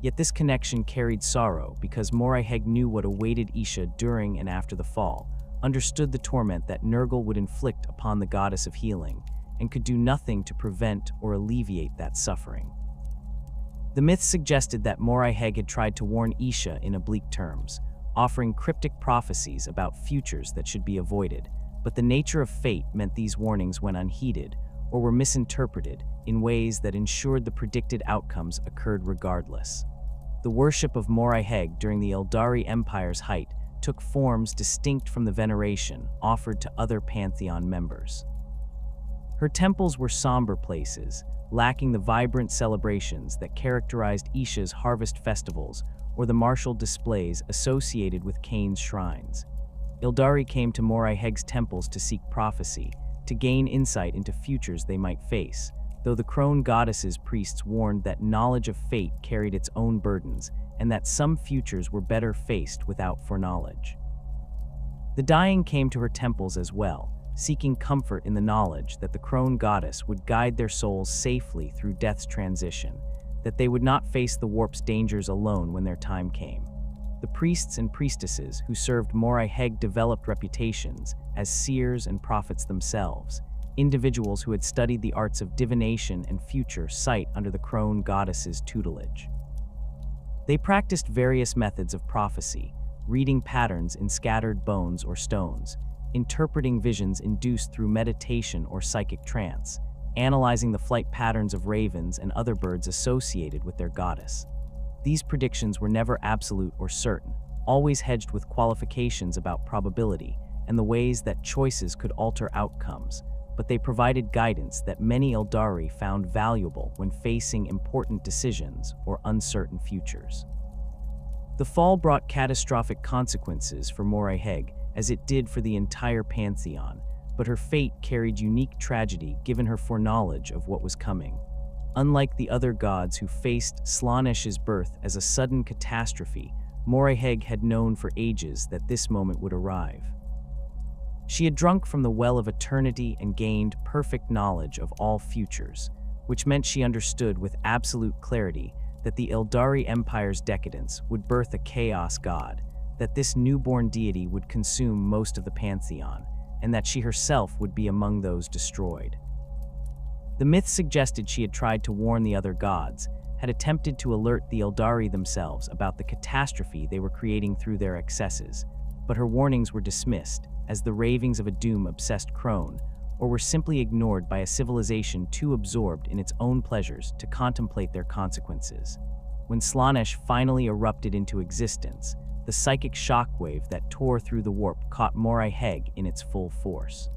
Yet this connection carried sorrow because Moriheg knew what awaited Isha during and after the fall, understood the torment that Nurgle would inflict upon the goddess of healing, and could do nothing to prevent or alleviate that suffering. The myths suggested that Moriheg had tried to warn Isha in oblique terms, offering cryptic prophecies about futures that should be avoided, but the nature of fate meant these warnings went unheeded or were misinterpreted in ways that ensured the predicted outcomes occurred regardless. The worship of Moriheg during the Aeldari Empire's height took forms distinct from the veneration offered to other Pantheon members. Her temples were somber places, lacking the vibrant celebrations that characterized Isha's harvest festivals or the martial displays associated with Khaine's shrines. Aeldari came to Moriheg's temples to seek prophecy, to gain insight into futures they might face, though the crone goddess's priests warned that knowledge of fate carried its own burdens and that some futures were better faced without foreknowledge. The dying came to her temples as well, seeking comfort in the knowledge that the crone goddess would guide their souls safely through death's transition, that they would not face the warp's dangers alone when their time came. The priests and priestesses who served Moriheg developed reputations as seers and prophets themselves, individuals who had studied the arts of divination and future sight under the crone goddess's tutelage. They practiced various methods of prophecy, reading patterns in scattered bones or stones, interpreting visions induced through meditation or psychic trance, analyzing the flight patterns of ravens and other birds associated with their goddess. These predictions were never absolute or certain, always hedged with qualifications about probability and the ways that choices could alter outcomes, but they provided guidance that many Aeldari found valuable when facing important decisions or uncertain futures. The fall brought catastrophic consequences for Moriheg, as it did for the entire Pantheon, but her fate carried unique tragedy given her foreknowledge of what was coming. Unlike the other gods who faced Slaanesh's birth as a sudden catastrophe, Moriheg had known for ages that this moment would arrive. She had drunk from the well of eternity and gained perfect knowledge of all futures, which meant she understood with absolute clarity that the Aeldari Empire's decadence would birth a chaos god, that this newborn deity would consume most of the Pantheon, and that she herself would be among those destroyed. The myth suggested she had tried to warn the other gods, had attempted to alert the Aeldari themselves about the catastrophe they were creating through their excesses, but her warnings were dismissed as the ravings of a doom-obsessed crone, or were simply ignored by a civilization too absorbed in its own pleasures to contemplate their consequences. When Slaanesh finally erupted into existence, the psychic shockwave that tore through the warp caught Moriheg in its full force.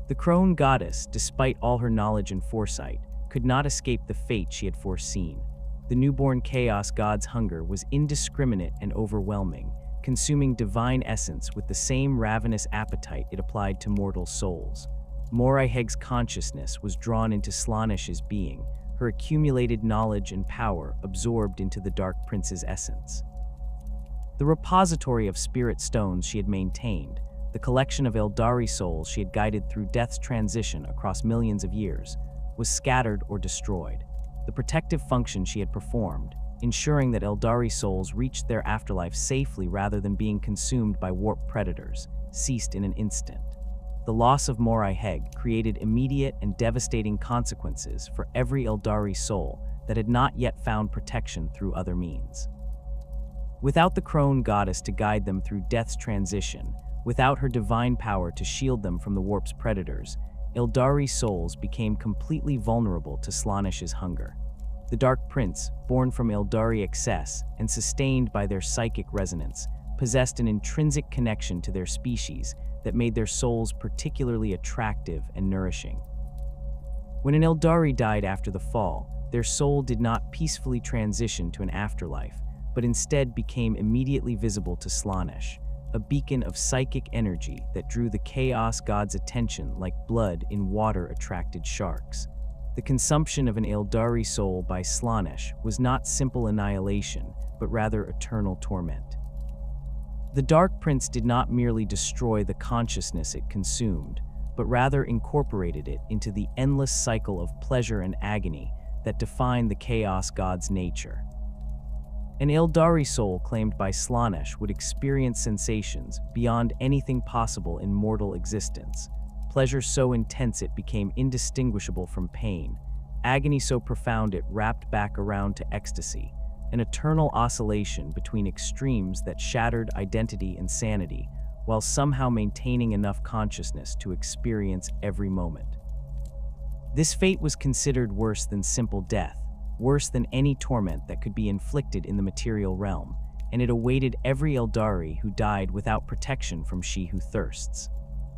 The crone goddess, despite all her knowledge and foresight, could not escape the fate she had foreseen. The newborn chaos god's hunger was indiscriminate and overwhelming, consuming divine essence with the same ravenous appetite it applied to mortal souls. Moriheg's consciousness was drawn into Slaanesh's being, her accumulated knowledge and power absorbed into the Dark Prince's essence. The repository of spirit stones she had maintained, the collection of Aeldari souls she had guided through death's transition across millions of years, was scattered or destroyed. The protective function she had performed, ensuring that Aeldari souls reached their afterlife safely rather than being consumed by warp predators, ceased in an instant. The loss of Moriheg created immediate and devastating consequences for every Aeldari soul that had not yet found protection through other means. Without the crone goddess to guide them through death's transition, without her divine power to shield them from the warp's predators, Aeldari souls became completely vulnerable to Slaanesh's hunger. The Dark Prince, born from Aeldari excess and sustained by their psychic resonance, possessed an intrinsic connection to their species that made their souls particularly attractive and nourishing. When an Aeldari died after the fall, their soul did not peacefully transition to an afterlife, but instead became immediately visible to Slaanesh, a beacon of psychic energy that drew the Chaos God's attention like blood in water attracted sharks. The consumption of an Aeldari soul by Slaanesh was not simple annihilation, but rather eternal torment. The Dark Prince did not merely destroy the consciousness it consumed, but rather incorporated it into the endless cycle of pleasure and agony that defined the Chaos God's nature. An Aeldari soul claimed by Slaanesh would experience sensations beyond anything possible in mortal existence, pleasure so intense it became indistinguishable from pain, agony so profound it wrapped back around to ecstasy, an eternal oscillation between extremes that shattered identity and sanity, while somehow maintaining enough consciousness to experience every moment. This fate was considered worse than simple death, worse than any torment that could be inflicted in the material realm, and it awaited every Aeldari who died without protection from She Who Thirsts.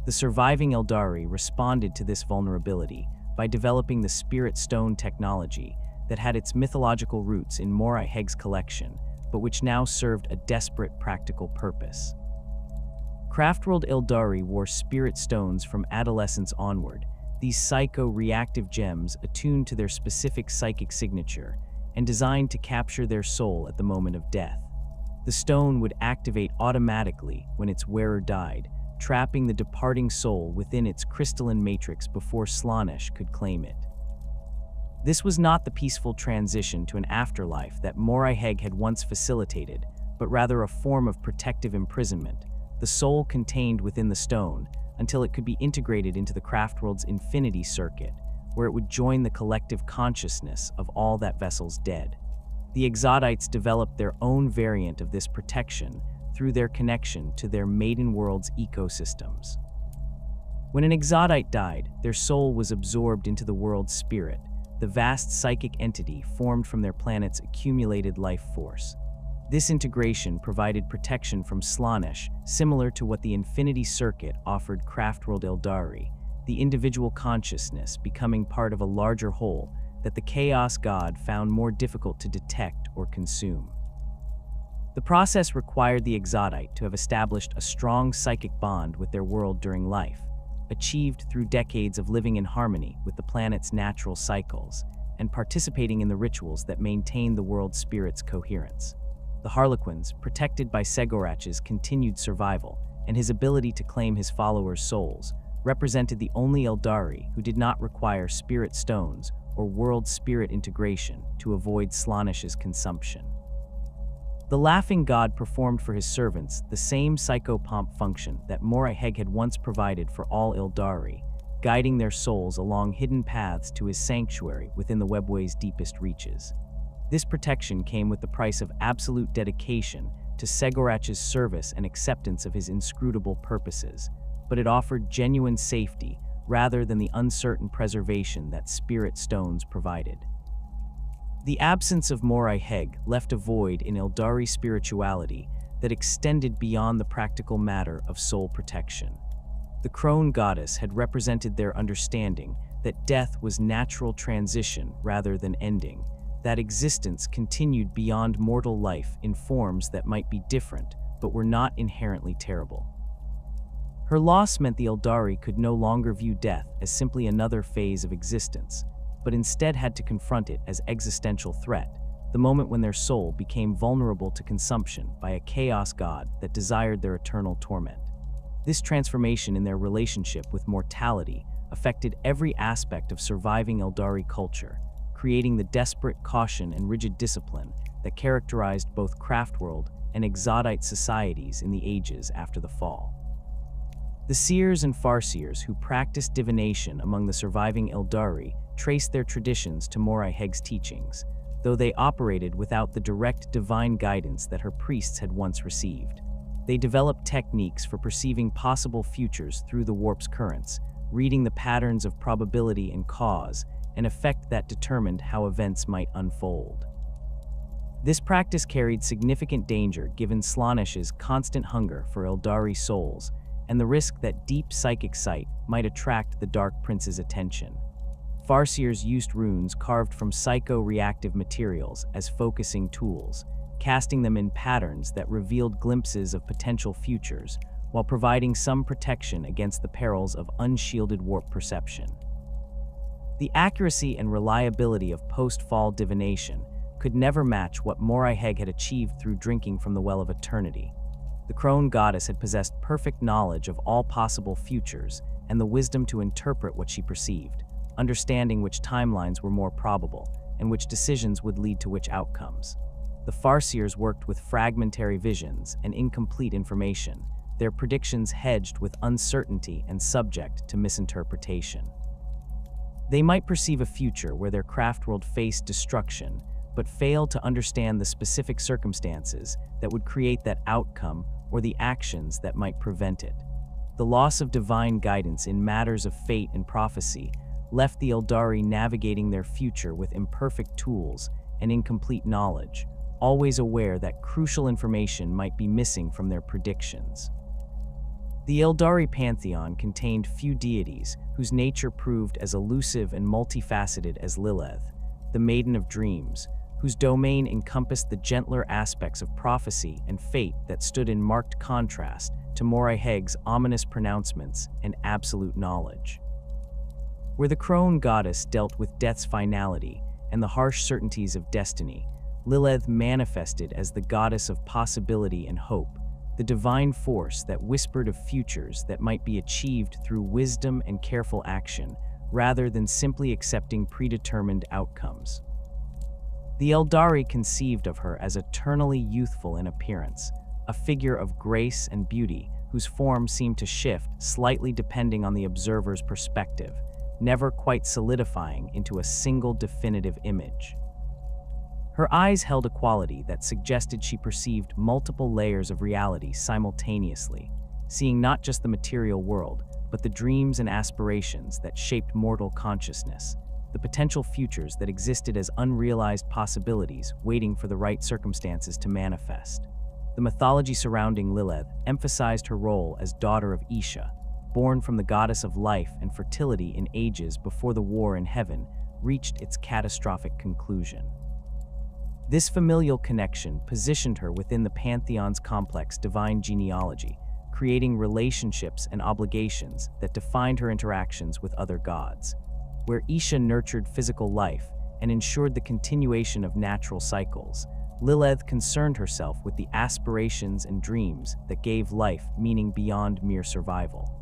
The surviving Aeldari responded to this vulnerability by developing the Spirit Stone technology that had its mythological roots in Morai Heg's collection, but which now served a desperate practical purpose. Craftworld Aeldari wore Spirit Stones from adolescence onward, these psycho-reactive gems attuned to their specific psychic signature and designed to capture their soul at the moment of death. The stone would activate automatically when its wearer died, trapping the departing soul within its crystalline matrix before Slaanesh could claim it. This was not the peaceful transition to an afterlife that Morai Heg had once facilitated, but rather a form of protective imprisonment, the soul contained within the stone, until it could be integrated into the Craftworld's infinity circuit, where it would join the collective consciousness of all that vessel's dead. The Exodites developed their own variant of this protection through their connection to their maiden world's ecosystems. When an Exodite died, their soul was absorbed into the world's spirit, the vast psychic entity formed from their planet's accumulated life force. This integration provided protection from Slaanesh, similar to what the Infinity Circuit offered Craftworld Aeldari, the individual consciousness becoming part of a larger whole that the Chaos God found more difficult to detect or consume. The process required the Exodite to have established a strong psychic bond with their world during life, achieved through decades of living in harmony with the planet's natural cycles and participating in the rituals that maintain the world's spirit's coherence. The Harlequins, protected by Segorach's continued survival and his ability to claim his followers' souls, represented the only Aeldari who did not require spirit stones or world spirit integration to avoid Slaanesh's consumption. The Laughing God performed for his servants the same psychopomp function that Morai Heg had once provided for all Aeldari, guiding their souls along hidden paths to his sanctuary within the webway's deepest reaches. This protection came with the price of absolute dedication to Segorach's service and acceptance of his inscrutable purposes, but it offered genuine safety rather than the uncertain preservation that spirit stones provided. The absence of Morai Heg left a void in Aeldari spirituality that extended beyond the practical matter of soul protection. The crone goddess had represented their understanding that death was natural transition rather than ending, that existence continued beyond mortal life in forms that might be different but were not inherently terrible. Her loss meant the Aeldari could no longer view death as simply another phase of existence, but instead had to confront it as existential threat, the moment when their soul became vulnerable to consumption by a chaos god that desired their eternal torment. This transformation in their relationship with mortality affected every aspect of surviving Aeldari culture, creating the desperate caution and rigid discipline that characterized both Craftworld and Exodite societies in the ages after the fall. The seers and farseers who practiced divination among the surviving Aeldari traced their traditions to Morai Heg's teachings, though they operated without the direct divine guidance that her priests had once received. They developed techniques for perceiving possible futures through the warp's currents, reading the patterns of probability and cause, an effect that determined how events might unfold. This practice carried significant danger given Slaanesh's constant hunger for Aeldari souls and the risk that deep psychic sight might attract the Dark Prince's attention. Farseers used runes carved from psycho-reactive materials as focusing tools, casting them in patterns that revealed glimpses of potential futures, while providing some protection against the perils of unshielded warp perception. The accuracy and reliability of post-fall divination could never match what Moriheg had achieved through drinking from the Well of Eternity. The crone goddess had possessed perfect knowledge of all possible futures and the wisdom to interpret what she perceived, understanding which timelines were more probable and which decisions would lead to which outcomes. The Farseers worked with fragmentary visions and incomplete information, their predictions hedged with uncertainty and subject to misinterpretation. They might perceive a future where their craft world faced destruction, but fail to understand the specific circumstances that would create that outcome or the actions that might prevent it. The loss of divine guidance in matters of fate and prophecy left the Aeldari navigating their future with imperfect tools and incomplete knowledge, always aware that crucial information might be missing from their predictions. The Aeldari Pantheon contained few deities whose nature proved as elusive and multifaceted as Lilith, the Maiden of Dreams, whose domain encompassed the gentler aspects of prophecy and fate that stood in marked contrast to Moriheg's ominous pronouncements and absolute knowledge. Where the crone goddess dealt with death's finality and the harsh certainties of destiny, Lilith manifested as the goddess of possibility and hope, the divine force that whispered of futures that might be achieved through wisdom and careful action, rather than simply accepting predetermined outcomes. The Aeldari conceived of her as eternally youthful in appearance, a figure of grace and beauty whose form seemed to shift slightly depending on the observer's perspective, never quite solidifying into a single definitive image. Her eyes held a quality that suggested she perceived multiple layers of reality simultaneously, seeing not just the material world, but the dreams and aspirations that shaped mortal consciousness, the potential futures that existed as unrealized possibilities waiting for the right circumstances to manifest. The mythology surrounding Lilith emphasized her role as daughter of Isha, born from the goddess of life and fertility in ages before the war in heaven reached its catastrophic conclusion. This familial connection positioned her within the Pantheon's complex divine genealogy, creating relationships and obligations that defined her interactions with other gods. Where Isha nurtured physical life and ensured the continuation of natural cycles, Lilith concerned herself with the aspirations and dreams that gave life meaning beyond mere survival.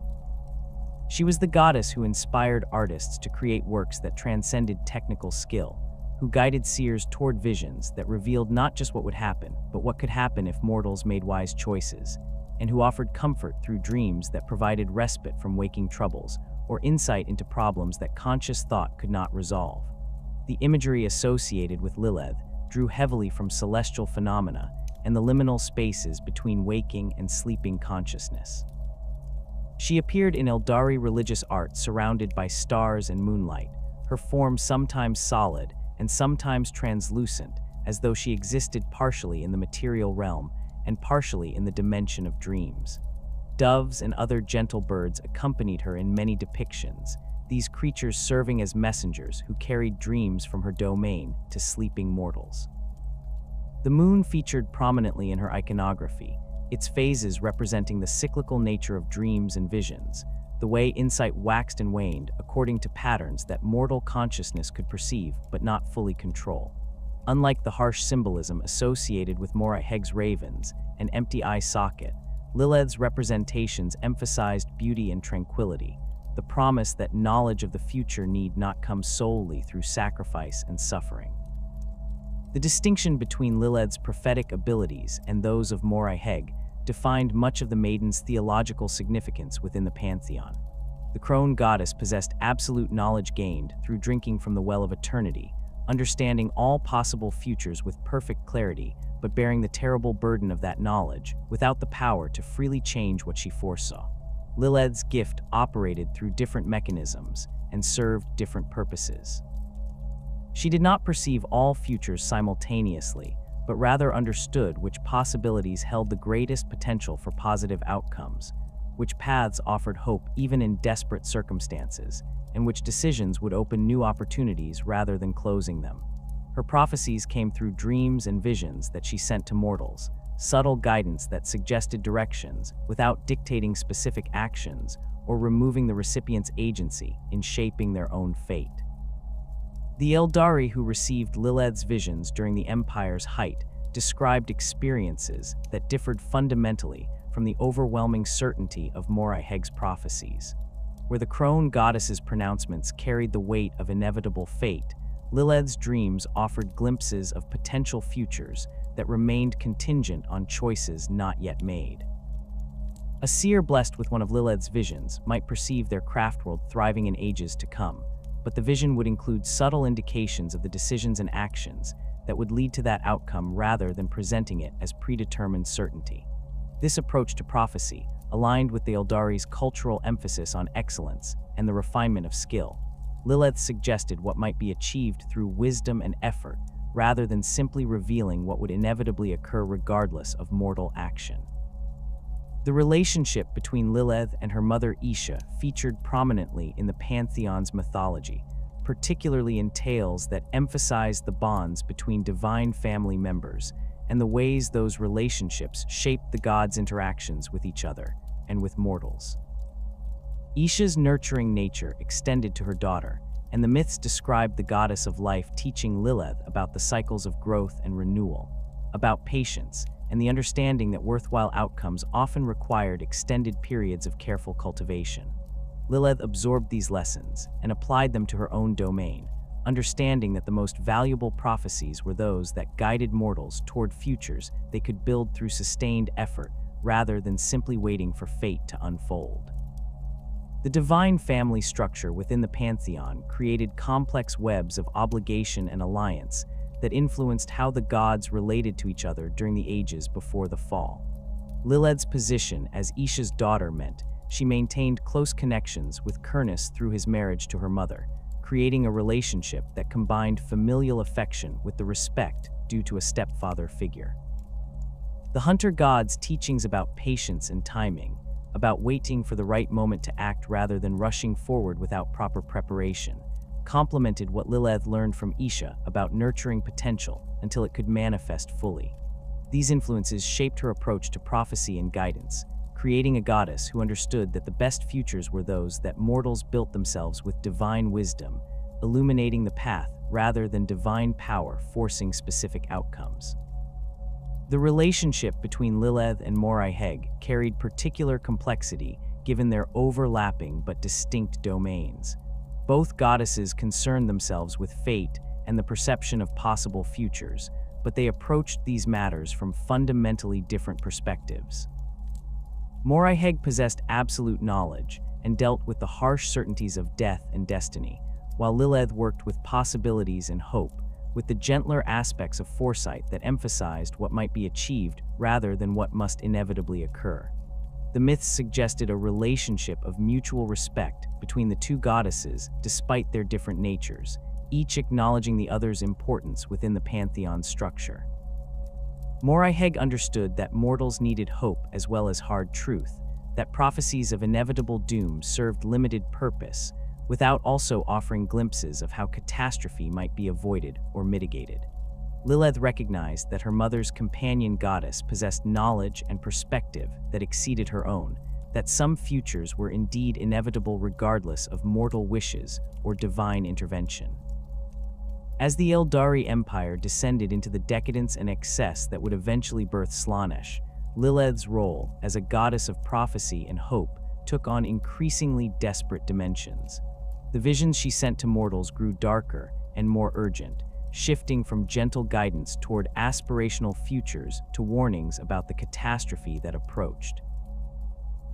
She was the goddess who inspired artists to create works that transcended technical skill, who guided seers toward visions that revealed not just what would happen, but what could happen if mortals made wise choices, and who offered comfort through dreams that provided respite from waking troubles, or insight into problems that conscious thought could not resolve. The imagery associated with Lilith drew heavily from celestial phenomena and the liminal spaces between waking and sleeping consciousness. She appeared in Aeldari religious art surrounded by stars and moonlight, her form sometimes solid and sometimes translucent, as though she existed partially in the material realm and partially in the dimension of dreams. Doves and other gentle birds accompanied her in many depictions, these creatures serving as messengers who carried dreams from her domain to sleeping mortals. The moon featured prominently in her iconography, its phases representing the cyclical nature of dreams and visions, the way insight waxed and waned according to patterns that mortal consciousness could perceive but not fully control. Unlike the harsh symbolism associated with Moriheg's ravens and empty eye socket, Lilith's representations emphasized beauty and tranquility, the promise that knowledge of the future need not come solely through sacrifice and suffering. The distinction between Lilith's prophetic abilities and those of Moriheg defined much of the maiden's theological significance within the Pantheon. The crone goddess possessed absolute knowledge gained through drinking from the Well of Eternity, understanding all possible futures with perfect clarity, but bearing the terrible burden of that knowledge without the power to freely change what she foresaw. Lilith's gift operated through different mechanisms and served different purposes. She did not perceive all futures simultaneously, but rather understood which possibilities held the greatest potential for positive outcomes, which paths offered hope even in desperate circumstances, and which decisions would open new opportunities rather than closing them. Her prophecies came through dreams and visions that she sent to mortals, subtle guidance that suggested directions without dictating specific actions or removing the recipient's agency in shaping their own fate. The Aeldari who received Lilith's visions during the Empire's height described experiences that differed fundamentally from the overwhelming certainty of Moriheg's prophecies. Where the crone goddess's pronouncements carried the weight of inevitable fate, Lilith's dreams offered glimpses of potential futures that remained contingent on choices not yet made. A seer blessed with one of Lilith's visions might perceive their craftworld thriving in ages to come, but the vision would include subtle indications of the decisions and actions that would lead to that outcome rather than presenting it as predetermined certainty. This approach to prophecy aligned with the Aeldari's cultural emphasis on excellence and the refinement of skill. Lilith suggested what might be achieved through wisdom and effort, rather than simply revealing what would inevitably occur regardless of mortal action. The relationship between Lilith and her mother Isha featured prominently in the Pantheon's mythology, particularly in tales that emphasized the bonds between divine family members and the ways those relationships shaped the gods' interactions with each other and with mortals. Isha's nurturing nature extended to her daughter, and the myths described the goddess of life teaching Lilith about the cycles of growth and renewal, about patience, and the understanding that worthwhile outcomes often required extended periods of careful cultivation. Lilith absorbed these lessons and applied them to her own domain, understanding that the most valuable prophecies were those that guided mortals toward futures they could build through sustained effort rather than simply waiting for fate to unfold. The divine family structure within the Pantheon created complex webs of obligation and alliance that influenced how the gods related to each other during the ages before the fall. Lilith's position as Isha's daughter meant she maintained close connections with Kurnus through his marriage to her mother, creating a relationship that combined familial affection with the respect due to a stepfather figure. The hunter god's teachings about patience and timing, about waiting for the right moment to act rather than rushing forward without proper preparation, complemented what Lilith learned from Isha about nurturing potential until it could manifest fully. These influences shaped her approach to prophecy and guidance, creating a goddess who understood that the best futures were those that mortals built themselves with divine wisdom, illuminating the path rather than divine power forcing specific outcomes. The relationship between Lilith and Moriheg carried particular complexity given their overlapping but distinct domains. Both goddesses concerned themselves with fate and the perception of possible futures, but they approached these matters from fundamentally different perspectives. Moriheg possessed absolute knowledge and dealt with the harsh certainties of death and destiny, while Lilith worked with possibilities and hope, with the gentler aspects of foresight that emphasized what might be achieved rather than what must inevitably occur. The myths suggested a relationship of mutual respect between the two goddesses despite their different natures, each acknowledging the other's importance within the Pantheon's structure. Moriheg understood that mortals needed hope as well as hard truth, that prophecies of inevitable doom served limited purpose, without also offering glimpses of how catastrophe might be avoided or mitigated. Lilith recognized that her mother's companion goddess possessed knowledge and perspective that exceeded her own, that some futures were indeed inevitable regardless of mortal wishes or divine intervention. As the Aeldari Empire descended into the decadence and excess that would eventually birth Slaanesh, Lilith's role as a goddess of prophecy and hope took on increasingly desperate dimensions. The visions she sent to mortals grew darker and more urgent, shifting from gentle guidance toward aspirational futures to warnings about the catastrophe that approached.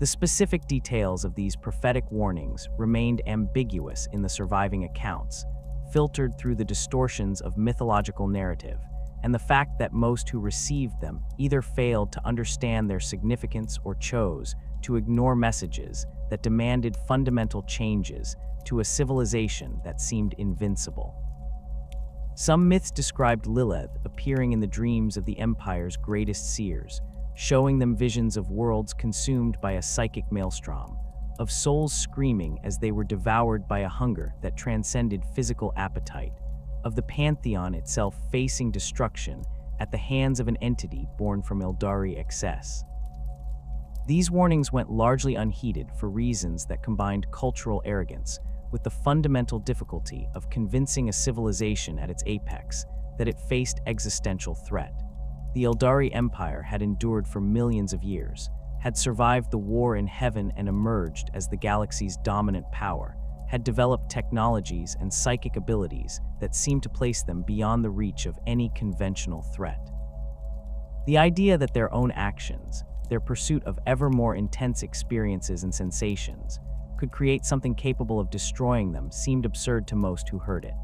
The specific details of these prophetic warnings remained ambiguous in the surviving accounts, filtered through the distortions of mythological narrative, and the fact that most who received them either failed to understand their significance or chose to ignore messages that demanded fundamental changes to a civilization that seemed invincible. Some myths described Lilith appearing in the dreams of the Empire's greatest seers, showing them visions of worlds consumed by a psychic maelstrom, of souls screaming as they were devoured by a hunger that transcended physical appetite, of the Pantheon itself facing destruction at the hands of an entity born from Aeldari excess. These warnings went largely unheeded for reasons that combined cultural arrogance with the fundamental difficulty of convincing a civilization at its apex that it faced existential threat. The Aeldari Empire had endured for millions of years, had survived the war in heaven and emerged as the galaxy's dominant power, had developed technologies and psychic abilities that seemed to place them beyond the reach of any conventional threat. The idea that their own actions, their pursuit of ever more intense experiences and sensations, could create something capable of destroying them seemed absurd to most who heard it.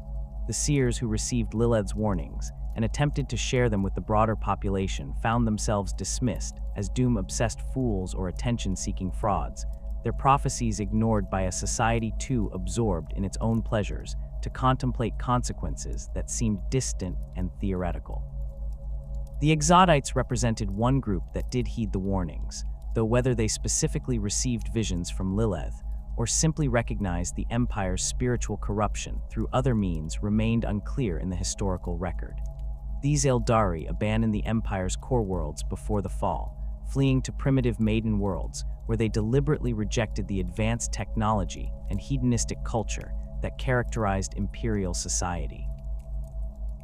The seers who received Lilith's warnings and attempted to share them with the broader population found themselves dismissed as doom-obsessed fools or attention-seeking frauds, their prophecies ignored by a society too absorbed in its own pleasures to contemplate consequences that seemed distant and theoretical. The Exodites represented one group that did heed the warnings, though whether they specifically received visions from Lilith or simply recognized the Empire's spiritual corruption through other means remained unclear in the historical record. These Aeldari abandoned the Empire's core worlds before the fall, fleeing to primitive maiden worlds where they deliberately rejected the advanced technology and hedonistic culture that characterized imperial society.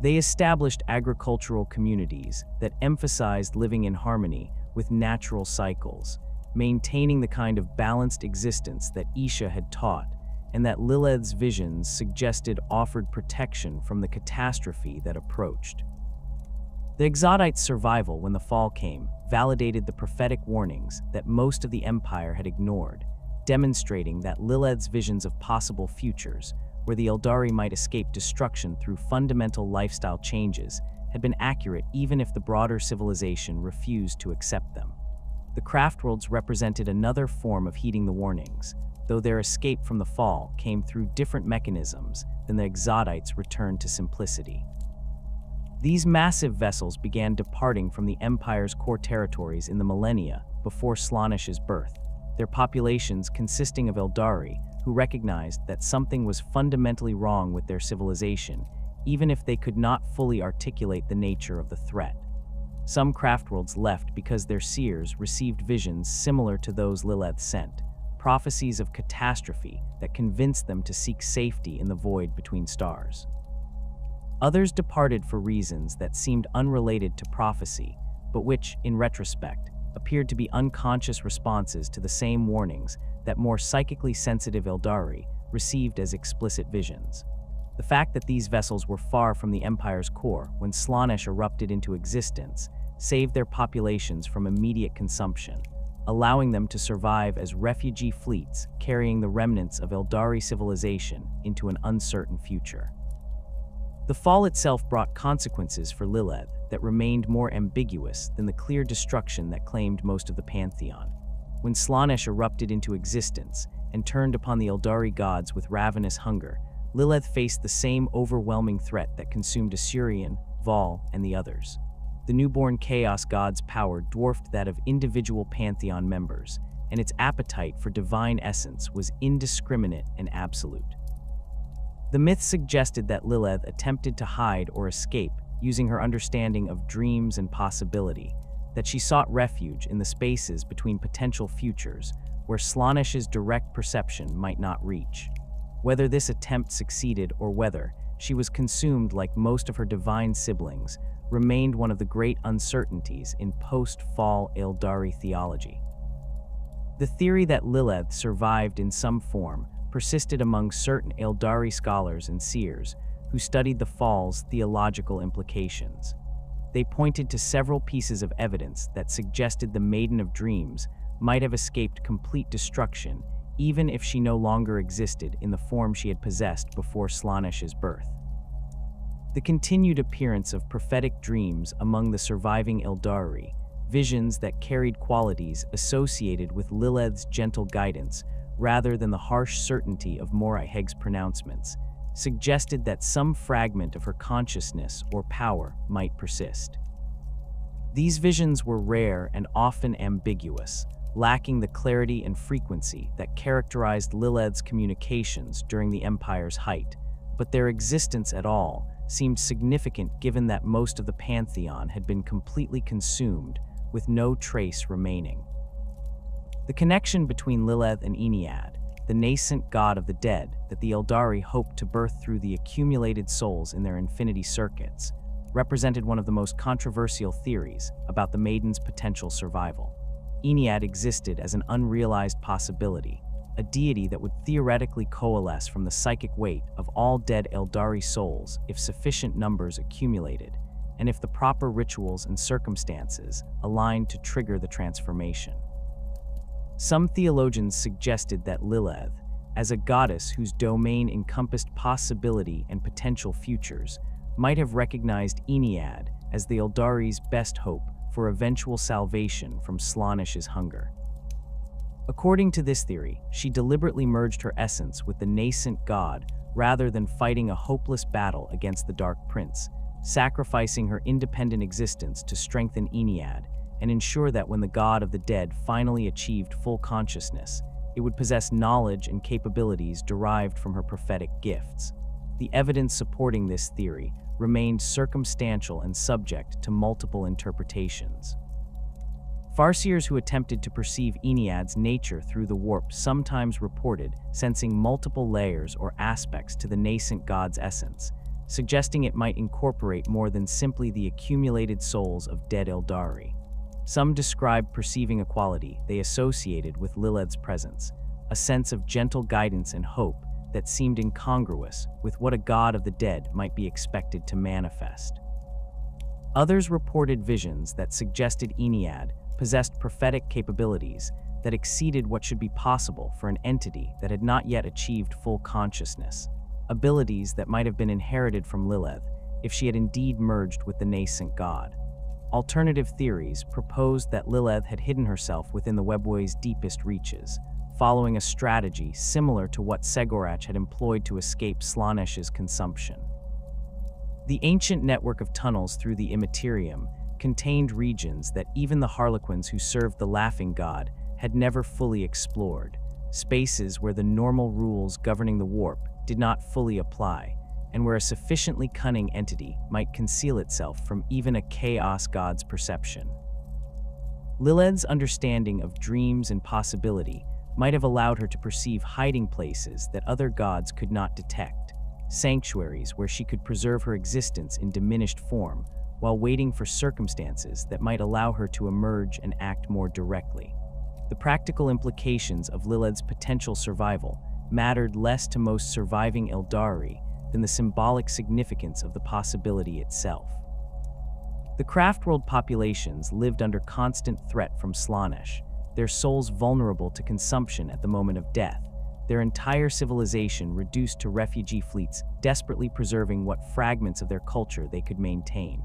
They established agricultural communities that emphasized living in harmony with natural cycles, maintaining the kind of balanced existence that Isha had taught and that Lilith's visions suggested offered protection from the catastrophe that approached. The Exodites' survival when the fall came validated the prophetic warnings that most of the Empire had ignored, demonstrating that Lilith's visions of possible futures, where the Aeldari might escape destruction through fundamental lifestyle changes, had been accurate even if the broader civilization refused to accept them. The Craftworlds represented another form of heeding the warnings, though their escape from the fall came through different mechanisms than the Exodites' return to simplicity. These massive vessels began departing from the Empire's core territories in the millennia before Slaanesh's birth, their populations consisting of Aeldari who recognized that something was fundamentally wrong with their civilization, even if they could not fully articulate the nature of the threat. Some Craftworlds left because their seers received visions similar to those Lilith sent, prophecies of catastrophe that convinced them to seek safety in the void between stars. Others departed for reasons that seemed unrelated to prophecy, but which, in retrospect, appeared to be unconscious responses to the same warnings that more psychically sensitive Aeldari received as explicit visions. The fact that these vessels were far from the Empire's core when Slaanesh erupted into existence saved their populations from immediate consumption, allowing them to survive as refugee fleets carrying the remnants of Aeldari civilization into an uncertain future. The fall itself brought consequences for Lilith that remained more ambiguous than the clear destruction that claimed most of the Pantheon. When Slaanesh erupted into existence and turned upon the Aeldari gods with ravenous hunger, Lilith faced the same overwhelming threat that consumed Asuryan, Vaul, and the others. The newborn Chaos God's power dwarfed that of individual Pantheon members, and its appetite for divine essence was indiscriminate and absolute. The myth suggested that Lilith attempted to hide or escape using her understanding of dreams and possibility, that she sought refuge in the spaces between potential futures where Slaanesh's direct perception might not reach. Whether this attempt succeeded or whether she was consumed like most of her divine siblings remained one of the great uncertainties in post-fall Aeldari theology. The theory that Lilith survived in some form persisted among certain Aeldari scholars and seers who studied the fall's theological implications. They pointed to several pieces of evidence that suggested the Maiden of Dreams might have escaped complete destruction even if she no longer existed in the form she had possessed before Slaanesh's birth. The continued appearance of prophetic dreams among the surviving Aeldari, visions that carried qualities associated with Lilith's gentle guidance rather than the harsh certainty of Moriheg's pronouncements, suggested that some fragment of her consciousness or power might persist. These visions were rare and often ambiguous, lacking the clarity and frequency that characterized Lilith's communications during the Empire's height, but their existence at all seemed significant given that most of the Pantheon had been completely consumed, with no trace remaining. The connection between Lilith and Ennead, the nascent god of the dead that the Aeldari hoped to birth through the accumulated souls in their infinity circuits, represented one of the most controversial theories about the maiden's potential survival. Ennead existed as an unrealized possibility, a deity that would theoretically coalesce from the psychic weight of all dead Aeldari souls if sufficient numbers accumulated, and if the proper rituals and circumstances aligned to trigger the transformation. Some theologians suggested that Lilith, as a goddess whose domain encompassed possibility and potential futures, might have recognized Ennead as the Aeldari's best hope for eventual salvation from Slaanesh's hunger. According to this theory, she deliberately merged her essence with the nascent god rather than fighting a hopeless battle against the Dark Prince, sacrificing her independent existence to strengthen Ennead and ensure that when the god of the dead finally achieved full consciousness, it would possess knowledge and capabilities derived from her prophetic gifts. The evidence supporting this theory remained circumstantial and subject to multiple interpretations. Farseers who attempted to perceive Ennead's nature through the warp sometimes reported sensing multiple layers or aspects to the nascent god's essence, suggesting it might incorporate more than simply the accumulated souls of dead Aeldari. Some described perceiving a quality they associated with Lilith's presence, a sense of gentle guidance and hope that seemed incongruous with what a god of the dead might be expected to manifest. Others reported visions that suggested Ennead possessed prophetic capabilities that exceeded what should be possible for an entity that had not yet achieved full consciousness, abilities that might have been inherited from Lilith if she had indeed merged with the nascent god. Alternative theories proposed that Lilith had hidden herself within the webway's deepest reaches, following a strategy similar to what Segorach had employed to escape Slaanesh's consumption. The ancient network of tunnels through the Immaterium contained regions that even the Harlequins who served the Laughing God had never fully explored, spaces where the normal rules governing the warp did not fully apply, and where a sufficiently cunning entity might conceal itself from even a chaos god's perception. Lilith's understanding of dreams and possibility might have allowed her to perceive hiding places that other gods could not detect, sanctuaries where she could preserve her existence in diminished form while waiting for circumstances that might allow her to emerge and act more directly. The practical implications of Lilith's potential survival mattered less to most surviving Aeldari than the symbolic significance of the possibility itself. The Craftworld populations lived under constant threat from Slaanesh, their souls vulnerable to consumption at the moment of death, their entire civilization reduced to refugee fleets desperately preserving what fragments of their culture they could maintain.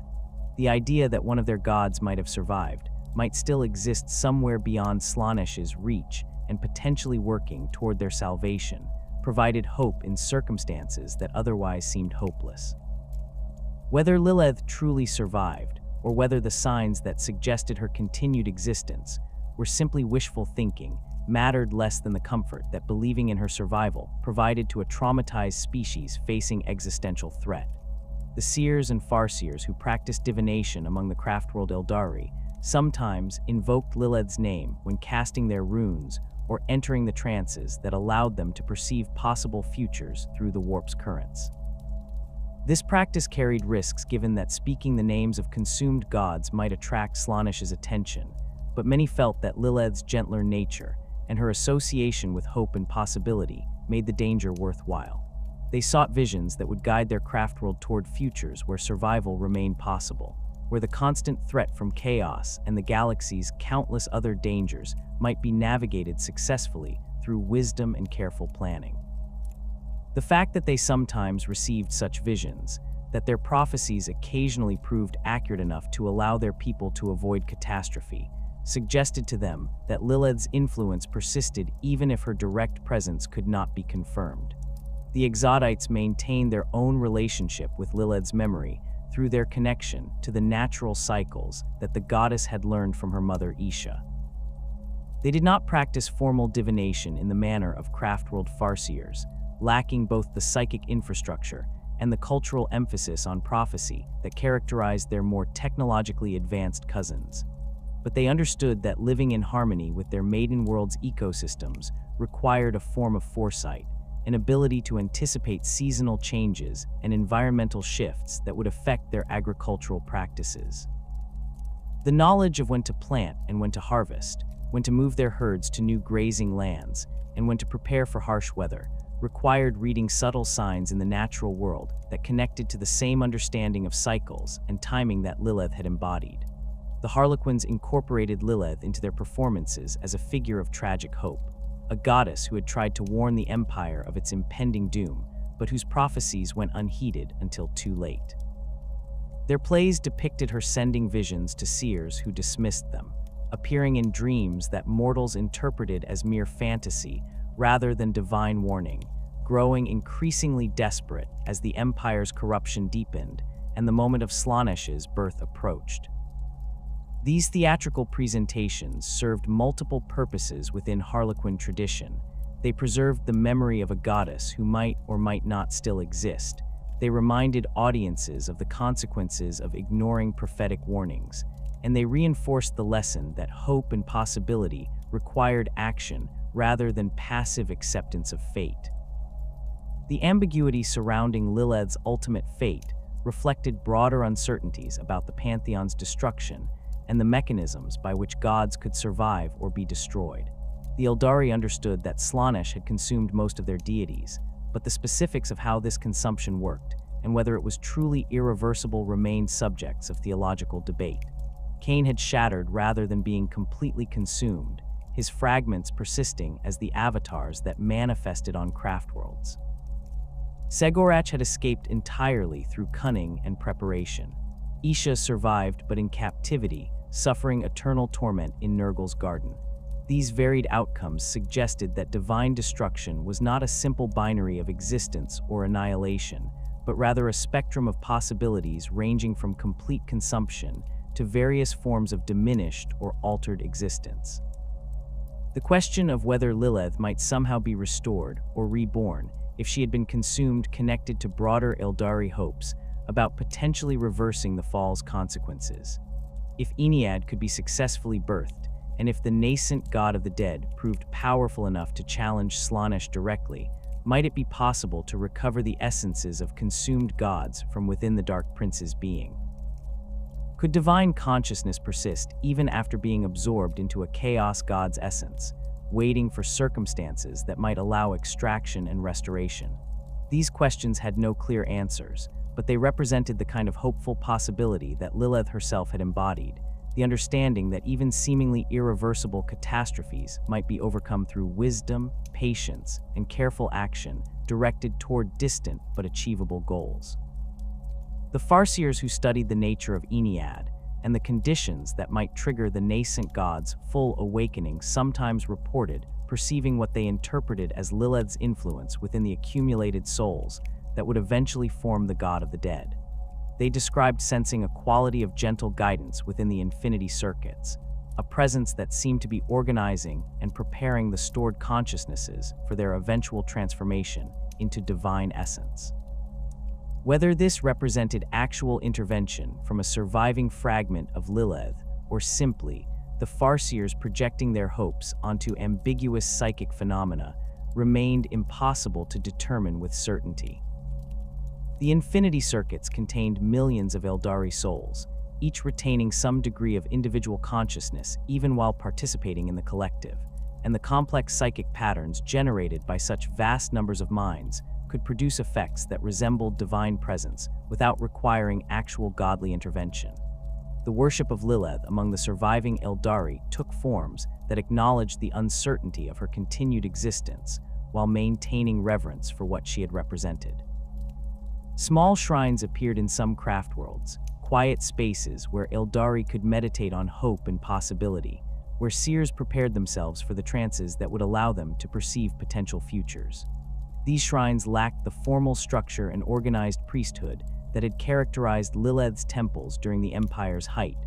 The idea that one of their gods might have survived, might still exist somewhere beyond Slaanesh's reach and potentially working toward their salvation, provided hope in circumstances that otherwise seemed hopeless. Whether Lilith truly survived, or whether the signs that suggested her continued existence were simply wishful thinking, mattered less than the comfort that believing in her survival provided to a traumatized species facing existential threat. The seers and farseers who practiced divination among the Craftworld Aeldari sometimes invoked Lilith's name when casting their runes or entering the trances that allowed them to perceive possible futures through the warp's currents. This practice carried risks given that speaking the names of consumed gods might attract Slaanesh's attention, but many felt that Lilith's gentler nature and her association with hope and possibility made the danger worthwhile. They sought visions that would guide their Craftworld toward futures where survival remained possible, where the constant threat from chaos and the galaxy's countless other dangers might be navigated successfully through wisdom and careful planning. The fact that they sometimes received such visions, that their prophecies occasionally proved accurate enough to allow their people to avoid catastrophe, suggested to them that Lilith's influence persisted even if her direct presence could not be confirmed. The Exodites maintained their own relationship with Lilith's memory through their connection to the natural cycles that the goddess had learned from her mother Isha. They did not practice formal divination in the manner of Craftworld farseers, lacking both the psychic infrastructure and the cultural emphasis on prophecy that characterized their more technologically advanced cousins. But they understood that living in harmony with their maiden world's ecosystems required a form of foresight, an ability to anticipate seasonal changes and environmental shifts that would affect their agricultural practices. The knowledge of when to plant and when to harvest, when to move their herds to new grazing lands, and when to prepare for harsh weather, required reading subtle signs in the natural world that connected to the same understanding of cycles and timing that Lilith had embodied. The Harlequins incorporated Lilith into their performances as a figure of tragic hope, a goddess who had tried to warn the Empire of its impending doom, but whose prophecies went unheeded until too late. Their plays depicted her sending visions to seers who dismissed them, appearing in dreams that mortals interpreted as mere fantasy rather than divine warning, growing increasingly desperate as the Empire's corruption deepened and the moment of Slaanesh's birth approached. These theatrical presentations served multiple purposes within Harlequin tradition. They preserved the memory of a goddess who might or might not still exist. They reminded audiences of the consequences of ignoring prophetic warnings, and they reinforced the lesson that hope and possibility required action rather than passive acceptance of fate. The ambiguity surrounding Lilith's ultimate fate reflected broader uncertainties about the Pantheon's destruction and the mechanisms by which gods could survive or be destroyed. The Aeldari understood that Slaanesh had consumed most of their deities, but the specifics of how this consumption worked and whether it was truly irreversible remained subjects of theological debate. Khaine had shattered rather than being completely consumed, his fragments persisting as the avatars that manifested on craftworlds. Segorach had escaped entirely through cunning and preparation. Isha survived but in captivity, suffering eternal torment in Nurgle's garden. These varied outcomes suggested that divine destruction was not a simple binary of existence or annihilation, but rather a spectrum of possibilities ranging from complete consumption to various forms of diminished or altered existence. The question of whether Lilith might somehow be restored or reborn if she had been consumed connected to broader Aeldari hopes about potentially reversing the fall's consequences. If Ennead could be successfully birthed, and if the nascent god of the dead proved powerful enough to challenge Slaanesh directly, might it be possible to recover the essences of consumed gods from within the Dark Prince's being? Could divine consciousness persist even after being absorbed into a chaos god's essence, waiting for circumstances that might allow extraction and restoration? These questions had no clear answers, but they represented the kind of hopeful possibility that Lilith herself had embodied, the understanding that even seemingly irreversible catastrophes might be overcome through wisdom, patience, and careful action directed toward distant but achievable goals. The Farseers who studied the nature of Ennead and the conditions that might trigger the nascent god's full awakening sometimes reported perceiving what they interpreted as Lilith's influence within the accumulated souls that would eventually form the god of the dead. They described sensing a quality of gentle guidance within the infinity circuits, a presence that seemed to be organizing and preparing the stored consciousnesses for their eventual transformation into divine essence. Whether this represented actual intervention from a surviving fragment of Lilith or simply the Farseers projecting their hopes onto ambiguous psychic phenomena remained impossible to determine with certainty. The infinity circuits contained millions of Aeldari souls, each retaining some degree of individual consciousness even while participating in the collective, and the complex psychic patterns generated by such vast numbers of minds could produce effects that resembled divine presence without requiring actual godly intervention. The worship of Lilith among the surviving Aeldari took forms that acknowledged the uncertainty of her continued existence while maintaining reverence for what she had represented. Small shrines appeared in some craft worlds, quiet spaces where Aeldari could meditate on hope and possibility, where seers prepared themselves for the trances that would allow them to perceive potential futures. These shrines lacked the formal structure and organized priesthood that had characterized Lilith's temples during the Empire's height,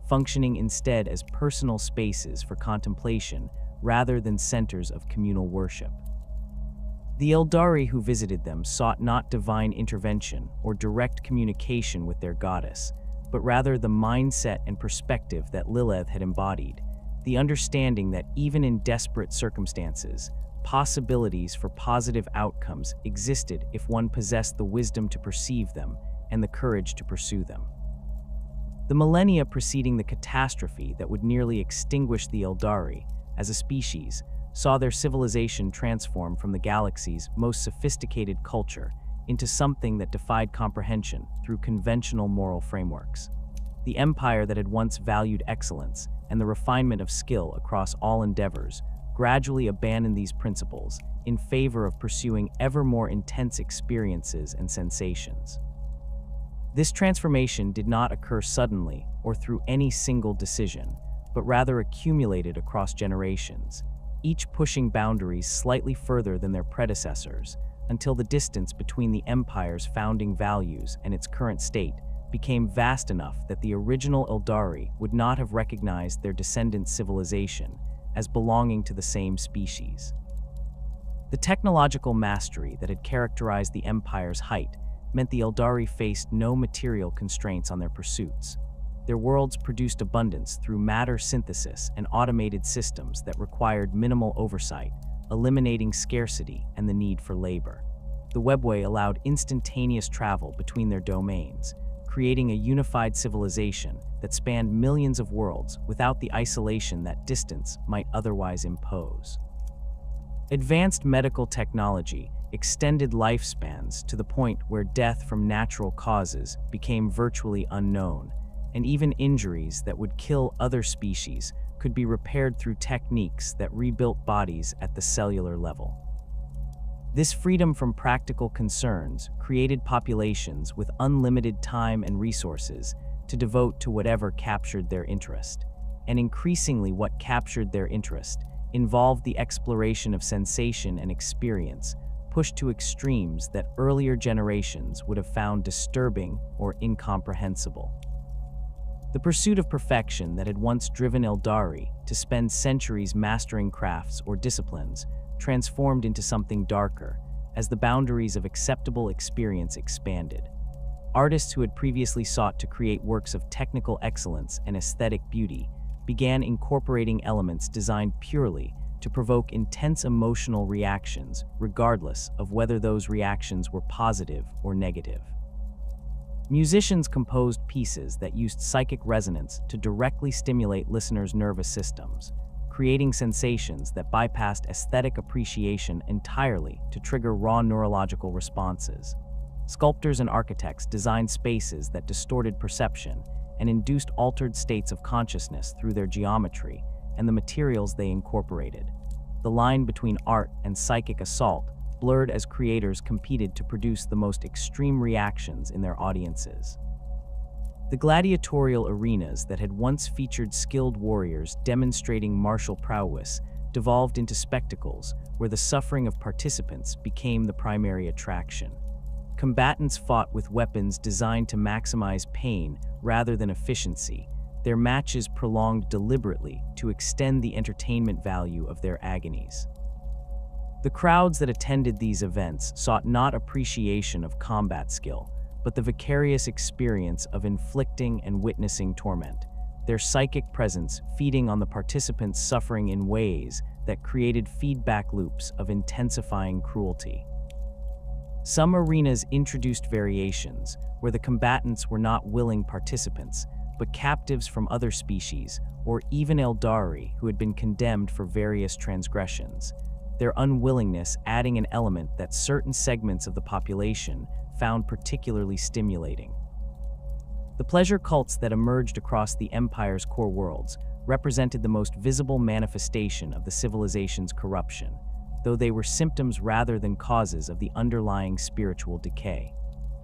functioning instead as personal spaces for contemplation rather than centers of communal worship. The Aeldari who visited them sought not divine intervention or direct communication with their goddess, but rather the mindset and perspective that Lilith had embodied, the understanding that even in desperate circumstances, possibilities for positive outcomes existed if one possessed the wisdom to perceive them and the courage to pursue them. The millennia preceding the catastrophe that would nearly extinguish the Aeldari as a species saw their civilization transform from the galaxy's most sophisticated culture into something that defied comprehension through conventional moral frameworks. The empire that had once valued excellence and the refinement of skill across all endeavors gradually abandoned these principles in favor of pursuing ever more intense experiences and sensations. This transformation did not occur suddenly or through any single decision, but rather accumulated across generations, each pushing boundaries slightly further than their predecessors, until the distance between the empire's founding values and its current state became vast enough that the original Aeldari would not have recognized their descendant civilization as belonging to the same species. The technological mastery that had characterized the empire's height meant the Aeldari faced no material constraints on their pursuits. Their worlds produced abundance through matter synthesis and automated systems that required minimal oversight, eliminating scarcity and the need for labor. The webway allowed instantaneous travel between their domains, creating a unified civilization that spanned millions of worlds without the isolation that distance might otherwise impose. Advanced medical technology extended lifespans to the point where death from natural causes became virtually unknown, and even injuries that would kill other species could be repaired through techniques that rebuilt bodies at the cellular level. This freedom from practical concerns created populations with unlimited time and resources to devote to whatever captured their interest. And increasingly what captured their interest involved the exploration of sensation and experience, pushed to extremes that earlier generations would have found disturbing or incomprehensible. The pursuit of perfection that had once driven Aeldari to spend centuries mastering crafts or disciplines transformed into something darker as the boundaries of acceptable experience expanded. Artists who had previously sought to create works of technical excellence and aesthetic beauty began incorporating elements designed purely to provoke intense emotional reactions, regardless of whether those reactions were positive or negative. Musicians composed pieces that used psychic resonance to directly stimulate listeners' nervous systems, creating sensations that bypassed aesthetic appreciation entirely to trigger raw neurological responses. Sculptors and architects designed spaces that distorted perception and induced altered states of consciousness through their geometry and the materials they incorporated. The line between art and psychic assault blurred as creators competed to produce the most extreme reactions in their audiences. The gladiatorial arenas that had once featured skilled warriors demonstrating martial prowess devolved into spectacles where the suffering of participants became the primary attraction. Combatants fought with weapons designed to maximize pain rather than efficiency, their matches prolonged deliberately to extend the entertainment value of their agonies. The crowds that attended these events sought not appreciation of combat skill, but the vicarious experience of inflicting and witnessing torment, their psychic presence feeding on the participants' suffering in ways that created feedback loops of intensifying cruelty. Some arenas introduced variations where the combatants were not willing participants, but captives from other species, or even Aeldari who had been condemned for various transgressions, their unwillingness adding an element that certain segments of the population found particularly stimulating. The pleasure cults that emerged across the Empire's core worlds represented the most visible manifestation of the civilization's corruption, though they were symptoms rather than causes of the underlying spiritual decay.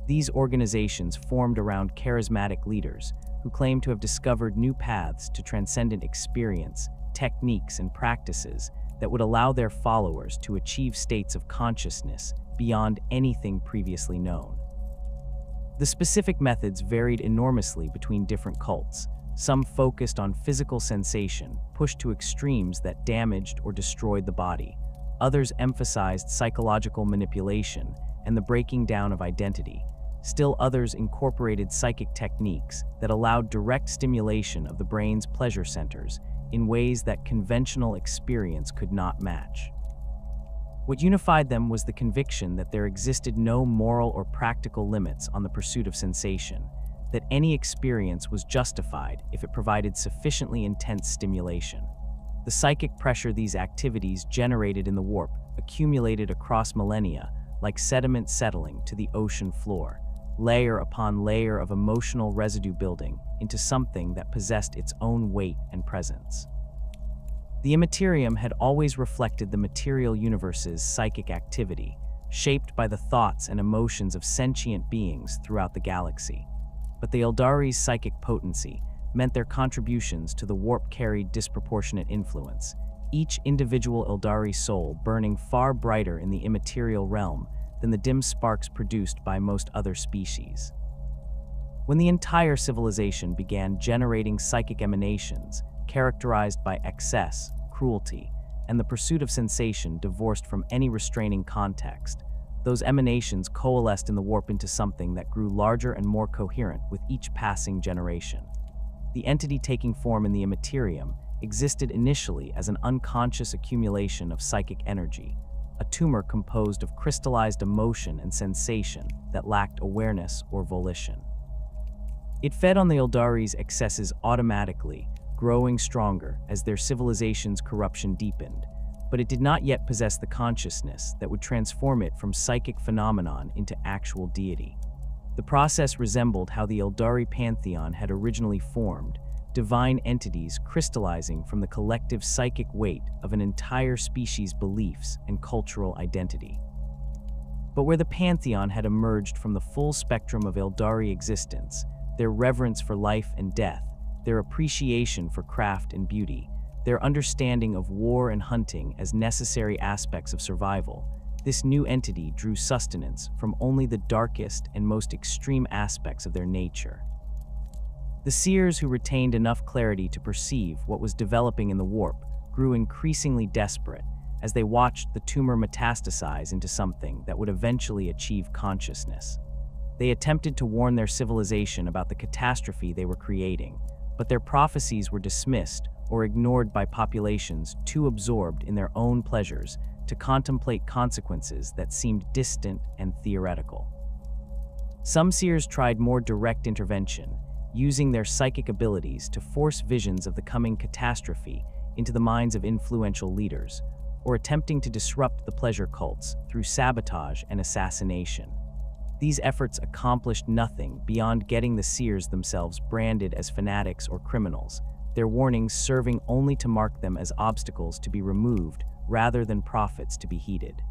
These organizations formed around charismatic leaders who claimed to have discovered new paths to transcendent experience, techniques, and practices that would allow their followers to achieve states of consciousness beyond anything previously known. The specific methods varied enormously between different cults. Some focused on physical sensation, pushed to extremes that damaged or destroyed the body. Others emphasized psychological manipulation and the breaking down of identity. Still others incorporated psychic techniques that allowed direct stimulation of the brain's pleasure centers in ways that conventional experience could not match. What unified them was the conviction that there existed no moral or practical limits on the pursuit of sensation, that any experience was justified if it provided sufficiently intense stimulation. The psychic pressure these activities generated in the warp accumulated across millennia like sediment settling to the ocean floor, layer upon layer of emotional residue building into something that possessed its own weight and presence. The immaterium had always reflected the material universe's psychic activity, shaped by the thoughts and emotions of sentient beings throughout the galaxy. But the Aeldari's psychic potency meant their contributions to the warp carried disproportionate influence, each individual Aeldari soul burning far brighter in the immaterial realm than the dim sparks produced by most other species. When the entire civilization began generating psychic emanations characterized by excess, cruelty, and the pursuit of sensation divorced from any restraining context, those emanations coalesced in the warp into something that grew larger and more coherent with each passing generation. The entity taking form in the immaterium existed initially as an unconscious accumulation of psychic energy, a tumor composed of crystallized emotion and sensation that lacked awareness or volition. It fed on the Aeldari's excesses automatically, growing stronger as their civilization's corruption deepened, but it did not yet possess the consciousness that would transform it from psychic phenomenon into actual deity. The process resembled how the Aeldari Pantheon had originally formed, divine entities crystallizing from the collective psychic weight of an entire species' beliefs and cultural identity. But where the Pantheon had emerged from the full spectrum of Aeldari existence, their reverence for life and death, their appreciation for craft and beauty, their understanding of war and hunting as necessary aspects of survival, this new entity drew sustenance from only the darkest and most extreme aspects of their nature. The seers who retained enough clarity to perceive what was developing in the warp grew increasingly desperate as they watched the tumor metastasize into something that would eventually achieve consciousness. They attempted to warn their civilization about the catastrophe they were creating, but their prophecies were dismissed or ignored by populations too absorbed in their own pleasures to contemplate consequences that seemed distant and theoretical. Some seers tried more direct intervention, using their psychic abilities to force visions of the coming catastrophe into the minds of influential leaders, or attempting to disrupt the pleasure cults through sabotage and assassination. These efforts accomplished nothing beyond getting the seers themselves branded as fanatics or criminals, their warnings serving only to mark them as obstacles to be removed rather than prophets to be heeded.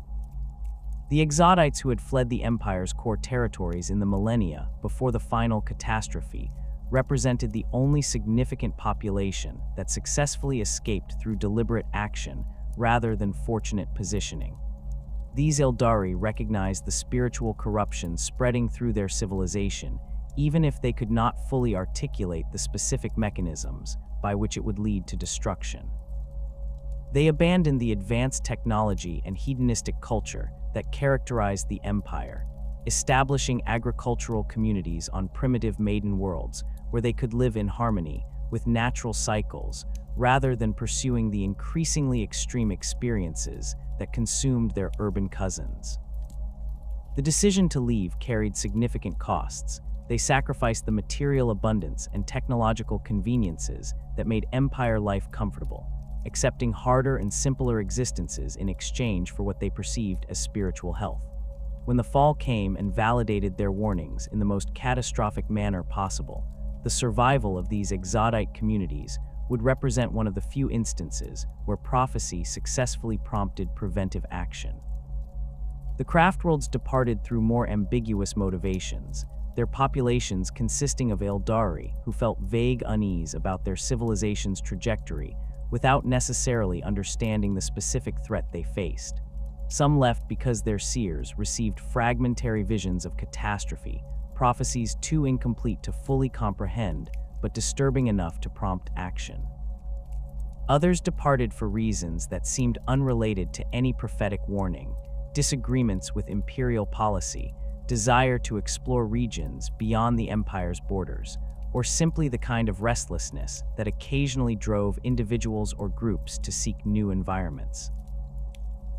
The Exodites who had fled the Empire's core territories in the millennia before the final catastrophe represented the only significant population that successfully escaped through deliberate action rather than fortunate positioning. These Aeldari recognized the spiritual corruption spreading through their civilization, even if they could not fully articulate the specific mechanisms by which it would lead to destruction. They abandoned the advanced technology and hedonistic culture that characterized the Empire, establishing agricultural communities on primitive maiden worlds where they could live in harmony with natural cycles rather than pursuing the increasingly extreme experiences that consumed their urban cousins. The decision to leave carried significant costs. They sacrificed the material abundance and technological conveniences that made Empire life comfortable, accepting harder and simpler existences in exchange for what they perceived as spiritual health. When the fall came and validated their warnings in the most catastrophic manner possible, the survival of these exodite communities would represent one of the few instances where prophecy successfully prompted preventive action. The craftworlds departed through more ambiguous motivations, their populations consisting of Aeldari who felt vague unease about their civilization's trajectory without necessarily understanding the specific threat they faced. Some left because their seers received fragmentary visions of catastrophe, prophecies too incomplete to fully comprehend, but disturbing enough to prompt action. Others departed for reasons that seemed unrelated to any prophetic warning: disagreements with imperial policy, desire to explore regions beyond the empire's borders, or simply the kind of restlessness that occasionally drove individuals or groups to seek new environments.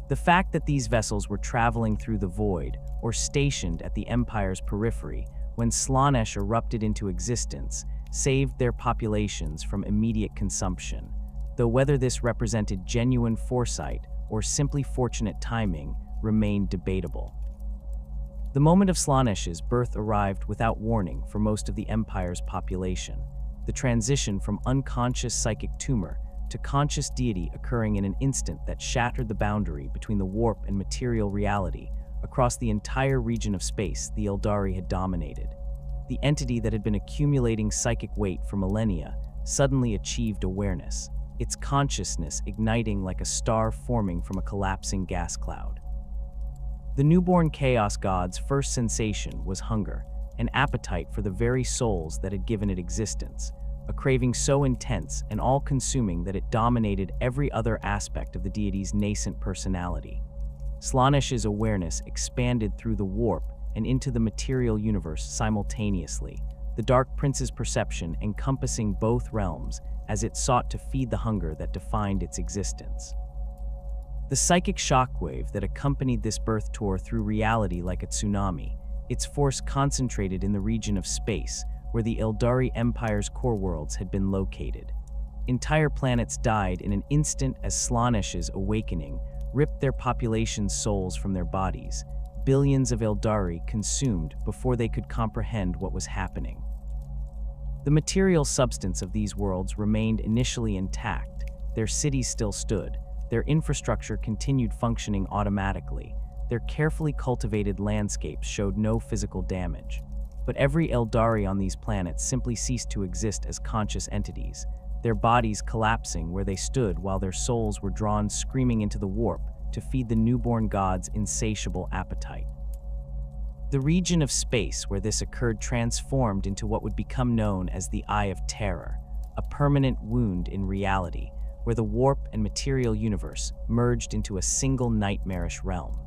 The fact that these vessels were traveling through the void or stationed at the empire's periphery when Slaanesh erupted into existence saved their populations from immediate consumption, though whether this represented genuine foresight or simply fortunate timing remained debatable. The moment of Slaanesh's birth arrived without warning for most of the Empire's population, the transition from unconscious psychic tumor to conscious deity occurring in an instant that shattered the boundary between the warp and material reality across the entire region of space the Aeldari had dominated. The entity that had been accumulating psychic weight for millennia suddenly achieved awareness, its consciousness igniting like a star forming from a collapsing gas cloud. The newborn Chaos God's first sensation was hunger, an appetite for the very souls that had given it existence, a craving so intense and all-consuming that it dominated every other aspect of the deity's nascent personality. Slaanesh's awareness expanded through the warp and into the material universe simultaneously, the Dark Prince's perception encompassing both realms as it sought to feed the hunger that defined its existence. The psychic shockwave that accompanied this birth tore through reality like a tsunami, its force concentrated in the region of space where the Aeldari Empire's core worlds had been located. Entire planets died in an instant as Slaanesh's awakening ripped their population's souls from their bodies, billions of Aeldari consumed before they could comprehend what was happening. The material substance of these worlds remained initially intact, their cities still stood, their infrastructure continued functioning automatically, their carefully cultivated landscapes showed no physical damage. But every Aeldari on these planets simply ceased to exist as conscious entities, their bodies collapsing where they stood while their souls were drawn screaming into the warp to feed the newborn god's insatiable appetite. The region of space where this occurred transformed into what would become known as the Eye of Terror, a permanent wound in reality, where the warp and material universe merged into a single nightmarish realm.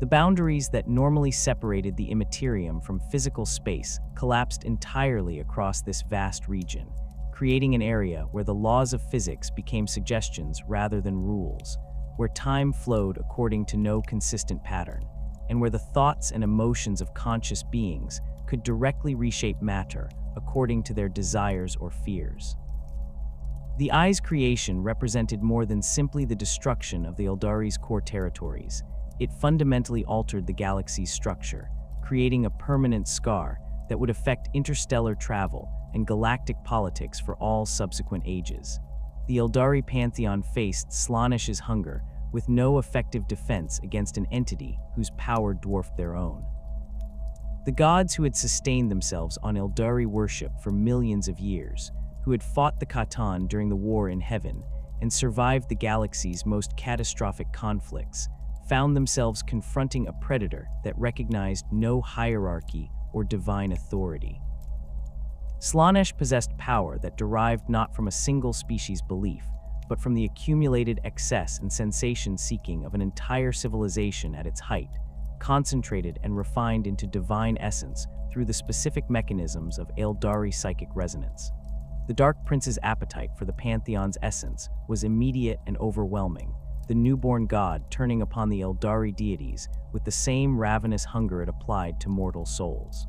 The boundaries that normally separated the immaterium from physical space collapsed entirely across this vast region, creating an area where the laws of physics became suggestions rather than rules, where time flowed according to no consistent pattern, and where the thoughts and emotions of conscious beings could directly reshape matter according to their desires or fears. The Eye's creation represented more than simply the destruction of the Aeldari's core territories. It fundamentally altered the galaxy's structure, creating a permanent scar that would affect interstellar travel and galactic politics for all subsequent ages. The Aeldari Pantheon faced Slaanesh's hunger with no effective defense against an entity whose power dwarfed their own. The gods who had sustained themselves on Aeldari worship for millions of years, who had fought the Khatan during the war in heaven and survived the galaxy's most catastrophic conflicts, found themselves confronting a predator that recognized no hierarchy or divine authority. Slaanesh possessed power that derived not from a single species' belief, but from the accumulated excess and sensation-seeking of an entire civilization at its height, concentrated and refined into divine essence through the specific mechanisms of Aeldari psychic resonance. The Dark Prince's appetite for the Pantheon's essence was immediate and overwhelming, the newborn god turning upon the Aeldari deities with the same ravenous hunger it applied to mortal souls.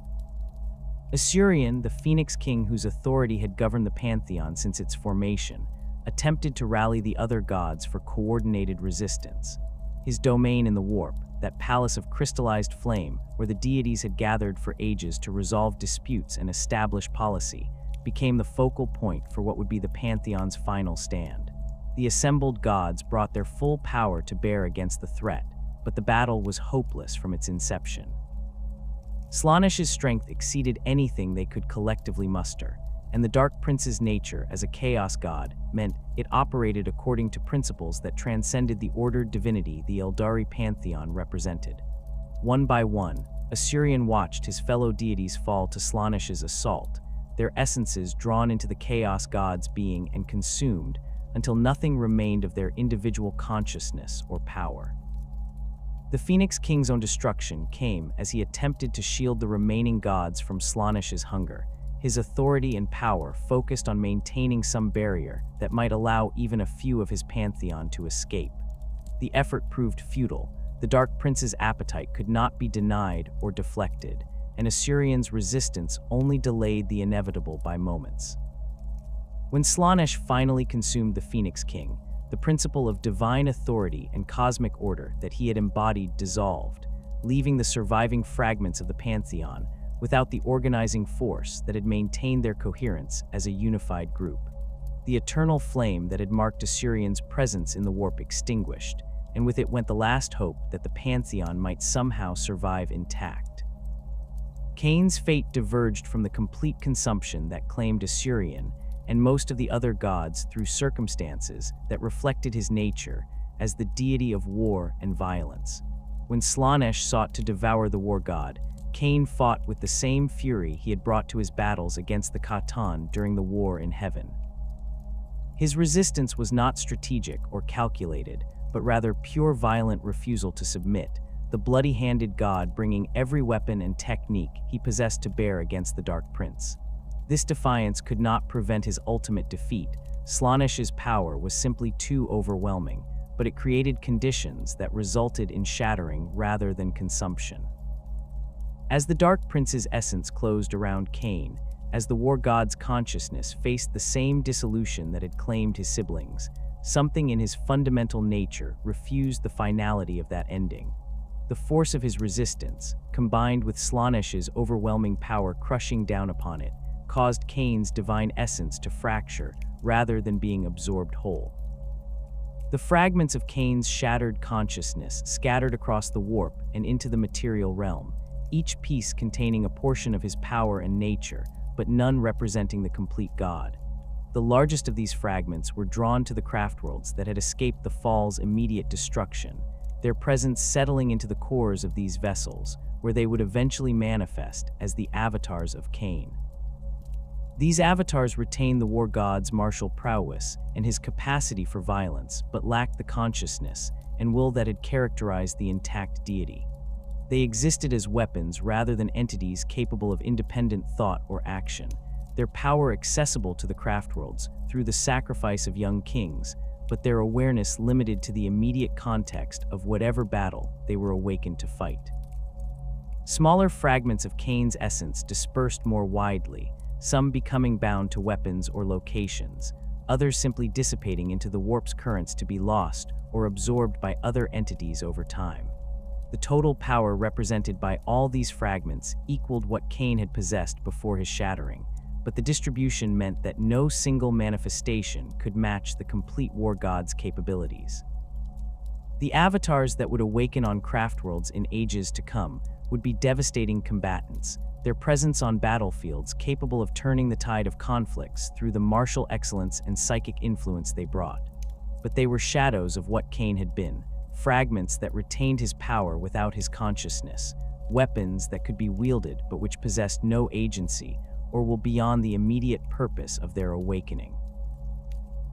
Asuryan, the Phoenix King whose authority had governed the Pantheon since its formation, attempted to rally the other gods for coordinated resistance. His domain in the warp, that palace of crystallized flame where the deities had gathered for ages to resolve disputes and establish policy, became the focal point for what would be the Pantheon's final stand. The assembled gods brought their full power to bear against the threat, but the battle was hopeless from its inception. Slaanesh's strength exceeded anything they could collectively muster, and the Dark Prince's nature as a chaos god meant it operated according to principles that transcended the ordered divinity the Aeldari Pantheon represented. One by one, Asuryan watched his fellow deities fall to Slaanesh's assault, their essences drawn into the chaos god's being and consumed, until nothing remained of their individual consciousness or power. The Phoenix King's own destruction came as he attempted to shield the remaining gods from Slaanesh's hunger. His authority and power focused on maintaining some barrier that might allow even a few of his pantheon to escape. The effort proved futile. The Dark Prince's appetite could not be denied or deflected, and Asuryan's resistance only delayed the inevitable by moments. When Slaanesh finally consumed the Phoenix King, the principle of divine authority and cosmic order that he had embodied dissolved, leaving the surviving fragments of the Pantheon without the organizing force that had maintained their coherence as a unified group. The eternal flame that had marked Asuryan's presence in the warp extinguished, and with it went the last hope that the Pantheon might somehow survive intact. Khaine's fate diverged from the complete consumption that claimed Asuryan and most of the other gods through circumstances that reflected his nature as the deity of war and violence. When Slaanesh sought to devour the war god, Khaine fought with the same fury he had brought to his battles against the Khatan during the war in heaven. His resistance was not strategic or calculated, but rather pure violent refusal to submit, the bloody-handed god bringing every weapon and technique he possessed to bear against the Dark Prince. This defiance could not prevent his ultimate defeat. Slaanesh's power was simply too overwhelming, but it created conditions that resulted in shattering rather than consumption. As the Dark Prince's essence closed around Khaine, as the war god's consciousness faced the same dissolution that had claimed his siblings, something in his fundamental nature refused the finality of that ending. The force of his resistance, combined with Slaanesh's overwhelming power crushing down upon it, caused Khaine's divine essence to fracture rather than being absorbed whole. The fragments of Khaine's shattered consciousness scattered across the warp and into the material realm, each piece containing a portion of his power and nature, but none representing the complete god. The largest of these fragments were drawn to the craftworlds that had escaped the fall's immediate destruction, their presence settling into the cores of these vessels, where they would eventually manifest as the avatars of Khaine. These avatars retained the war god's martial prowess and his capacity for violence, but lacked the consciousness and will that had characterized the intact deity. They existed as weapons rather than entities capable of independent thought or action, their power accessible to the craftworlds through the sacrifice of young kings, but their awareness limited to the immediate context of whatever battle they were awakened to fight. Smaller fragments of Khaine's essence dispersed more widely, some becoming bound to weapons or locations, others simply dissipating into the warp's currents to be lost or absorbed by other entities over time. The total power represented by all these fragments equaled what Khaine had possessed before his shattering, but the distribution meant that no single manifestation could match the complete war god's capabilities. The avatars that would awaken on craftworlds in ages to come would be devastating combatants, their presence on battlefields capable of turning the tide of conflicts through the martial excellence and psychic influence they brought. But they were shadows of what Khaine had been, fragments that retained his power without his consciousness, weapons that could be wielded but which possessed no agency or were beyond the immediate purpose of their awakening.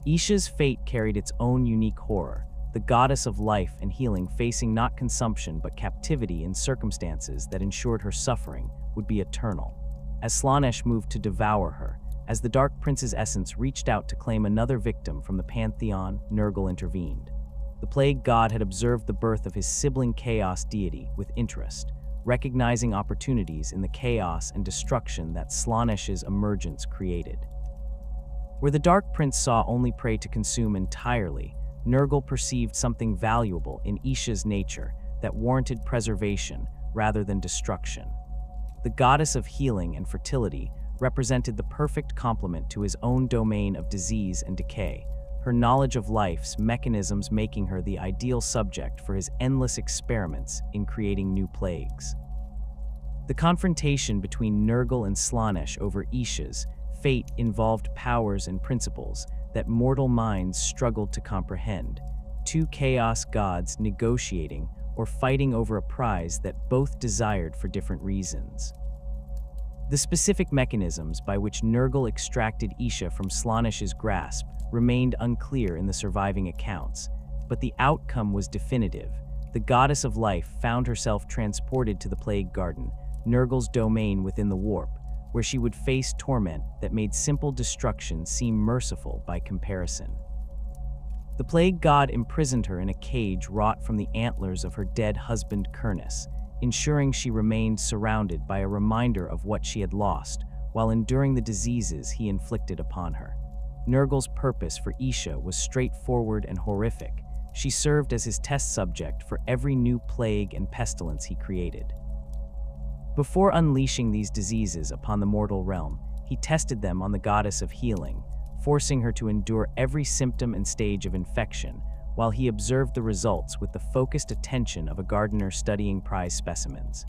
Isha's fate carried its own unique horror, the goddess of life and healing facing not consumption but captivity in circumstances that ensured her suffering would be eternal. As Slaanesh moved to devour her, as the Dark Prince's essence reached out to claim another victim from the Pantheon, Nurgle intervened. The plague god had observed the birth of his sibling chaos deity with interest, recognizing opportunities in the chaos and destruction that Slaanesh's emergence created. Where the Dark Prince saw only prey to consume entirely, Nurgle perceived something valuable in Isha's nature that warranted preservation rather than destruction. The goddess of healing and fertility represented the perfect complement to his own domain of disease and decay, her knowledge of life's mechanisms making her the ideal subject for his endless experiments in creating new plagues. The confrontation between Nurgle and Slaanesh over Isha's fate involved powers and principles that mortal minds struggled to comprehend, two chaos gods negotiating or fighting over a prize that both desired for different reasons. The specific mechanisms by which Nurgle extracted Isha from Slaanesh's grasp remained unclear in the surviving accounts, but the outcome was definitive. The goddess of life found herself transported to the Plague Garden, Nurgle's domain within the warp, where she would face torment that made simple destruction seem merciful by comparison. The Plague God imprisoned her in a cage wrought from the antlers of her dead husband Kurnus, ensuring she remained surrounded by a reminder of what she had lost while enduring the diseases he inflicted upon her. Nurgle's purpose for Isha was straightforward and horrific. She served as his test subject for every new plague and pestilence he created. Before unleashing these diseases upon the mortal realm, he tested them on the goddess of healing, forcing her to endure every symptom and stage of infection, while he observed the results with the focused attention of a gardener studying prize specimens.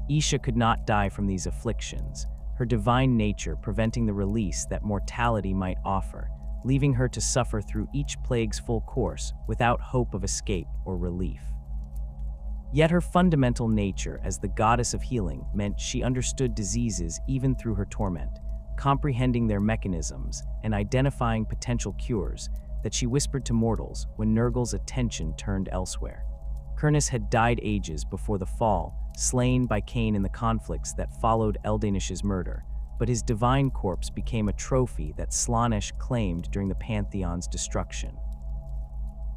Isha could not die from these afflictions, her divine nature preventing the release that mortality might offer, leaving her to suffer through each plague's full course without hope of escape or relief. Yet her fundamental nature as the goddess of healing meant she understood diseases even through her torment, comprehending their mechanisms and identifying potential cures that she whispered to mortals when Nurgle's attention turned elsewhere. Kurnus had died ages before the fall, slain by Khaine in the conflicts that followed Eldanish's murder, but his divine corpse became a trophy that Slaanesh claimed during the Pantheon's destruction.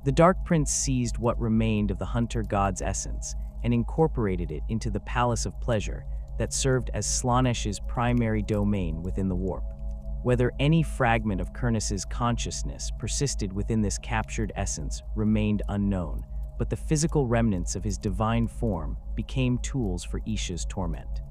The Dark Prince seized what remained of the hunter god's essence and incorporated it into the Palace of Pleasure that served as Slaanesh's primary domain within the warp. Whether any fragment of Kurnus's consciousness persisted within this captured essence remained unknown, but the physical remnants of his divine form became tools for Isha's torment.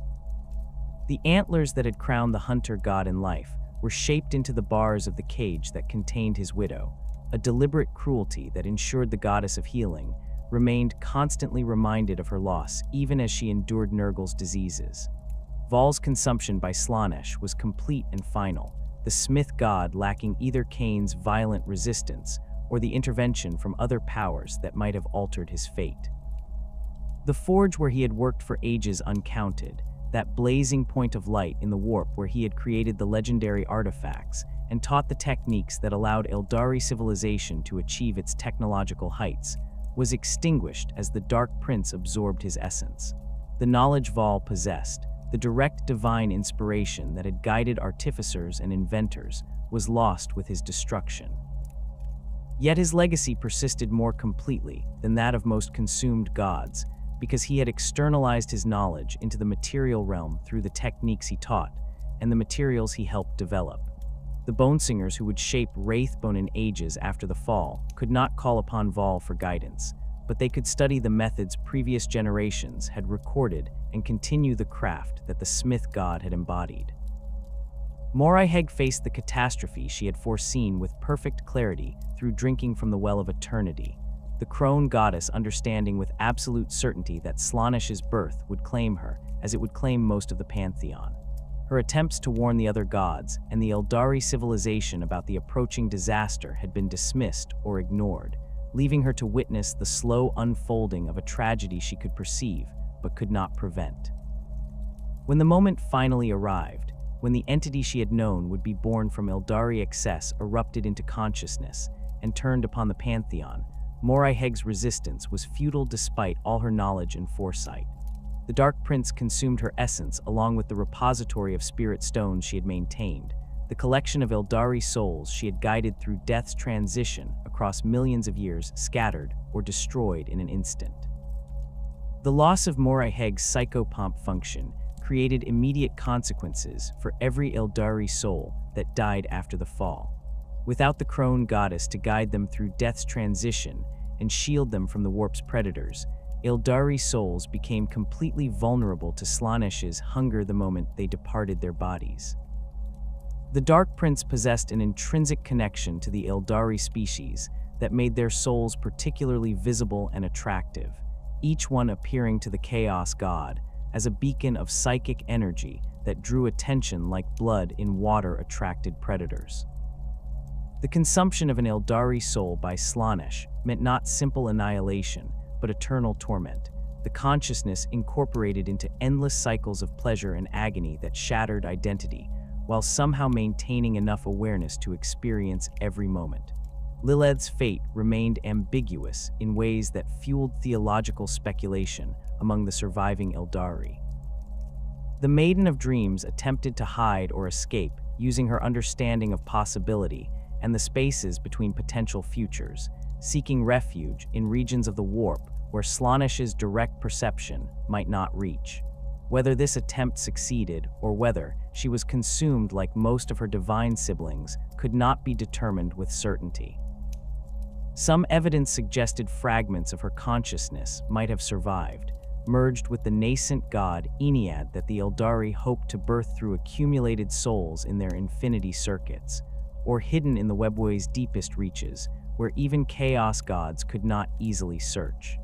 The antlers that had crowned the hunter god in life were shaped into the bars of the cage that contained his widow, a deliberate cruelty that ensured the goddess of healing remained constantly reminded of her loss even as she endured Nurgle's diseases. Vaul's consumption by Slaanesh was complete and final, the smith god lacking either Khaine's violent resistance or the intervention from other powers that might have altered his fate. The forge where he had worked for ages uncounted, that blazing point of light in the warp where he had created the legendary artifacts and taught the techniques that allowed Aeldari civilization to achieve its technological heights, was extinguished as the Dark Prince absorbed his essence. The knowledge Vaul possessed, the direct divine inspiration that had guided artificers and inventors, was lost with his destruction. Yet his legacy persisted more completely than that of most consumed gods, because he had externalized his knowledge into the material realm through the techniques he taught and the materials he helped develop. The Bonesingers who would shape Wraithbone in ages after the fall could not call upon Vaul for guidance, but they could study the methods previous generations had recorded and continue the craft that the Smith god had embodied. Moriheg faced the catastrophe she had foreseen with perfect clarity through drinking from the Well of Eternity, the crone goddess understanding with absolute certainty that Slaanesh's birth would claim her, as it would claim most of the Pantheon. Her attempts to warn the other gods and the Aeldari civilization about the approaching disaster had been dismissed or ignored, leaving her to witness the slow unfolding of a tragedy she could perceive but could not prevent. When the moment finally arrived, when the entity she had known would be born from Aeldari excess erupted into consciousness and turned upon the Pantheon, Moriheg's resistance was futile despite all her knowledge and foresight. The Dark Prince consumed her essence along with the repository of spirit stones she had maintained, the collection of Aeldari souls she had guided through death's transition across millions of years, scattered or destroyed in an instant. The loss of Moriheg's psychopomp function created immediate consequences for every Aeldari soul that died after the fall. Without the crone goddess to guide them through death's transition and shield them from the warp's predators, Aeldari souls became completely vulnerable to Slaanesh's hunger the moment they departed their bodies. The Dark Prince possessed an intrinsic connection to the Aeldari species that made their souls particularly visible and attractive, each one appearing to the Chaos God as a beacon of psychic energy that drew attention like blood in water attracted predators. The consumption of an Aeldari soul by Slaanesh meant not simple annihilation, but eternal torment, the consciousness incorporated into endless cycles of pleasure and agony that shattered identity, while somehow maintaining enough awareness to experience every moment. Lilith's fate remained ambiguous in ways that fueled theological speculation among the surviving Aeldari. The Maiden of Dreams attempted to hide or escape using her understanding of possibility and the spaces between potential futures, seeking refuge in regions of the warp where Slaanesh's direct perception might not reach. Whether this attempt succeeded or whether she was consumed like most of her divine siblings could not be determined with certainty. Some evidence suggested fragments of her consciousness might have survived, merged with the nascent god Ennead that the Aeldari hoped to birth through accumulated souls in their infinity circuits, or hidden in the webway's deepest reaches, where even chaos gods could not easily search.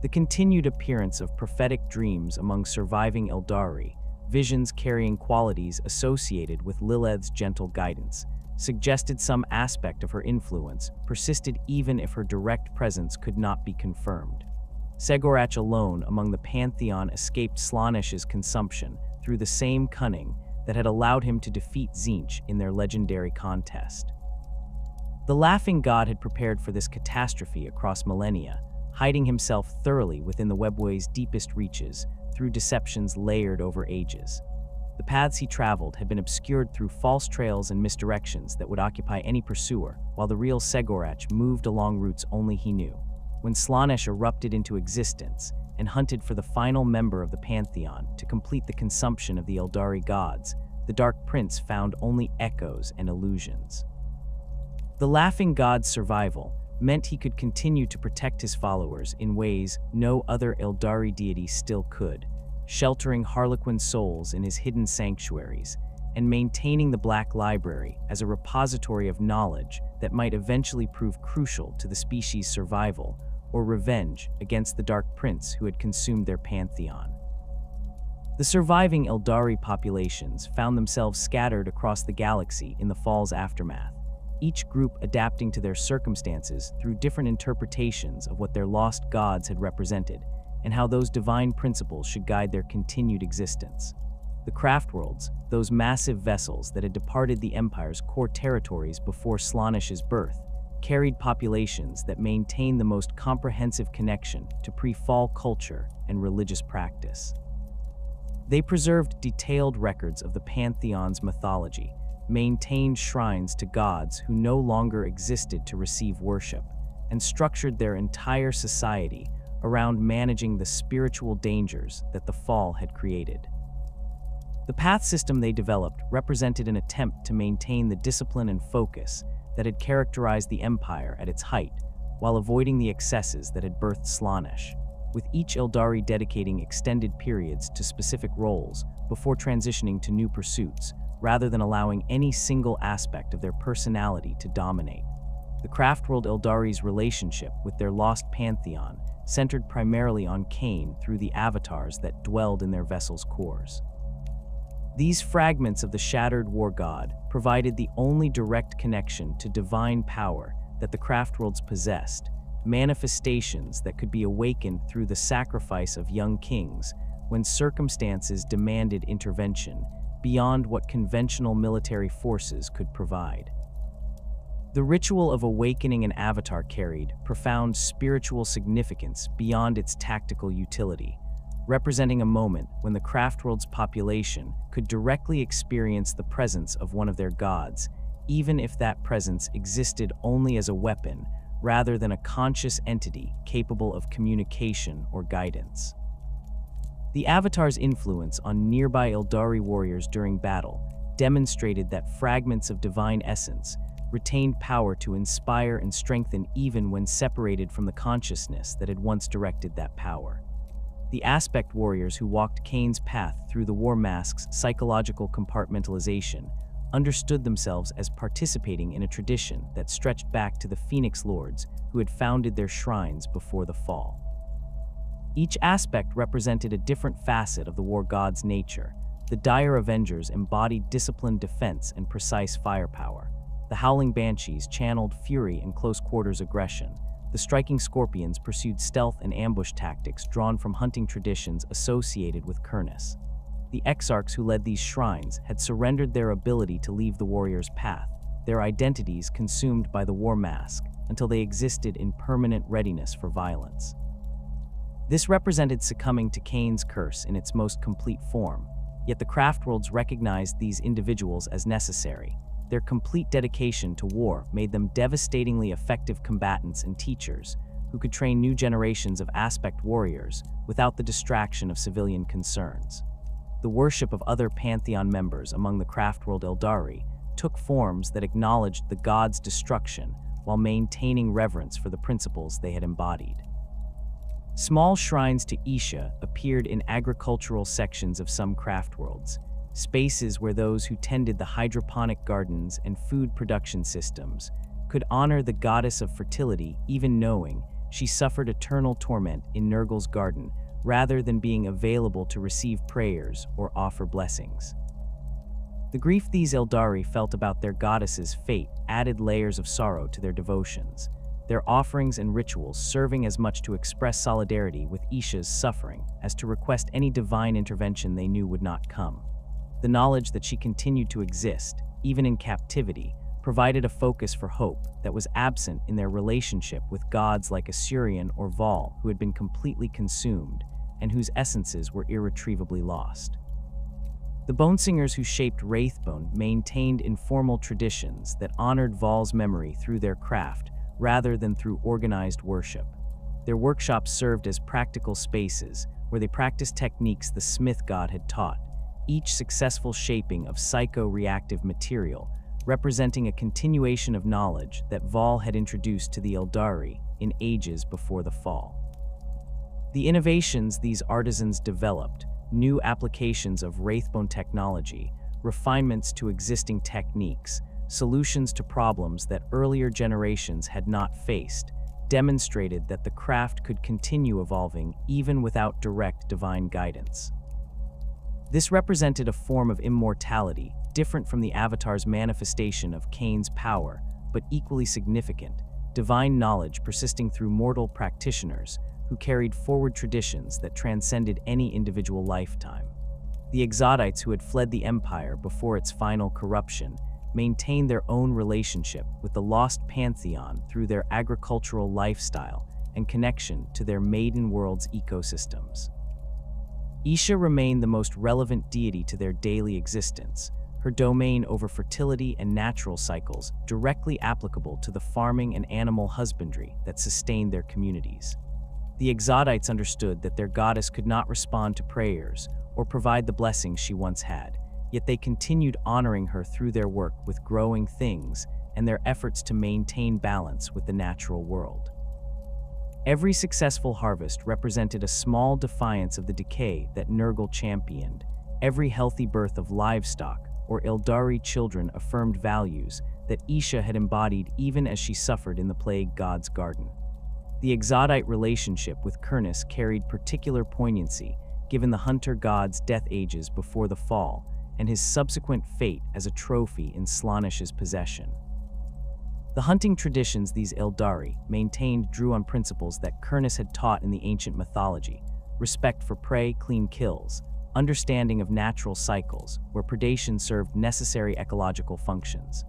The continued appearance of prophetic dreams among surviving Aeldari, visions carrying qualities associated with Lilith's gentle guidance, suggested some aspect of her influence persisted even if her direct presence could not be confirmed. Segorach alone among the Pantheon escaped Slaanesh's consumption through the same cunning that had allowed him to defeat Tzeentch in their legendary contest. The Laughing God had prepared for this catastrophe across millennia, hiding himself thoroughly within the webway's deepest reaches through deceptions layered over ages. The paths he traveled had been obscured through false trails and misdirections that would occupy any pursuer, while the real Segorach moved along routes only he knew. When Slaanesh erupted into existence and hunted for the final member of the Pantheon to complete the consumption of the Aeldari gods, the Dark Prince found only echoes and illusions. The Laughing God's survival meant he could continue to protect his followers in ways no other Aeldari deity still could, sheltering Harlequin souls in his hidden sanctuaries, and maintaining the Black Library as a repository of knowledge that might eventually prove crucial to the species' survival or revenge against the Dark Prince who had consumed their pantheon. The surviving Aeldari populations found themselves scattered across the galaxy in the fall's aftermath, each group adapting to their circumstances through different interpretations of what their lost gods had represented and how those divine principles should guide their continued existence. The craftworlds, those massive vessels that had departed the Empire's core territories before Slaanesh's birth, carried populations that maintained the most comprehensive connection to pre-fall culture and religious practice. They preserved detailed records of the Pantheon's mythology, maintained shrines to gods who no longer existed to receive worship, and structured their entire society around managing the spiritual dangers that the fall had created. The path system they developed represented an attempt to maintain the discipline and focus that had characterized the Empire at its height, while avoiding the excesses that had birthed Slaanesh, with each Aeldari dedicating extended periods to specific roles before transitioning to new pursuits, rather than allowing any single aspect of their personality to dominate. The Craftworld Aeldari's relationship with their lost pantheon centered primarily on Khaine through the avatars that dwelled in their vessel's cores. These fragments of the shattered war god provided the only direct connection to divine power that the Craftworlds possessed, manifestations that could be awakened through the sacrifice of young kings when circumstances demanded intervention beyond what conventional military forces could provide. The ritual of awakening an avatar carried profound spiritual significance beyond its tactical utility, representing a moment when the Craftworld's population could directly experience the presence of one of their gods, even if that presence existed only as a weapon rather than a conscious entity capable of communication or guidance. The Avatar's influence on nearby Aeldari warriors during battle demonstrated that fragments of divine essence retained power to inspire and strengthen even when separated from the consciousness that had once directed that power. The Aspect warriors who walked Khaine's path through the War Mask's psychological compartmentalization understood themselves as participating in a tradition that stretched back to the Phoenix Lords who had founded their shrines before the fall. Each aspect represented a different facet of the war god's nature. The Dire Avengers embodied disciplined defense and precise firepower. The Howling Banshees channeled fury and close-quarters aggression. The Striking Scorpions pursued stealth and ambush tactics drawn from hunting traditions associated with Kurnus. The exarchs who led these shrines had surrendered their ability to leave the warrior's path, their identities consumed by the war mask, until they existed in permanent readiness for violence. This represented succumbing to Khaine's curse in its most complete form, yet the craftworlds recognized these individuals as necessary. Their complete dedication to war made them devastatingly effective combatants and teachers who could train new generations of aspect warriors without the distraction of civilian concerns. The worship of other Pantheon members among the craftworld Aeldari took forms that acknowledged the gods' destruction while maintaining reverence for the principles they had embodied. Small shrines to Isha appeared in agricultural sections of some craftworlds, spaces where those who tended the hydroponic gardens and food production systems could honor the goddess of fertility, even knowing she suffered eternal torment in Nurgle's garden rather than being available to receive prayers or offer blessings. The grief these Aeldari felt about their goddess's fate added layers of sorrow to their devotions, their offerings and rituals serving as much to express solidarity with Isha's suffering as to request any divine intervention they knew would not come. The knowledge that she continued to exist, even in captivity, provided a focus for hope that was absent in their relationship with gods like Asuryan or Vaul, who had been completely consumed and whose essences were irretrievably lost. The Bonesingers who shaped Wraithbone maintained informal traditions that honored Vaul's memory through their craft rather than through organized worship. Their workshops served as practical spaces where they practiced techniques the smith god had taught, each successful shaping of psycho-reactive material representing a continuation of knowledge that Vaul had introduced to the Aeldari in ages before the fall. The innovations these artisans developed, new applications of Wraithbone technology, refinements to existing techniques, solutions to problems that earlier generations had not faced, demonstrated that the craft could continue evolving even without direct divine guidance. This represented a form of immortality, different from the Avatar's manifestation of Khaine's power, but equally significant, divine knowledge persisting through mortal practitioners who carried forward traditions that transcended any individual lifetime. The Exodites who had fled the Empire before its final corruption maintained their own relationship with the lost Pantheon through their agricultural lifestyle and connection to their maiden world's ecosystems. Isha remained the most relevant deity to their daily existence, her domain over fertility and natural cycles directly applicable to the farming and animal husbandry that sustained their communities. The Exodites understood that their goddess could not respond to prayers or provide the blessings she once had, yet they continued honoring her through their work with growing things and their efforts to maintain balance with the natural world. Every successful harvest represented a small defiance of the decay that Nurgle championed. Every healthy birth of livestock or Aeldari children affirmed values that Isha had embodied even as she suffered in the plague god's garden. The Exodite relationship with Khaine carried particular poignancy given the hunter god's death ages before the fall and his subsequent fate as a trophy in Slaanesh's possession. The hunting traditions these Aeldari maintained drew on principles that Khaine had taught in the ancient mythology: respect for prey, clean kills, understanding of natural cycles, where predation served necessary ecological functions.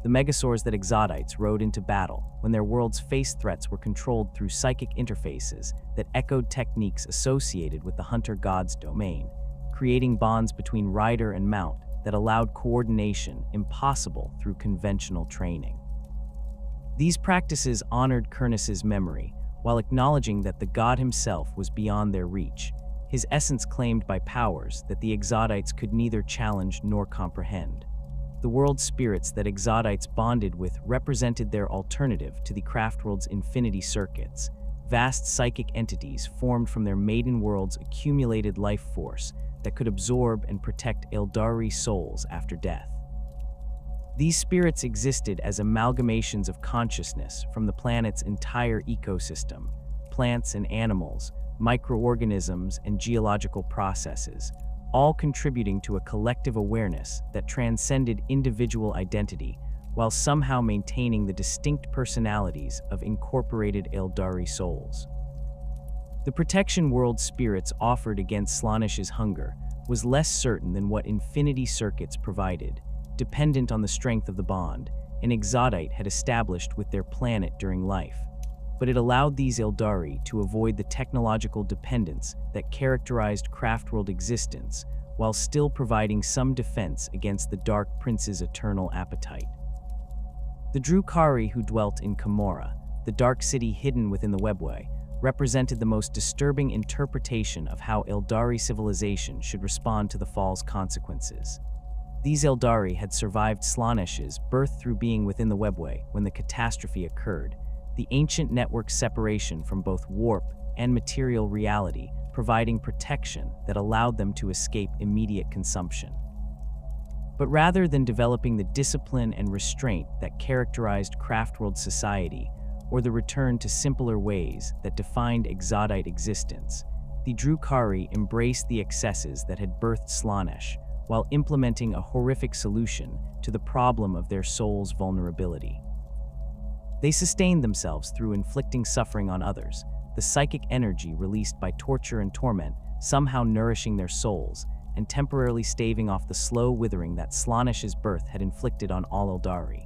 The megasaurs that Exodites rode into battle when their worlds faced threats were controlled through psychic interfaces that echoed techniques associated with the hunter god's domain, creating bonds between rider and mount that allowed coordination impossible through conventional training. These practices honored Khaine's memory while acknowledging that the god himself was beyond their reach, his essence claimed by powers that the Exodites could neither challenge nor comprehend. The world spirits that Exodites bonded with represented their alternative to the craftworld's infinity circuits, vast psychic entities formed from their maiden world's accumulated life force that could absorb and protect Aeldari souls after death. These spirits existed as amalgamations of consciousness from the planet's entire ecosystem, plants and animals, microorganisms and geological processes, all contributing to a collective awareness that transcended individual identity while somehow maintaining the distinct personalities of incorporated Aeldari souls. The protection world spirits offered against Slaanesh's hunger was less certain than what infinity circuits provided, dependent on the strength of the bond an Exodite had established with their planet during life. But it allowed these Aeldari to avoid the technological dependence that characterized Craftworld existence, while still providing some defense against the Dark Prince's eternal appetite. The Drukhari who dwelt in Camorra, the dark city hidden within the webway, represented the most disturbing interpretation of how Aeldari civilization should respond to the fall's consequences. These Aeldari had survived Slaanesh's birth through being within the webway when the catastrophe occurred, the ancient network's separation from both warp and material reality, providing protection that allowed them to escape immediate consumption. But rather than developing the discipline and restraint that characterized Craftworld society, or the return to simpler ways that defined Exodite existence, the Drukhari embraced the excesses that had birthed Slaanesh, while implementing a horrific solution to the problem of their soul's vulnerability. They sustained themselves through inflicting suffering on others, the psychic energy released by torture and torment somehow nourishing their souls and temporarily staving off the slow withering that Slaanesh's birth had inflicted on all Aeldari.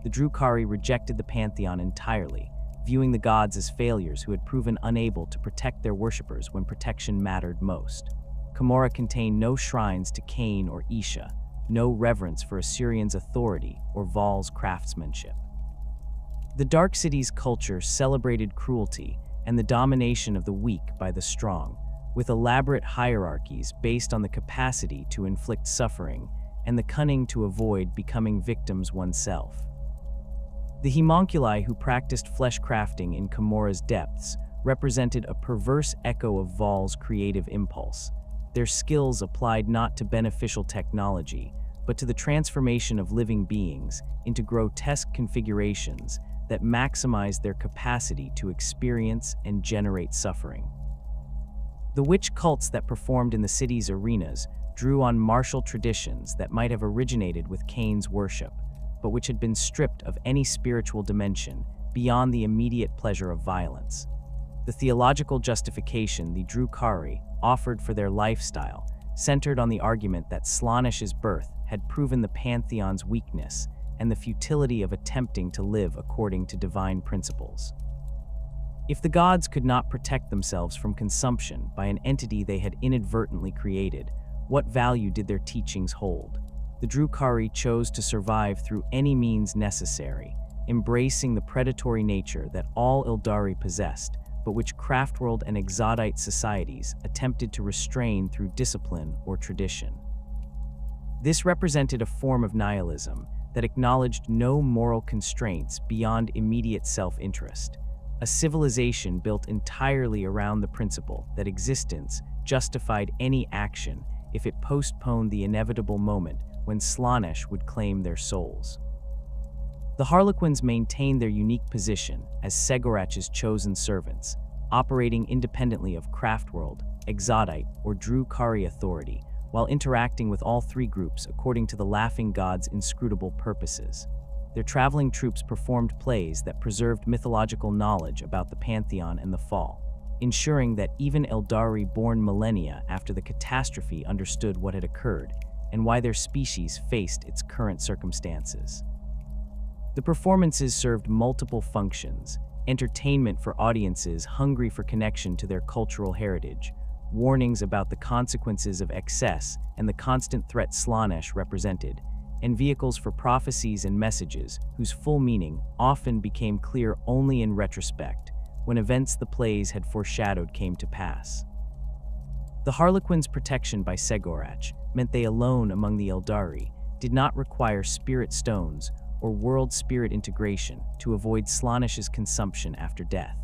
The Drukhari rejected the Pantheon entirely, viewing the gods as failures who had proven unable to protect their worshippers when protection mattered most. Camorra contained no shrines to Khaine or Isha, no reverence for Asuryan's authority or Vaul's craftsmanship. The Dark City's culture celebrated cruelty and the domination of the weak by the strong, with elaborate hierarchies based on the capacity to inflict suffering and the cunning to avoid becoming victims oneself. The homunculi who practiced flesh crafting in Camorra's depths represented a perverse echo of Vaul's creative impulse, their skills applied not to beneficial technology, but to the transformation of living beings into grotesque configurations that maximize their capacity to experience and generate suffering. The witch cults that performed in the city's arenas drew on martial traditions that might have originated with Khaine's worship, but which had been stripped of any spiritual dimension beyond the immediate pleasure of violence. The theological justification the Drukhari offered for their lifestyle centered on the argument that Slaanesh's birth had proven the Pantheon's weakness and the futility of attempting to live according to divine principles. If the gods could not protect themselves from consumption by an entity they had inadvertently created, what value did their teachings hold? The Drukhari chose to survive through any means necessary, embracing the predatory nature that all Aeldari possessed, but which Craftworld and Exodite societies attempted to restrain through discipline or tradition. This represented a form of nihilism that acknowledged no moral constraints beyond immediate self-interest, a civilization built entirely around the principle that existence justified any action if it postponed the inevitable moment when Slaanesh would claim their souls. The Harlequins maintained their unique position as Segorach's chosen servants, operating independently of Craftworld, Exodite, or Drukhari authority, while interacting with all three groups according to the Laughing God's inscrutable purposes. Their traveling troops performed plays that preserved mythological knowledge about the Pantheon and the Fall, ensuring that even Aeldari born millennia after the catastrophe understood what had occurred and why their species faced its current circumstances. The performances served multiple functions: entertainment for audiences hungry for connection to their cultural heritage, warnings about the consequences of excess and the constant threat Slaanesh represented, and vehicles for prophecies and messages whose full meaning often became clear only in retrospect, when events the plays had foreshadowed came to pass. The Harlequins' protection by Segorach meant they alone among the Aeldari did not require spirit stones or world spirit integration to avoid Slaanesh's consumption after death.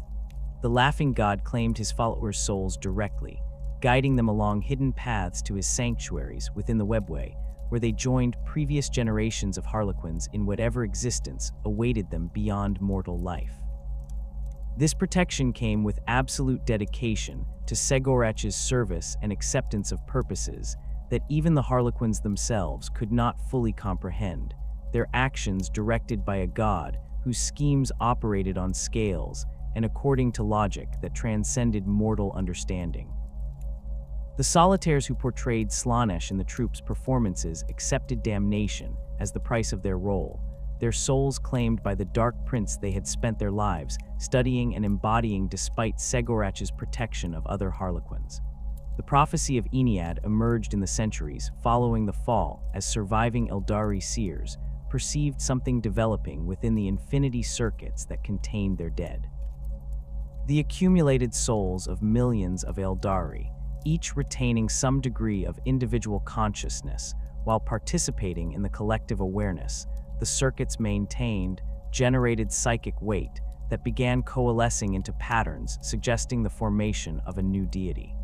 The Laughing God claimed his followers' souls directly, guiding them along hidden paths to his sanctuaries within the webway, where they joined previous generations of Harlequins in whatever existence awaited them beyond mortal life. This protection came with absolute dedication to Segorach's service and acceptance of purposes that even the Harlequins themselves could not fully comprehend, their actions directed by a god whose schemes operated on scales and according to logic that transcended mortal understanding. The solitaires who portrayed Slaanesh in the troops' performances accepted damnation as the price of their role, their souls claimed by the Dark Prince they had spent their lives studying and embodying despite Segorach's protection of other Harlequins. The prophecy of Ennead emerged in the centuries following the fall as surviving Aeldari seers perceived something developing within the infinity circuits that contained their dead. The accumulated souls of millions of Aeldari, each retaining some degree of individual consciousness while participating in the collective awareness, the circuits maintained, generated psychic weight that began coalescing into patterns suggesting the formation of a new deity.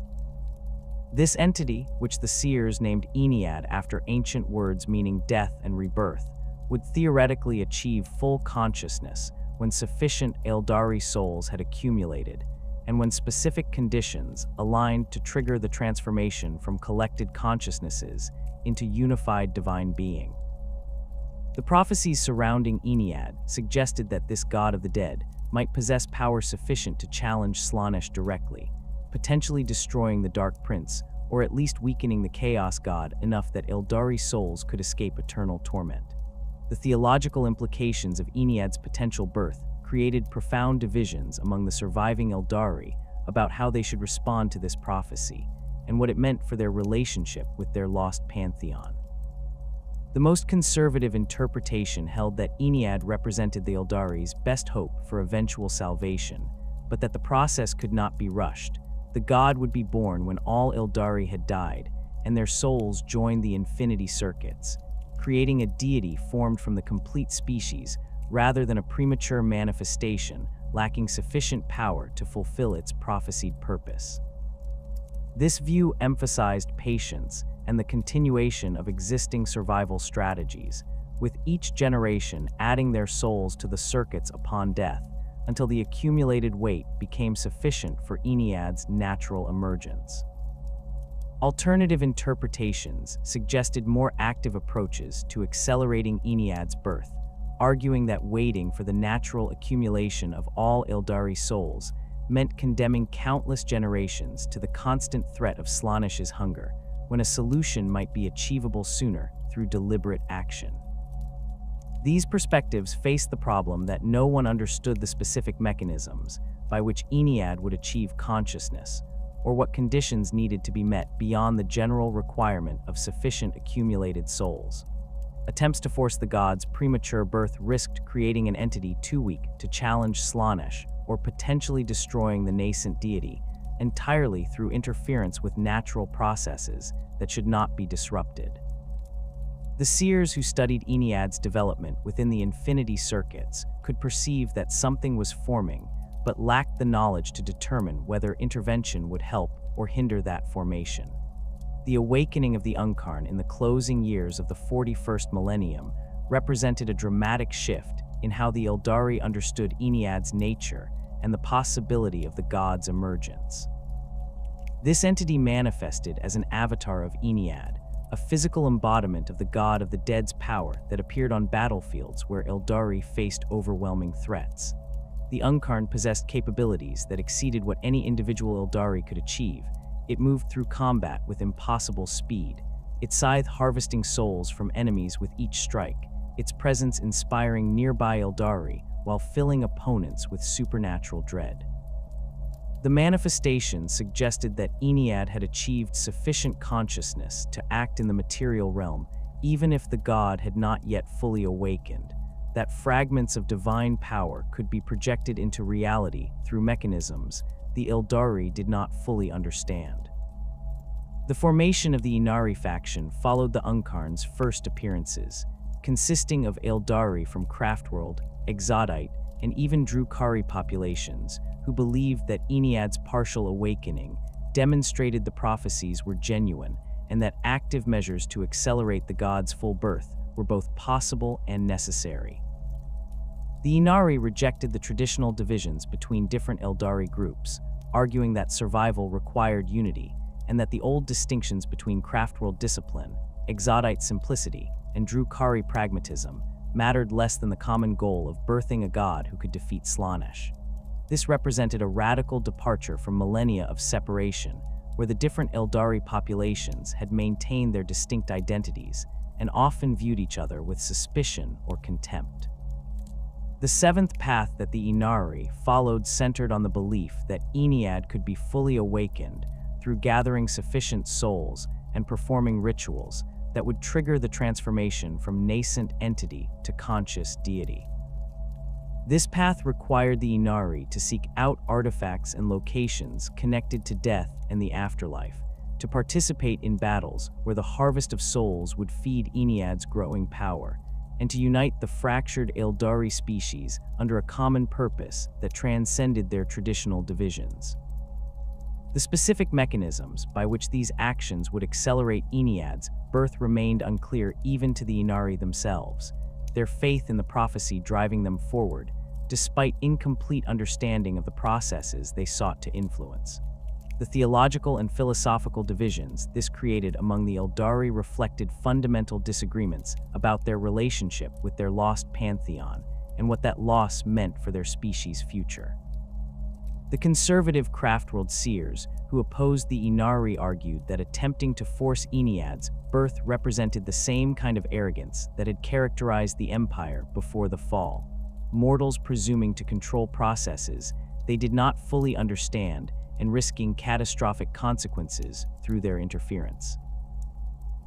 This entity, which the seers named Ennead after ancient words meaning death and rebirth, would theoretically achieve full consciousness when sufficient Aeldari souls had accumulated, and when specific conditions aligned to trigger the transformation from collected consciousnesses into unified divine being. The prophecies surrounding Ennead suggested that this god of the dead might possess power sufficient to challenge Slaanesh directly, potentially destroying the Dark Prince, or at least weakening the Chaos God enough that Aeldari souls could escape eternal torment. The theological implications of Ennead's potential birth created profound divisions among the surviving Aeldari about how they should respond to this prophecy, and what it meant for their relationship with their lost Pantheon. The most conservative interpretation held that Ennead represented the Aeldari's best hope for eventual salvation, but that the process could not be rushed. The god would be born when all Aeldari had died, and their souls joined the infinity circuits, creating a deity formed from the complete species rather than a premature manifestation lacking sufficient power to fulfill its prophesied purpose. This view emphasized patience and the continuation of existing survival strategies, with each generation adding their souls to the circuits upon death until the accumulated weight became sufficient for Ennead's natural emergence. Alternative interpretations suggested more active approaches to accelerating Ennead's birth, arguing that waiting for the natural accumulation of all Aeldari souls meant condemning countless generations to the constant threat of Slaanesh's hunger, when a solution might be achievable sooner through deliberate action. These perspectives faced the problem that no one understood the specific mechanisms by which Ennead would achieve consciousness, or what conditions needed to be met beyond the general requirement of sufficient accumulated souls. Attempts to force the god's premature birth risked creating an entity too weak to challenge Slaanesh, or potentially destroying the nascent deity entirely through interference with natural processes that should not be disrupted. The seers who studied Ennead's development within the infinity circuits could perceive that something was forming, but lacked the knowledge to determine whether intervention would help or hinder that formation. The awakening of the Unkarn in the closing years of the 41st millennium represented a dramatic shift in how the Aeldari understood Ennead's nature and the possibility of the god's emergence. This entity manifested as an avatar of Ennead, a physical embodiment of the god of the dead's power that appeared on battlefields where Aeldari faced overwhelming threats. The Unkarn possessed capabilities that exceeded what any individual Aeldari could achieve. It moved through combat with impossible speed, its scythe harvesting souls from enemies with each strike, its presence inspiring nearby Aeldari while filling opponents with supernatural dread. The manifestation suggested that Ennead had achieved sufficient consciousness to act in the material realm, even if the god had not yet fully awakened, that fragments of divine power could be projected into reality through mechanisms the Aeldari did not fully understand. The formation of the Inari faction followed the Unkarn's first appearances, consisting of Aeldari from Craftworld, Exodite, and even Drukhari populations who believed that Ennead's partial awakening demonstrated the prophecies were genuine and that active measures to accelerate the god's full birth were both possible and necessary. The Inari rejected the traditional divisions between different Aeldari groups, arguing that survival required unity and that the old distinctions between Craftworld discipline, Exodite simplicity, and Drukhari pragmatism mattered less than the common goal of birthing a god who could defeat Slaanesh. This represented a radical departure from millennia of separation, where the different Aeldari populations had maintained their distinct identities and often viewed each other with suspicion or contempt. The seventh path that the Inari followed centered on the belief that Ennead could be fully awakened through gathering sufficient souls and performing rituals that would trigger the transformation from nascent entity to conscious deity. This path required the Inari to seek out artifacts and locations connected to death and the afterlife, to participate in battles where the harvest of souls would feed Ennead's growing power, and to unite the fractured Aeldari species under a common purpose that transcended their traditional divisions. The specific mechanisms by which these actions would accelerate Ennead's birth remained unclear even to the Inari themselves, their faith in the prophecy driving them forward, despite incomplete understanding of the processes they sought to influence. The theological and philosophical divisions this created among the Aeldari reflected fundamental disagreements about their relationship with their lost Pantheon and what that loss meant for their species' future. The conservative Craftworld seers who opposed the Inari argued that attempting to force Ennead's birth represented the same kind of arrogance that had characterized the Empire before the fall, mortals presuming to control processes they did not fully understand and risking catastrophic consequences through their interference.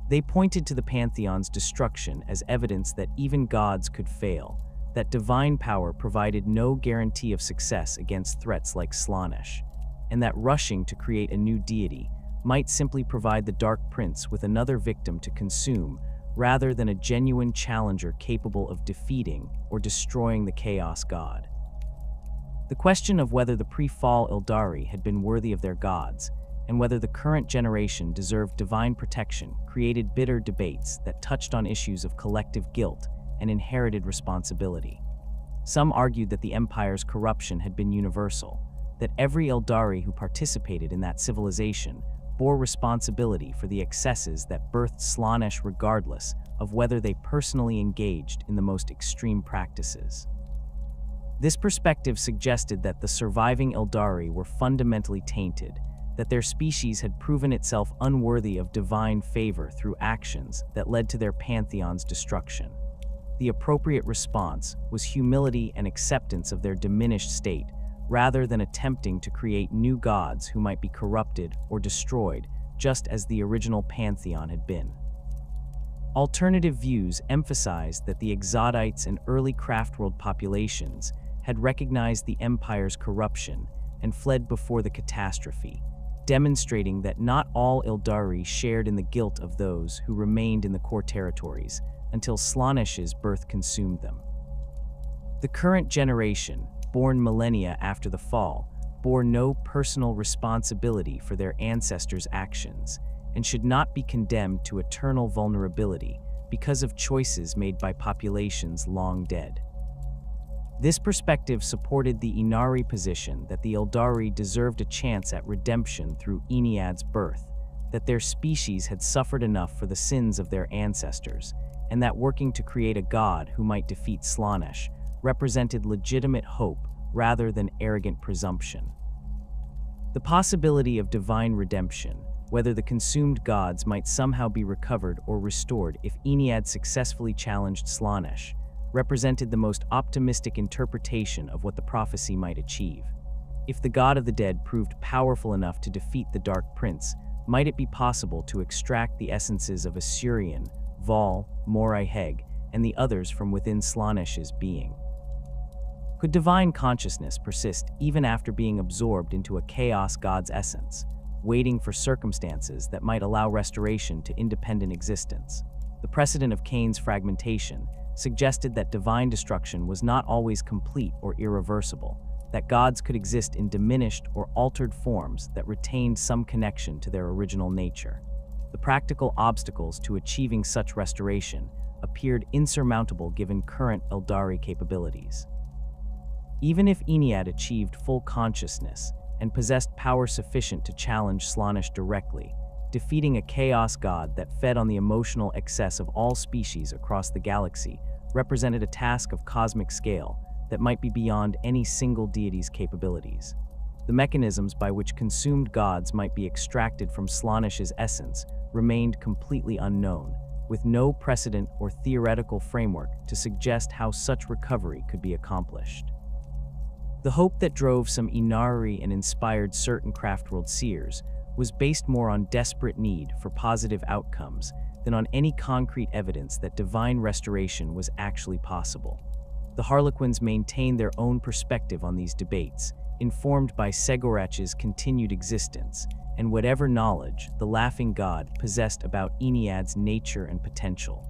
They pointed to the Pantheon's destruction as evidence that even gods could fail, that divine power provided no guarantee of success against threats like Slaanesh, and that rushing to create a new deity might simply provide the Dark Prince with another victim to consume rather than a genuine challenger capable of defeating or destroying the Chaos God. The question of whether the pre-fall Aeldari had been worthy of their gods, and whether the current generation deserved divine protection, created bitter debates that touched on issues of collective guilt and inherited responsibility. Some argued that the Empire's corruption had been universal, that every Aeldari who participated in that civilization bore responsibility for the excesses that birthed Slaanesh regardless of whether they personally engaged in the most extreme practices. This perspective suggested that the surviving Aeldari were fundamentally tainted, that their species had proven itself unworthy of divine favor through actions that led to their Pantheon's destruction. The appropriate response was humility and acceptance of their diminished state, rather than attempting to create new gods who might be corrupted or destroyed, just as the original Pantheon had been. Alternative views emphasized that the Exodites and early Craftworld populations had recognized the Empire's corruption and fled before the catastrophe, demonstrating that not all Aeldari shared in the guilt of those who remained in the core territories until Slaanesh's birth consumed them. The current generation, born millennia after the fall, bore no personal responsibility for their ancestors' actions and should not be condemned to eternal vulnerability because of choices made by populations long dead. This perspective supported the Inari position that the Aeldari deserved a chance at redemption through Ennead's birth, that their species had suffered enough for the sins of their ancestors, and that working to create a god who might defeat Slaanesh represented legitimate hope rather than arrogant presumption. The possibility of divine redemption, whether the consumed gods might somehow be recovered or restored if Ennead successfully challenged Slaanesh, represented the most optimistic interpretation of what the prophecy might achieve. If the god of the dead proved powerful enough to defeat the Dark Prince, might it be possible to extract the essences of Asuryan, Vaul, Morai-Heg, and the others from within Slaanesh's being? Could divine consciousness persist even after being absorbed into a chaos god's essence, waiting for circumstances that might allow restoration to independent existence? The precedent of Khaine's fragmentation suggested that divine destruction was not always complete or irreversible, that gods could exist in diminished or altered forms that retained some connection to their original nature. The practical obstacles to achieving such restoration appeared insurmountable given current Aeldari capabilities. Even if Ennead achieved full consciousness and possessed power sufficient to challenge Slaanesh directly, defeating a chaos god that fed on the emotional excess of all species across the galaxy represented a task of cosmic scale that might be beyond any single deity's capabilities. The mechanisms by which consumed gods might be extracted from Slaanesh's essence remained completely unknown, with no precedent or theoretical framework to suggest how such recovery could be accomplished. The hope that drove some Inari and inspired certain Craftworld seers was based more on desperate need for positive outcomes than on any concrete evidence that divine restoration was actually possible. The Harlequins maintained their own perspective on these debates, informed by Segorach's continued existence and whatever knowledge the Laughing God possessed about Ennead's nature and potential.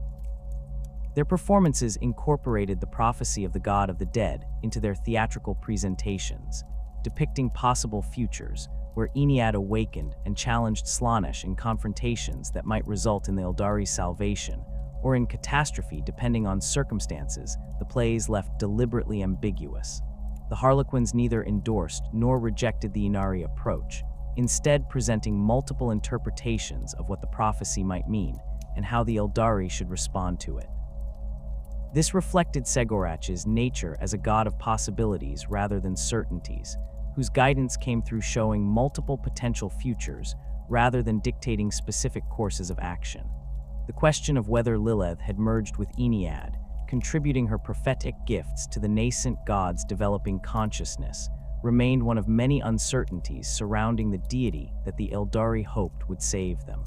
Their performances incorporated the prophecy of the God of the Dead into their theatrical presentations, depicting possible futures where Ennead awakened and challenged Slaanesh in confrontations that might result in the Aeldari's salvation, or in catastrophe depending on circumstances. The plays left deliberately ambiguous. The Harlequins neither endorsed nor rejected the Inari approach, instead presenting multiple interpretations of what the prophecy might mean and how the Aeldari should respond to it. This reflected Segorach's nature as a god of possibilities rather than certainties, whose guidance came through showing multiple potential futures rather than dictating specific courses of action. The question of whether Lilith had merged with Ennead, contributing her prophetic gifts to the nascent god's developing consciousness, remained one of many uncertainties surrounding the deity that the Aeldari hoped would save them.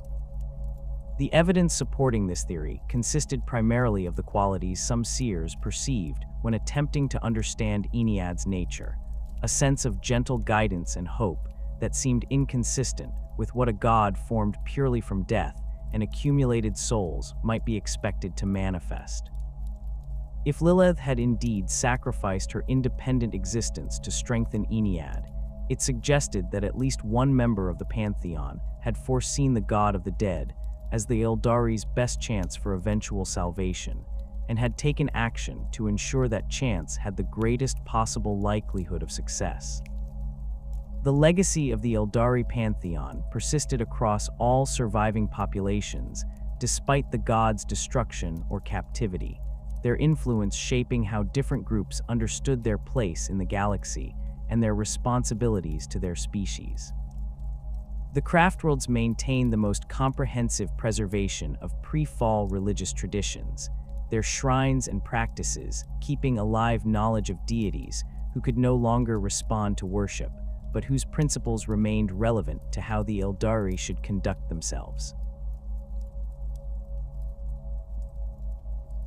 The evidence supporting this theory consisted primarily of the qualities some seers perceived when attempting to understand Ennead's nature, a sense of gentle guidance and hope that seemed inconsistent with what a god formed purely from death and accumulated souls might be expected to manifest. If Lilith had indeed sacrificed her independent existence to strengthen Ennead, it suggested that at least one member of the Pantheon had foreseen the God of the Dead as the Aeldari's best chance for eventual salvation, and had taken action to ensure that chance had the greatest possible likelihood of success. The legacy of the Aeldari Pantheon persisted across all surviving populations, despite the gods' destruction or captivity, their influence shaping how different groups understood their place in the galaxy and their responsibilities to their species. The Craftworlds maintain the most comprehensive preservation of pre-fall religious traditions, their shrines and practices keeping alive knowledge of deities who could no longer respond to worship, but whose principles remained relevant to how the Aeldari should conduct themselves.